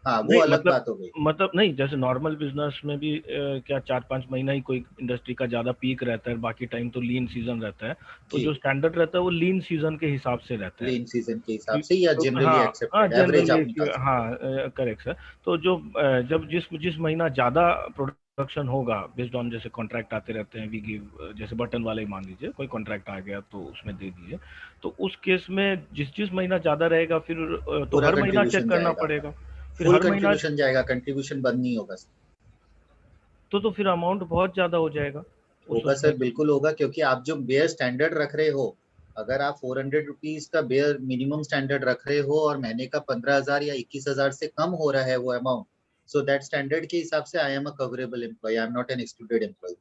हाँ, वो अलग बात हो गई. मतलब नहीं, जैसे नॉर्मल बिजनेस में भी क्या 4-5 महीना ही कोई इंडस्ट्री का ज्यादा पीक रहता है, बाकी टाइम तो लीन सीजन रहता है, तो जो स्टैंडर्ड रहता है वो लीन सीजन के हिसाब से रहता है. लीन सीजन के हिसाब से या जनरली एक्सेप्टेड एवरेज आप निकाल सकते हैं. हाँ करेक्ट सर. तो जो जब जिस महीना ज्यादा प्रोडक्शन होगा बेस्ड ऑन जैसे कॉन्ट्रैक्ट आते रहते हैं, वी गिव, जैसे बटन वाले ही मान लीजिए कोई कॉन्ट्रैक्ट आ गया तो उसमें दे दीजिए, तो उस केस में जिस महीना ज्यादा रहेगा फिर तो हर महीना चेक करना पड़ेगा, फिर हर महीना जाएगा, कंट्रीब्यूशन बंद नहीं होगा. तो फिर अमाउंट बहुत ज्यादा हो जाएगा. होगा सर, बिल्कुल होगा, क्योंकि आप जो बेयर स्टैंडर्ड रख रहे हो अगर आप 400 रुपीज का बेयर मिनिमम स्टैंडर्ड रख रहे हो और महीने का 15,000 या 21,000 से कम हो रहा है वो अमाउंट, सो दैट स्टैंडर्ड के हिसाब से I am a coverable employee, I am not an excluded employee.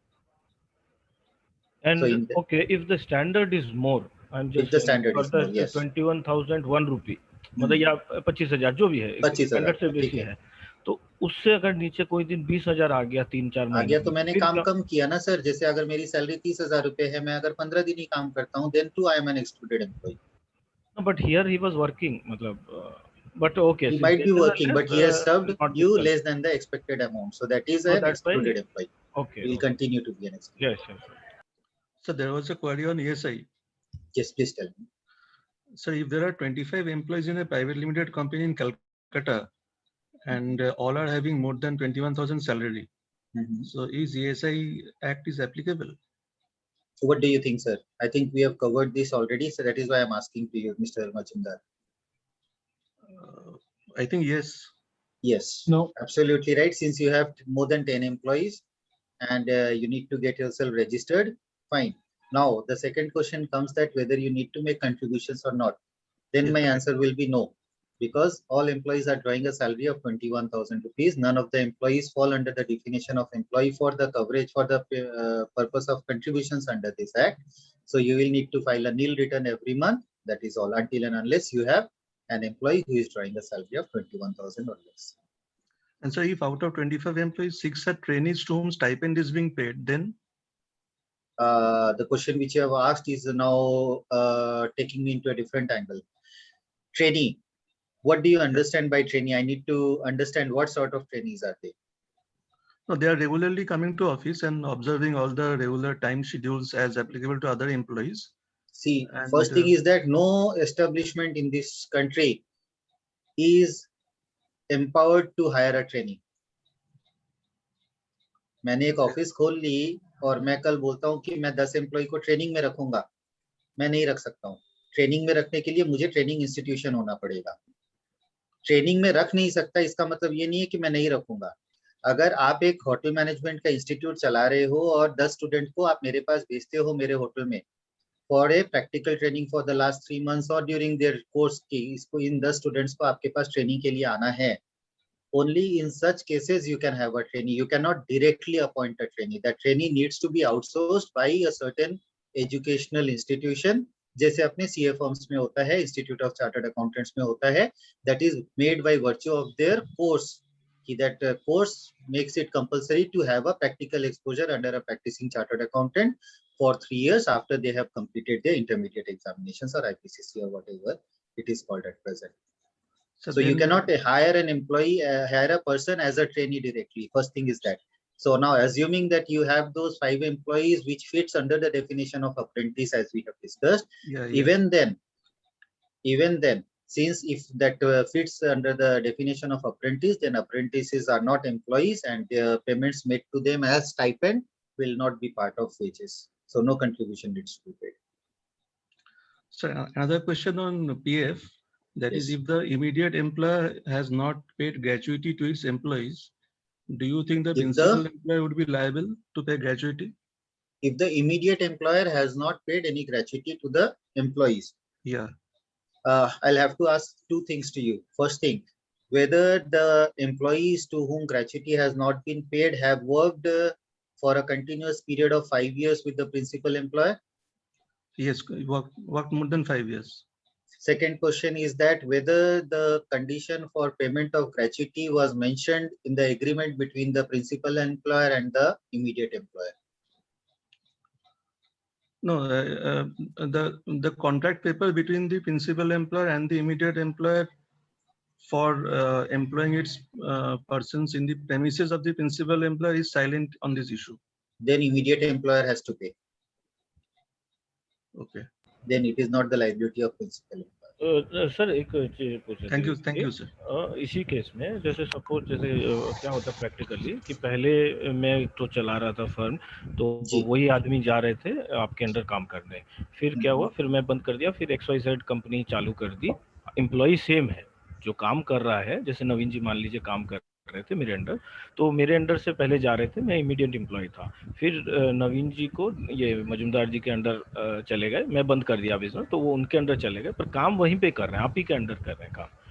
And So in the, okay, if the standard is more, I'm if just the saying, standard for is the more, yes. 21,001 रुपी, मतलब या 25,000 जो भी है, 25,000 standard से ठीक बेसी है. है, तो उससे अगर नीचे कोई दिन 20,000 आ गया 3-4 आ महीने गया तो में, मैंने फिर काम क्या? कम किया ना सर. जैसे अगर मेरी सैलरी 30,000 रुपए है, मैं अगर 15 दिन ही काम करता हूँ, then too I am an excluded employee. No, but here he was working, मतलब, but okay, He since might be wages are working, less, but he has served not you discussed. less than the expected amount, so that is So an that's why, excluded employee. okay. He will Okay. continue to be an excluded. Yes, yes. So there was a query on ESI. Yes, please tell me. So if there are 25 employees in a private limited company in Calcutta and all are having more than 21,000 salary, so is ESI Act is applicable? So what do you think, sir? I think we have covered this already, so that is why I'm asking to you, Mr. Majumdar. I think yes. Yes. No. Absolutely right. Since you have more than 10 employees and you need to get yourself registered, fine. Now the second question comes that whether you need to make contributions or not. Then Yes, my correct. answer will be no, because all employees are drawing a salary of 21,000 rupees. None of the employees fall under the definition of employee for the coverage for the purpose of contributions under this act. So you will need to file a nil return every month. That is all, until and unless you have an employee who is drawing a salary of 21,000 or less. And so if out of 25 employees, 6 are trainees to whom stipend is being paid, then? The question which you have asked is now taking me into a different angle. Trainee. What do you understand by trainee? I need to understand what sort of trainees are they? No, they are regularly coming to office and observing all the regular time schedules as applicable to other employees. See, And first thing is that no establishment in this country is empowered to hire a trainee. मैंने एक office खोल ली और मैं कल बोलता हूँ कि मैं 10 एम्प्लॉय को ट्रेनिंग में रखूंगा, मैं नहीं रख सकता हूँ. ट्रेनिंग में रखने के लिए मुझे ट्रेनिंग इंस्टीट्यूशन होना पड़ेगा. ट्रेनिंग में रख नहीं सकता इसका मतलब ये नहीं है कि मैं नहीं रखूंगा. अगर आप एक होटल मैनेजमेंट का इंस्टीट्यूट चला रहे हो और 10 स्टूडेंट को आप मेरे पास भेजते हो मेरे होटल में for a practical training for the last 3 months और ड्यूरिंग देयर कोर्स की, इसको इन 10 स्टूडेंट्स को आपके पास ट्रेनिंग के लिए आना है. Only in such cases you can have a trainee. You cannot directly appoint a trainee. That trainee needs to be outsourced by a certain educational institution. जैसे अपने CA firms में होता है, Institute of Chartered Accountants में होता है. That is made by virtue of their course. That course makes it compulsory to have a practical exposure under a practicing chartered accountant for 3 years after they have completed their intermediate examinations or IPCC or whatever it is called at present. So you cannot hire an employee, hire a person as a trainee directly. First thing is that. So now assuming that you have those 5 employees which fits under the definition of apprentice as we have discussed, even then, since if that fits under the definition of apprentice, then apprentices are not employees and their payments made to them as stipend will not be part of wages. So no contribution needs to be paid. So another question on PF. That is, if the immediate employer has not paid gratuity to its employees, do you think the principal employer would be liable to pay gratuity? If the immediate employer has not paid any gratuity to the employees, yeah, I'll have to ask 2 things to you. First thing, whether the employees to whom gratuity has not been paid have worked for a continuous period of 5 years with the principal employer? Yes, worked more than 5 years. Second question is that whether the condition for payment of gratuity was mentioned in the agreement between the principal employer and the immediate employer. No, the contract paper between the principal employer and the immediate employer for employing its persons in the premises of the principal employer is silent on this issue. Then immediate employer has to pay. Okay. Then it is not the liability of principal employer. Sir एक चीज पूछ रहे थे. Thank you sir. इसी case में जैसे suppose जैसे क्या होता है प्रैक्टिकली कि पहले मैं तो चला रहा था फर्म, तो वही आदमी जा रहे थे आपके अंडर काम करने, फिर क्या हुआ, फिर मैं बंद कर दिया, फिर XYZ कंपनी चालू कर दी, एम्प्लॉय सेम है जो काम कर रहा है, जैसे नवीन जी मान लीजिए काम कर रहे थे मेरे अंडर, तो मेरे अंडर से पहले जा रहे थे, मैं इमीडिएट एम्प्लॉय था। फिर नवीन जी को ये मजुमदार जी के अंडर चले गए, मैं बंद कर दिया बिजनेस, तो वो उनके अंडर चले गए, पर काम वहीं पे कर रहे हैं, आप ही के अंडर कर रहे हैं काम।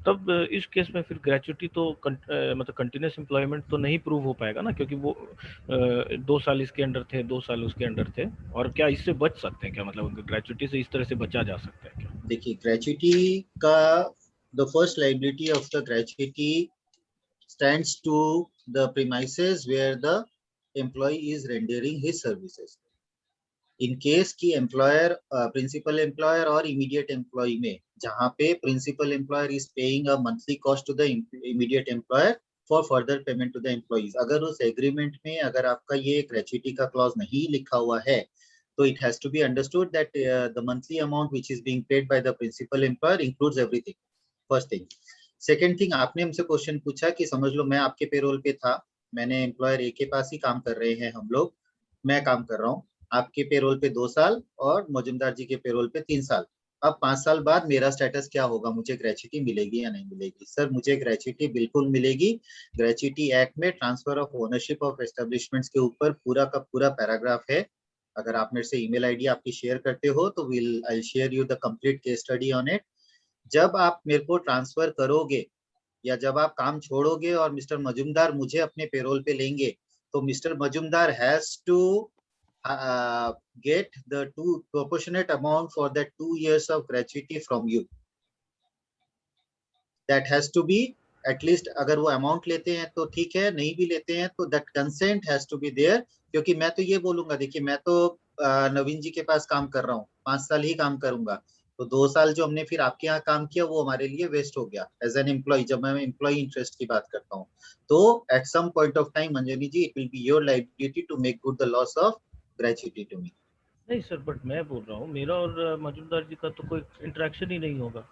तब इस केस में फिर ग्रेचुटी तो मतलब कंटिन्यूस एम्प्लॉयमेंट तो नहीं प्रूव हो पाएगा ना, क्योंकि वो 2 साल इसके अंडर थे, 2 साल उसके अंडर थे। और क्या इससे बच सकते हैं क्या, मतलब ग्रेचुटी से इस तरह से बचा जा सकता है क्या? देखिए, ग्रेचुटी का the first liability of the gratuity stands to the premises where the employee is rendering his services. In case की employer principal employer और immediate employee में, जहाँ पे principal employer is paying a monthly cost to the immediate employer for further payment to the employees, अगर उस agreement में अगर आपका ये gratuity का clause नहीं लिखा हुआ है, तो it has to be understood that the monthly amount which is being paid by the principal employer includes everything. First thing. Second thing, आपने हमसे क्वेश्चन पूछा कि समझ लो मैं आपके पेरोल पे था, मैंने एम्प्लॉयर ए के पास ही काम कर रहे हैं हम लोग, मैं काम कर रहा हूँ आपके पेरोल पे 2 साल और मजुमदार जी के पेरोल पे 3 साल। अब 5 साल बाद मेरा स्टेटस क्या होगा, मुझे ग्रेचुटी मिलेगी या नहीं मिलेगी? सर, मुझे ग्रेचुटी बिल्कुल मिलेगी। ग्रेचुटी एक्ट में transfer of ownership of establishments के ऊपर पूरा का पूरा पैराग्राफ है। अगर आप मेरे से ईमेल आईडी आपकी शेयर करते हो तो I share you the complete case study on it. जब आप मेरे को ट्रांसफर करोगे या जब आप काम छोड़ोगे और मिस्टर मजुमदार मुझे अपने पेरोल पे लेंगे, तो mister Majumdar has to get the proportionate amount for that 2 years of gratuity from you. That has to be at least, अगर वो अमाउंट लेते हैं तो ठीक है, नहीं भी लेते हैं तो that consent has to be there। क्योंकि मैं तो ये बोलूंगा, देखिए मैं तो नवीन जी के पास काम कर रहा हूँ, 5 साल ही काम करूंगा, तो 2 साल जो हमने फिर आपके यहाँ काम किया वो हमारे लिए वेस्ट हो गया एज एन एम्प्लॉय। जब मैं एम्प्लॉय इंटरेस्ट की बात करता हूँ तो at some point of time Manjani ji, it will be your liability to make good the loss of gratuity to me. नहीं सर, बट मैं बोल रहा हूँ मेरा और मजुमदार जी का तो कोई इंटरेक्शन ही नहीं होगा,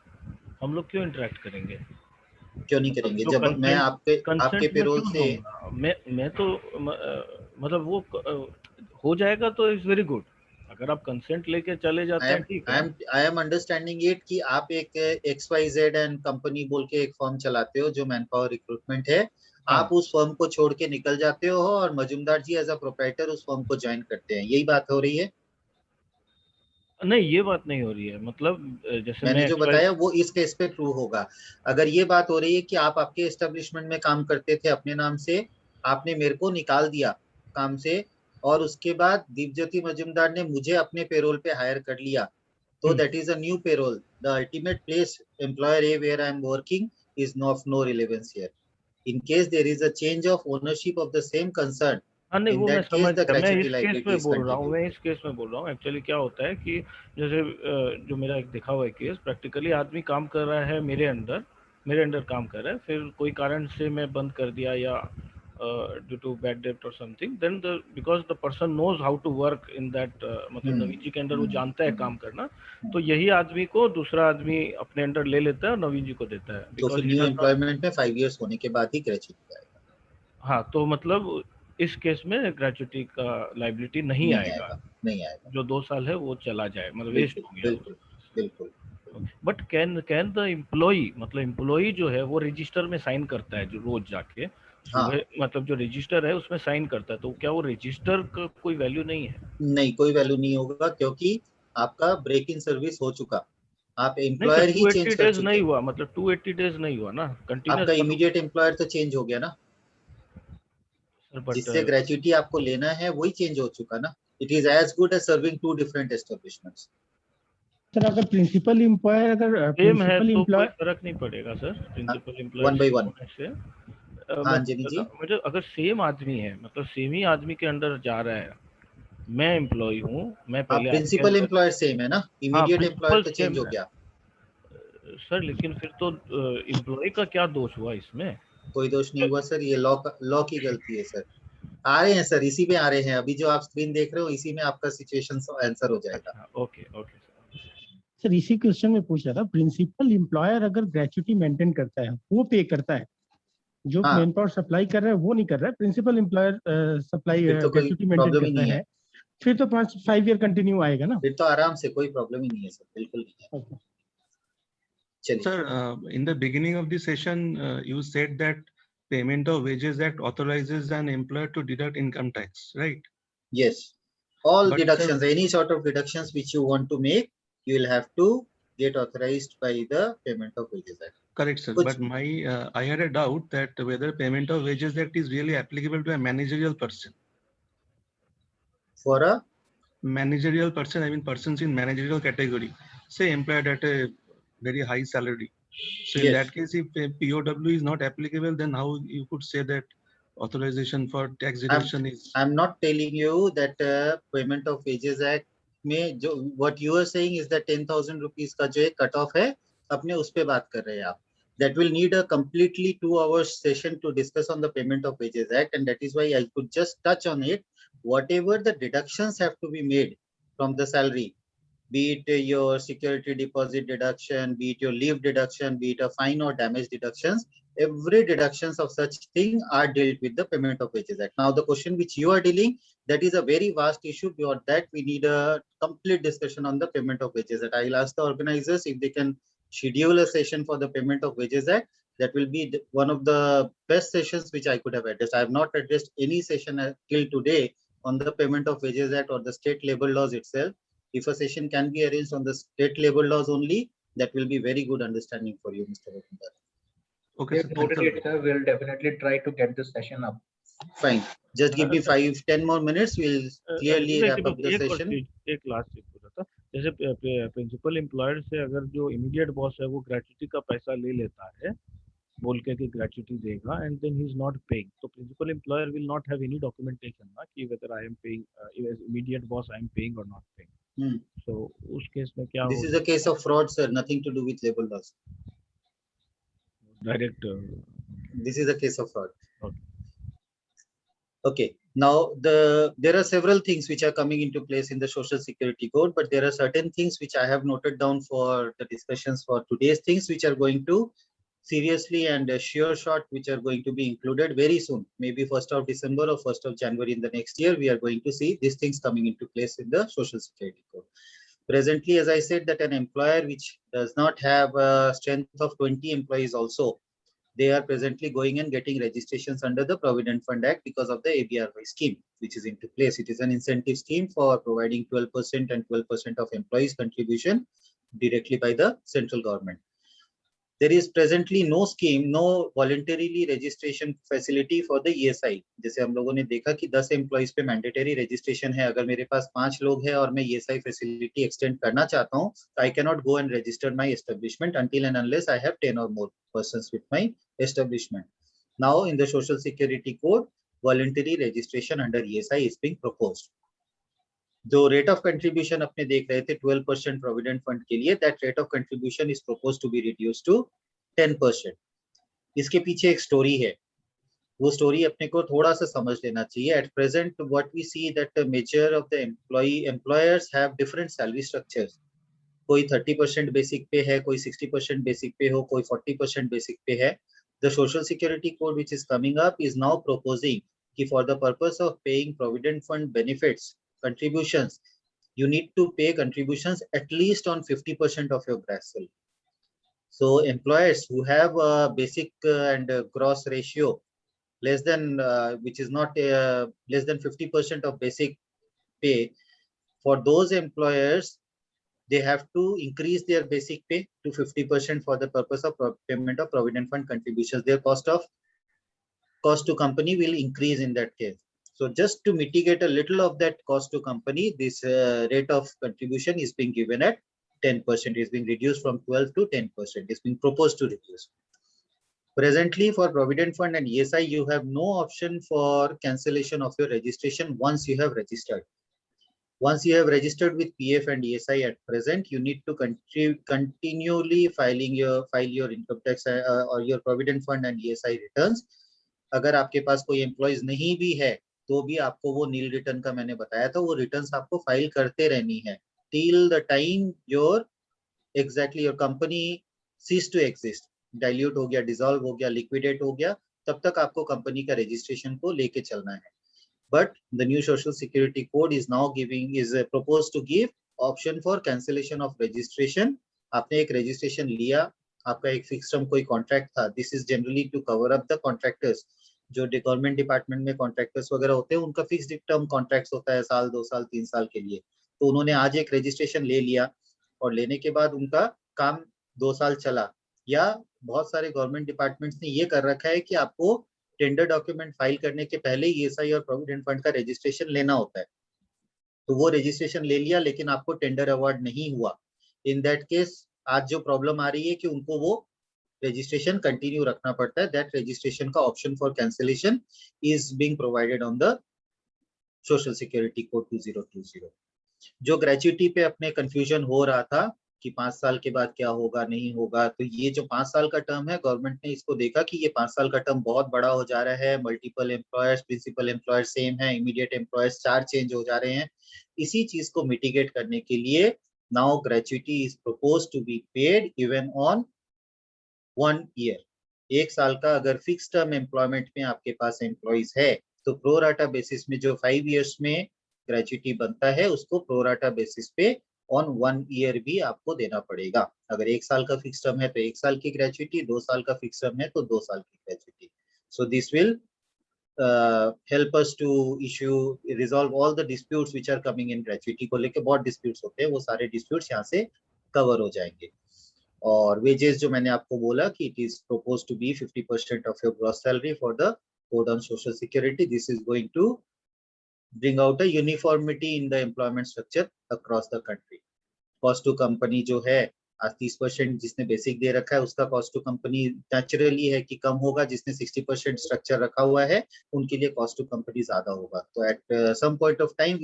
हम लोग क्यों इंटरेक्ट करेंगे? क्यों नहीं करेंगे? जब मैं आपके पेरोल से मैं तो मतलब वो हो जाएगा तो इट्स वेरी गुड, अगर आप कंसेंट लेके चले जाते हैं ठीक है। आई एम अंडरस्टैंडिंग इट कि आप एक XYZ एंड कंपनी बोल के एक फर्म चलाते हो जो मैन पावर रिक्रूटमेंट है, आप उस फर्म को छोड़ के निकल जाते हो और मजुमदार जी एज अ प्रोप्राइटर उस फर्म को ज्वाइन करते हैं, यही बात हो रही है? नहीं, ये बात नहीं हो रही है, मतलब जैसे मैंने जो बताया वो इस केस पे ट्रू होगा। अगर ये बात हो रही है कि आप आपके एस्टेब्लिशमेंट में काम करते थे अपने नाम से, आपने मेरे को निकाल दिया काम से और उसके बाद दीपज्योति मजुमदार ने मुझे अपने पेरोल पे हायर कर लिया, तो that is a new payroll. The ultimate place employer a where I am working is of no relevance here. In case there is a change of ownership of the same concern, नहीं वो मैं समझ गया, मैं इस case में बोल रहा हूँ, एक्चुअली क्या होता है कि जैसे जो मेरा एक देखा हुआ है केस, प्रैक्टिकली आदमी काम कर रहा है मेरे अंडर काम कर रहा है, फिर कोई कारण से मैं बंद कर दिया या ड्यू टू बैड डेट और something, then because the person knows how to work in that, मतलब नवीन जी के अंडर वो जानता है काम करना, तो यही आदमी को दूसरा आदमी अपने अंडर ले लेता है और नवीन जी को देता है। तो फिर न्यू एम्प्लॉयमेंट में 5 इयर्स होने के बाद ही ग्रेचुटी आएगा। हाँ, तो मतलब इस केस में ग्रेचुटी का लायबिलिटी नहीं आएगा, जो 2 साल है वो चला जाए, मतलब वेस्ट हो गया। बिल्कुल। बट कैन द एम्प्लॉई, मतलब एम्प्लॉई जो है वो रजिस्टर में साइन करता है, जो रोज जाके मतलब जो रजिस्टर है उसमें साइन करता है, तो क्या वो रजिस्टर का कोई वैल्यू नहीं है? नहीं, कोई वैल्यू नहीं होगा, क्योंकि आपका ब्रेक इन सर्विस हो चुका, आप एम्प्लॉयर ही चेंज कर चुके। नहीं हुआ, मतलब 280 डेज नहीं हुआ ना कंटिन्यूस, आपका इमीडिएट एम्प्लॉयर तो चेंज हो गया ना, जिससे ग्रेचुटी आपको लेना है वही चेंज हो चुका ना। It is as good as serving 2 different establishments. Sir अगर प्रिंसिपल एम्प्लॉयर अगर सेम है तो कोई फर्क नहीं पड़ेगा सर, प्रिंसिपल एम्प्लॉयर 1 by 1 से। हाँ जी। मुझे अगर सेम आदमी है, मतलब सेम ही आदमी के अंडर जा रहा है, मैं एम्प्लॉय हूँ, मैं पहले प्रिंसिपल एम्प्लॉयर सेम है ना, इमीडिएट एम्प्लॉयर तो चेंज हो गया सर, लेकिन फिर तो एम्प्लॉय का क्या दोष हुआ इसमें? कोई दोष नहीं हुआ सर, ये लॉ की गलती है सर। आ रहे हैं सर, इसी में आ रहे हैं, अभी जो आप स्क्रीन देख रहे हो इसी में आपका सिचुएशन आंसर हो जाएगा। ओके सर इसी क्वेश्चन में पूछ रहा था, प्रिंसिपल एम्प्लॉयर अगर ग्रेचुटी मेंटेन करता है, वो पे करता है, जो मैन पावर सप्लाई कर रहा है वो नहीं कर रहा है, principal employer supply gratuity maintain करता है, फिर तो 5 ईयर कंटिन्यू आएगा ना, फिर तो आराम से, कोई प्रॉब्लम ही नहीं है सर, बिल्कुल नहीं है। Sir, in the beginning of the session, you said that Payment of Wages Act authorizes an employer to deduct income tax, right? Yes. All But, sir, deductions, any sort of deductions which you want to make, you will have to get authorized by the Payment of Wages Act. Correct, sir. But I had a doubt that whether Payment of Wages Act is really applicable to a managerial person. For a managerial person, I mean persons in managerial category, say employed at a very high salary. So in that case, if a POW is not applicable, then how you could say that authorization for tax deduction is? I'm not telling you that Payment of Wages Act में जो what you are saying is that 10,000 rupees का जो cut off है, अपने उस पे बात कर रहे हैं आप. That will need a completely 2 hours session to discuss on the Payment of Wages Act, and that is why I could just touch on it. Whatever the deductions have to be made from the salary, be it your security deposit deduction, be it your leave deduction, be it a fine or damage deductions, every deductions of such thing are dealt with the Payment of Wages Act. Now the question which you are dealing, that is a very vast issue. Beyond that, we need a complete discussion on the Payment of Wages Act. I'll ask the organizers if they can schedule a session for the Payment of Wages Act. That will be one of the best sessions which I could have addressed. I have not addressed any session till today on the Payment of Wages Act or the state labor laws itself. If a session can be arranged on the state labor laws only, that will be very good understanding for you, Mr. Vakundar. Okay, sir. Noted it, sir. We'll definitely try to get this session up. Fine. Just give me 5-10 more minutes. We'll clearly wrap up the session. एक last चीज बोला था, जैसे principal employer से अगर जो immediate boss है वो ग्रेच्युटी का पैसा ले लेता है बोल के कि ग्रेच्युटी देगा and then he is not paying, तो principal employer will not have any documentation ना कि whether I am paying, immediate boss I am paying और नॉट पेइंग. So उस केस में क्या? This is a case of fraud, sir. Nothing to do with labor laws. Direct. This is a case of fraud. Okay. Now there are several things which are coming into place in the Social Security Code, but there are certain things which I have noted down for the discussions for today's things, which are going to seriously and sure shot, which are going to be included very soon, maybe 1st of December or 1st of January in the next year. We are going to see these things coming into place in the Social Security Code. Presently, as I said, that an employer which does not have a strength of 20 employees also, they are presently going and getting registrations under the Provident Fund Act because of the ABRY scheme, which is into place. It is an incentive scheme for providing 12% and 12% of employees' contribution directly by the central government. There is presently no scheme, no voluntarily registration facility for the ESI. जैसे हम लोगों ने देखा कि 10 employees पे mandatory registration है. अगर मेरे पास 5 लोग हैं और मैं ESI facility extend करना चाहता हूँ, I cannot go and register my establishment until and unless I have 10 or more persons with my establishment. Now, in the Social Security Code, voluntary registration under ESI is being proposed. जो rate of contribution अपने देख रहे थे 12% provident fund के लिए, that rate of contribution is proposed to be reduced to 10%. इसके पीछे एक story है, वो story अपने को थोड़ा सा समझ लेना चाहिए. At present, what we see that the major of the employers have different salary structures. कोई 30% basic pay है, कोई 60% basic pay हो, कोई 40% basic pay है. The Social Security Code which is coming up is now proposing कि for the purpose of paying provident fund benefits, contributions, you need to pay contributions at least on 50% of your gross salary. So employers who have a basic and gross ratio less than which is not less than 50% of basic pay, for those employers they have to increase their basic pay to 50% for the purpose of payment of provident fund contributions. Their cost to company will increase in that case. So just to mitigate a little of that cost to company, this rate of contribution is being given at 10%. Is being reduced from 12 to 10%. It's being proposed to reduce. Presently, for Provident Fund and ESI, you have no option for cancellation of your registration once you have registered. Once you have registered with PF and ESI at present, you need to continually file your income tax or your Provident Fund and ESI returns. अगर आपके पास कोई employees नहीं भी है, तो भी आपको वो नील रिटर्न का मैंने बताया था, वो रिटर्न्स आपको फाइल करते रहनी है till the time your company cease to exist, dilute हो गया, dissolve हो गया, liquidate हो गया, तब तक आपको कंपनी का registration को लेके चलना है. But the new Social Security Code is now proposed to give option for cancellation of registration. आपने एक registration लिया, आपका एक फिक्स टर्म कोई कॉन्ट्रैक्ट था, this is generally to cover up the contractors. जो गवर्नमेंट डिपार्टमेंट में कॉन्ट्रैक्टर्स वगैरह होते हैं उनका फिक्स टर्म कॉन्ट्रैक्ट्स होता है, साल 2 साल 3 साल के लिए। तो उन्होंने आज एक रजिस्ट्रेशन ले लिया और लेने के बाद उनका काम 2 साल चला, या बहुत सारे गवर्नमेंट डिपार्टमेंट्स ने ये कर रखा है कि आपको टेंडर डॉक्यूमेंट फाइल करने के पहले ईएसआई और प्रोविडेंट फंड का रजिस्ट्रेशन लेना होता है। तो वो रजिस्ट्रेशन ले लिया लेकिन आपको टेंडर अवार्ड नहीं हुआ। इन दैट केस आज जो प्रॉब्लम आ रही है कि उनको वो रजिस्ट्रेशन कंटिन्यू रखना पड़ता है। दैट रजिस्ट्रेशन का option for cancellation is being provided on the social security code 2020। जो ग्रेच्युटी पे अपने कंफ्यूजन हो रहा था कि 5 साल के बाद क्या होगा नहीं होगा, तो ये जो 5 साल का टर्म है, गवर्नमेंट ने इसको देखा कि ये 5 साल का टर्म बहुत बड़ा हो जा रहा है, multiple employers, principal employer same है, इमीडिएट एम्प्लॉयर्स 4 चेंज हो जा रहे हैं। इसी चीज को मिटिगेट करने के लिए now gratuity is propose to be paid even on 1 year. 1 साल का अगर फिक्स टर्म एम्प्लॉयमेंट में आपके पास एम्प्लॉइज है तो प्रोराटा बेसिस में जो 5 इयर्स में ग्रेच्युटी बनता है उसको प्रोराटा बेसिस पे ऑन 1 ईयर भी आपको देना पड़ेगा। अगर 1 साल का फिक्स टर्म है तो 1 साल की ग्रेच्युटी, 2 साल का फिक्स टर्म है तो 2 साल की gratuity. So this will help us to resolve all the disputes which are coming in gratuity को लेके बहुत disputes होते हैं, वो सारे disputes यहाँ से cover हो जाएंगे। और wages जो मैंने आपको बोला कि it is proposed to be 50% of your gross salary for the code on social security. This is going to bring out a uniformity in the employment structure across the country. Cost to company जो है आज 30% जिसने basic दे रखा है उसका cost to company naturally है कि कम होगा, जिसने 60% स्ट्रक्चर रखा हुआ है उनके लिए कॉस्ट टू कंपनी ज्यादा होगा। तो at some point of time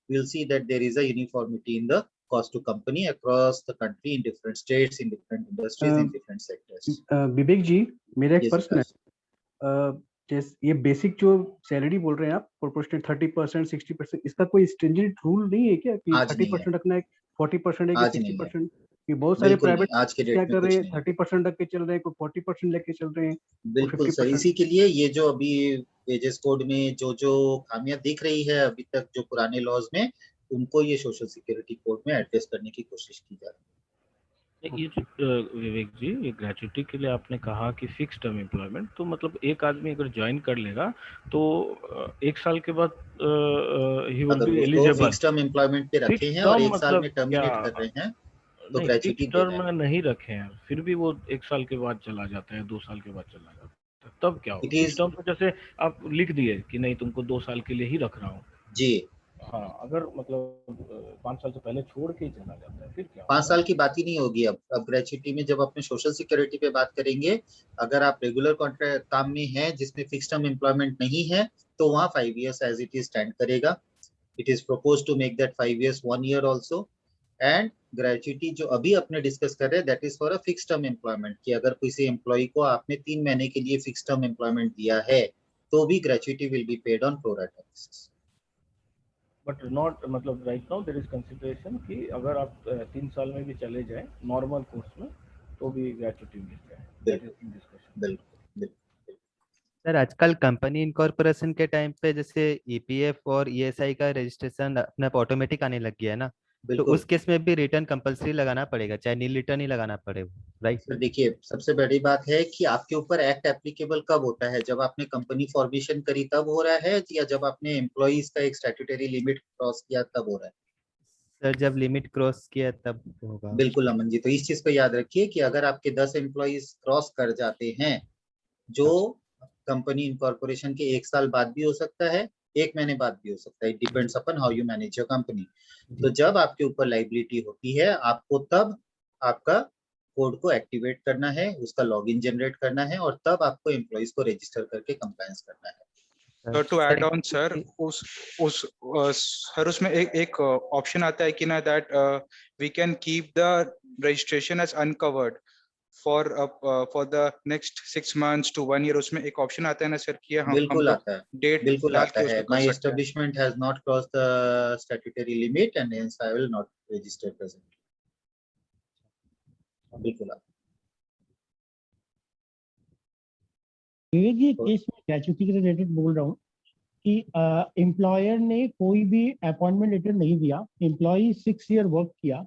we'll see that there is a uniformity in the cost to company across the country in different states, in different industries, in different sectors. विवेक जी, मेरा एक Yes, प्रश्न है। जैसे ये basic जो salary बोल रहे हैं आप, प्रोपोर्शनल 30% 60%, इसका कोई स्ट्रिंजेंट रूल नहीं है क्या कि 30% रखना है, 40% है कि 60%? कि बहुत सारे प्राइवेट आज के क्या डेट में कर रहे कुछ हैं, नहीं। 30% रख के चल रहे हैं, कोई 40% लेके चल रहे हैं, बिल्कुल सही। 50%। इसी के लिए ये जो अभी वेजेस कोड में जो खामियां दिख रही है अभी तक जो पुराने लॉज में, उनको ये सोशल सिक्योरिटी कोड में एड्रेस करने की कोशिश की जा रही है। ये जो विवेक जी, ये ग्रेच्युटी के लिए आपने कहा कि फिक्स टर्म एम्प्लॉयमेंट, तो मतलब एक आदमी अगर ज्वाइन कर लेगा तो 1 साल के बाद ही विल अगर बी उसको एलिजिबल। फिक्स टर्म एम्प्लॉयमेंट पे रखे हैं और 1 साल में टर्मिनेट कर रहे हैं तो नहीं, ग्रेच्युटी फिक्स दे टर्म रहे हैं। में नहीं रखे हैं फिर भी वो 1 साल के बाद चला जाता है, 2 साल के बाद चला जाता है, तब क्या होगा? फिक्स टर्म तो जैसे आप लिख दिए कि नहीं तुमको 2 साल के लिए ही रख रहा हूँ जी। हाँ, अगर मतलब 5 साल से पहले छोड़ के ही चला जाता है फिर क्या 5 होगा? साल की बात ही नहीं होगी। अब ग्रेच्युटी में जब अपने सोशल सिक्योरिटी पे बात करेंगे, अगर आप रेगुलर कॉन्ट्रैक्ट काम में हैं जिसमें फिक्स टर्म एम्प्लॉयमेंट नहीं है तो वहाँ 5 years as it is stand करेगा। It is propose to make that 5 years 1 year also. And gratuity जो अभी अपने डिस्कस कर रहे हैं that is for a fix term employment, कि अगर किसी एम्प्लॉय को आपने 3 महीने के लिए फिक्स टर्म एम्प्लॉयमेंट दिया है तो भी gratuity will be paid on pro rata basis. But not मतलब right now there is consideration कि अगर आप 3 साल में भी चले जाएं नॉर्मल कोर्स में तो भी ग्रेच्युटी मिल जाए। That is in discussion. बिल्कुल। सर आजकल कंपनी इनकॉर्पोरेशन के टाइम पे जैसे ईपीएफ और ईएसआई का रजिस्ट्रेशन अपने आप ऑटोमेटिक आने लग गया है ना, तो बिल्कुल। उस केस में भी रिटर्न कंपलसरी लगाना पड़ेगा, चाहे नील रिटर्न ही लगाना पड़े, राइट? सर देखिए, सबसे बड़ी बात है कि आपके ऊपर एक्ट एप्लीकेबल कब होता है, जब आपने कंपनी फॉर्मेशन करी तब हो रहा है या जब आपने एम्प्लॉइज का एक स्टैट्यूटरी लिमिट क्रॉस किया तब हो रहा है? सर जब लिमिट क्रॉस किया तब होगा। बिल्कुल अमन जी, तो इस चीज को याद रखिए कि अगर आपके 10 एम्प्लॉइज क्रॉस कर जाते हैं, जो कंपनी इनकॉर्पोरेशन के 1 साल बाद भी हो सकता है, 1 महीने बाद भी हो सकता है, it depends upon how you manage your company. तो जब आपके ऊपर लाइबिलिटी होती है आपको तब आपका कोड को एक्टिवेट करना है, उसका लॉगिन जनरेट करना है और तब आपको एम्प्लॉइज को रजिस्टर करके कंप्लायंस करना है। तो to add on sir, sir उसमें एक ऑप्शन आता है कि ना that we can keep the registration as uncovered for the next 6 months to 1 year। उसमें एक ऑप्शन आता है ना सर कि हम बिल्कुल आता है, डेट बिल्कुल डाल आता के है। उसको कर माय सकते हैं। Establishment has not crossed the statutory limit and hence I will not register presently. बिल्कुल आता विवेक जी, केस में ग्रेच्युटी के रिलेटेड बोल रहा हूँ कि एम्प्लॉयर ने कोई भी अपॉइंटमेंट लेटर नहीं दिया, एम्प्लॉय 6 ईयर वर्क किया,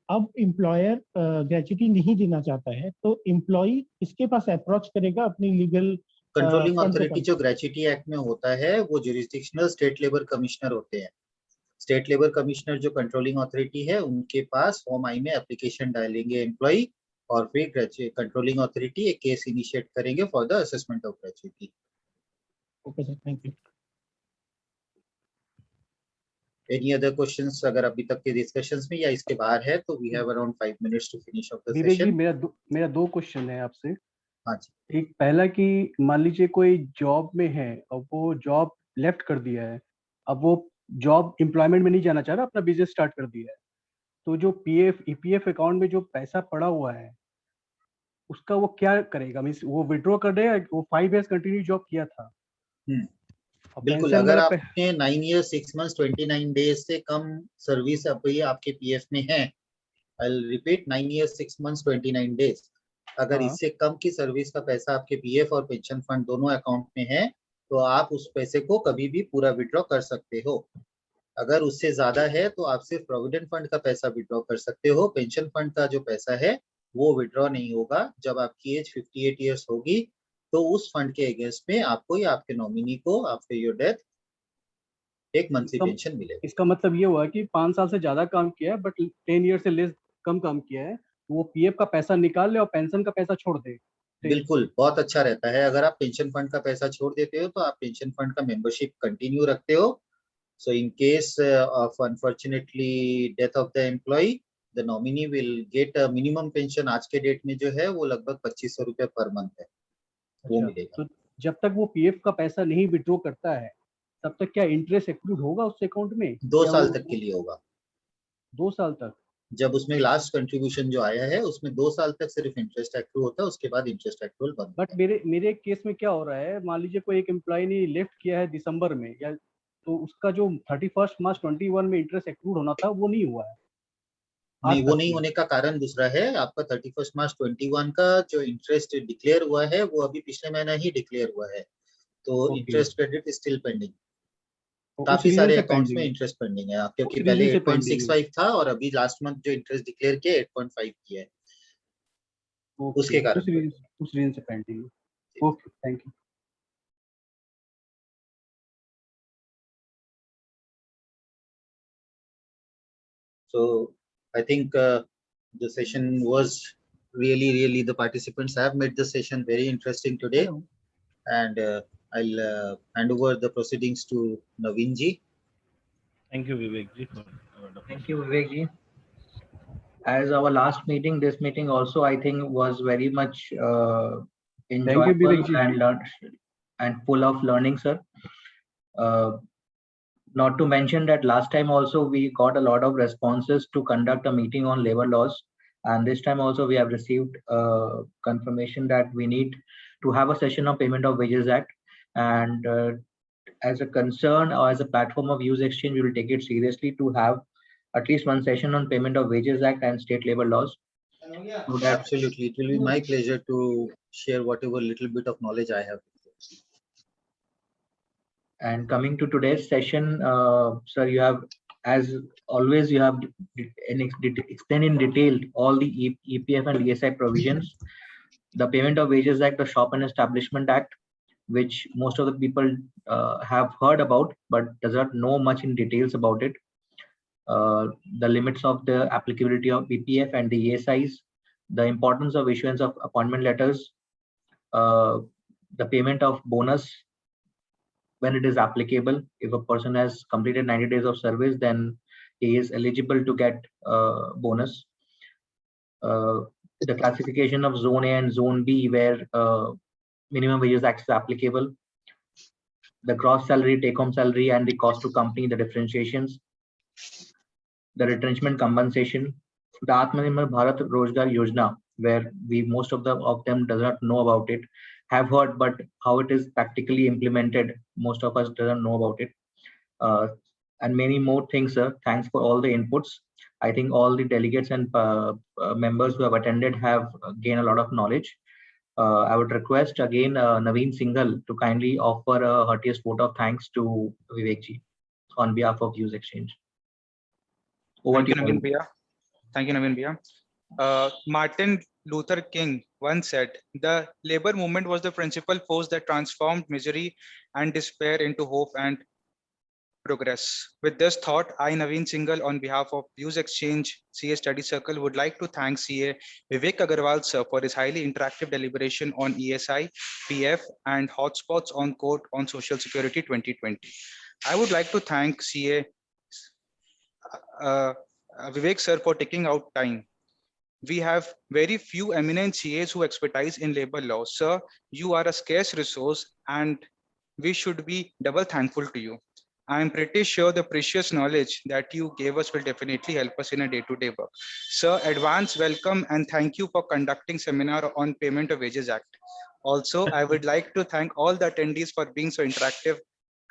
अब एम्प्लॉयर ग्रेच्युटी नहीं देना चाहता है, तो एम्प्लॉय किसके पास अप्रोच करेगा अपनी लीगल कंट्रोलिंग अथॉरिटी जो ग्रेच्युटी एक्ट में होता है वो जुरिस्डिक्शनल स्टेट लेबर कमिश्नर होते हैं। स्टेट लेबर कमिश्नर जो कंट्रोलिंग अथॉरिटी है उनके पास फॉर्म आई में एप्लीकेशन डालेंगे एम्प्लॉय, और फिर कंट्रोलिंग अथॉरिटी एक केस इनिशिएट करेंगे for the assessment of gratuity. Okay sir, thank you. Any other questions अगर अभी तक के डिस्कशंस में या इसके बाहर है तो we have around 5 minutes to finish off the Vivek ji, session. मेरा दो क्वेश्चन है आपसे। हाँ जी। एक पहला कि मान लीजिए कोई जॉब में है और वो जॉब लेफ्ट कर दिया है, अब वो जॉब एम्प्लॉयमेंट में नहीं जाना चाह रहा, अपना बिजनेस स्टार्ट कर दिया है, तो जो पीएफ ईपीएफ अकाउंट में जो पैसा पड़ा हुआ है उसका वो क्या करेगा? मींस वो विड्रॉ कर देगा? वो 5 years कंटिन्यू जॉब किया था। बिल्कुल, अगर आपने 9 years 6 months 29 days से कम सर्विस अभी आपके पीएफ में है, I will repeat 9 years 6 months 29 days, अगर इससे कम की सर्विस का पैसा आपके पीएफ और पेंशन फंड दोनों अकाउंट में है तो आप उस पैसे को कभी भी पूरा विड्रॉ कर सकते हो। अगर उससे ज्यादा है तो आप सिर्फ प्रोविडेंट फंड का पैसा विड्रॉ कर सकते हो। पेंशन फंड का जो पैसा है वो विड्रॉ नहीं होगा। जब आपकी एज 58 years होगी तो उस फंड के अगेंस्ट में आपको या आपके नॉमिनी को आफ्टर योर डेथ एक मंथली पेंशन मिलेगा। इसका मतलब ये हुआ कि 5 साल से ज्यादा काम किया है बट 10 years से लेस कम काम किया है, वो पीएफ का पैसा निकाल ले और पेंशन का पैसा छोड़ दे। बिल्कुल, बहुत अच्छा रहता है। अगर आप पेंशन फंड का पैसा छोड़ देते हो तो आप पेंशन फंड का मेंबरशिप कंटिन्यू रखते हो। So in case of unfortunately death of the employee, the nominee will get minimum pension आज के डेट में जो है वो लगभग 2500 रुपए पर मंथ है, वो मिलेगा। तो जब तक वो पीएफ का पैसा नहीं विड्रॉ करता है तब तक क्या इंटरेस्ट एक्रूड होगा उस अकाउंट में? 2 साल तक के लिए होगा। 2 साल तक? जब उसमें लास्ट कंट्रीब्यूशन जो आया है उसमें 2 साल तक सिर्फ इंटरेस्ट एक्रू होता है, उसके बाद इंटरेस्ट एक्रूअल बंद। बट मेरे केस में क्या हो रहा है, मान लीजिए कोई एक एम्प्लॉय ने लेफ्ट किया है दिसंबर में, या तो उसका जो 31 March 21 में इंटरेस्ट एक्रूड होना था वो नहीं हुआ है। नहीं, वो नहीं होने का कारण दूसरा है। आपका 31 March 21 का जो इंटरेस्ट डिक्लेयर हुआ है वो अभी पिछले महीना ही डिक्लेयर हुआ है, तो इंटरेस्ट क्रेडिट स्टिल पेंडिंग। काफी सारे अकाउंट्स में इंटरेस्ट पेंडिंग है, क्योंकि पहले 8.65 था और अभी लास्ट मंथ जो इंटरेस्ट डिक्लेयर किया 8.5 किया है, उसके कारण उस रीजन से पेंडिंग है। Okay, thank you. So I think the session was really the participants have made the session very interesting today. Hello. And I'll hand over the proceedings to Naveen ji. Thank you, Vivek ji. Thank you, Vivek ji. As our last meeting, this meeting also I think was very much enjoyable and full of learning, sir. Not to mention that last time also we got a lot of responses to conduct a meeting on labor laws, and this time also we have received confirmation that we need to have a session on Payment of Wages Act, and as a concern or as a platform of Use Exchange, we will take it seriously to have at least one session on Payment of Wages Act and state labor laws. So absolutely, it will be my pleasure to share whatever little bit of knowledge I have. And coming to today's session, sir, you have, as always, you have explained in detail all the EPF and ESI provisions, the Payment of Wages Act, the Shop and Establishment Act, which most of the people have heard about, but does not know much in details about it. The limits of the applicability of EPF and the ESIs, the importance of issuance of appointment letters, the payment of bonus when it is applicable. If a person has completed 90 days of service, then he is eligible to get bonus. The classification of Zone A and Zone B, where minimum wages act is applicable. The gross salary, take-home salary, and the cost to company, the differentiations. The retrenchment compensation. The Atmanirbhar Bharat Rozgar Yojana, where most of them does not know about it, have heard, but how it is practically implemented, most of us doesn't know about it, and many more things, sir. Thanks for all the inputs. I think all the delegates and members who have attended have gained a lot of knowledge. I would request again Naveen Singhal to kindly offer a heartiest vote of thanks to Vivek ji on behalf of Use Exchange. Thank you, Naveen Bhaiya. Thank you, Naveen Bhaiya. Martin Luther King once said, "The labor movement was the principal force that transformed misery and despair into hope and progress." With this thought, I, Naveen Singhal, on behalf of Views Exchange CA Study Circle, would like to thank CA Vivek Agarwal sir for his highly interactive deliberation on ESI, PF, and hotspots on court on Social Security 2020. I would like to thank CA Vivek sir for taking out time. We have very few eminent CAs who expertise in labor law. Sir, you are a scarce resource and we should be double thankful to you. I am pretty sure the precious knowledge that you gave us will definitely help us in a day-to-day work. Sir, advance welcome and thank you for conducting seminar on Payment of Wages Act. Also, I would like to thank all the attendees for being so interactive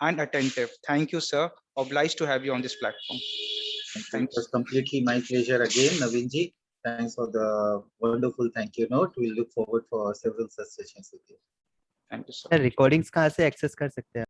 and attentive. Thank you, sir. Obliged to have you on this platform. It was completely my pleasure again, Naveen ji. Thanks for the wonderful thank you note. We look forward for several such sessions with you. Thank you, sir. Recordings कहाँ से access कर सकते हैं?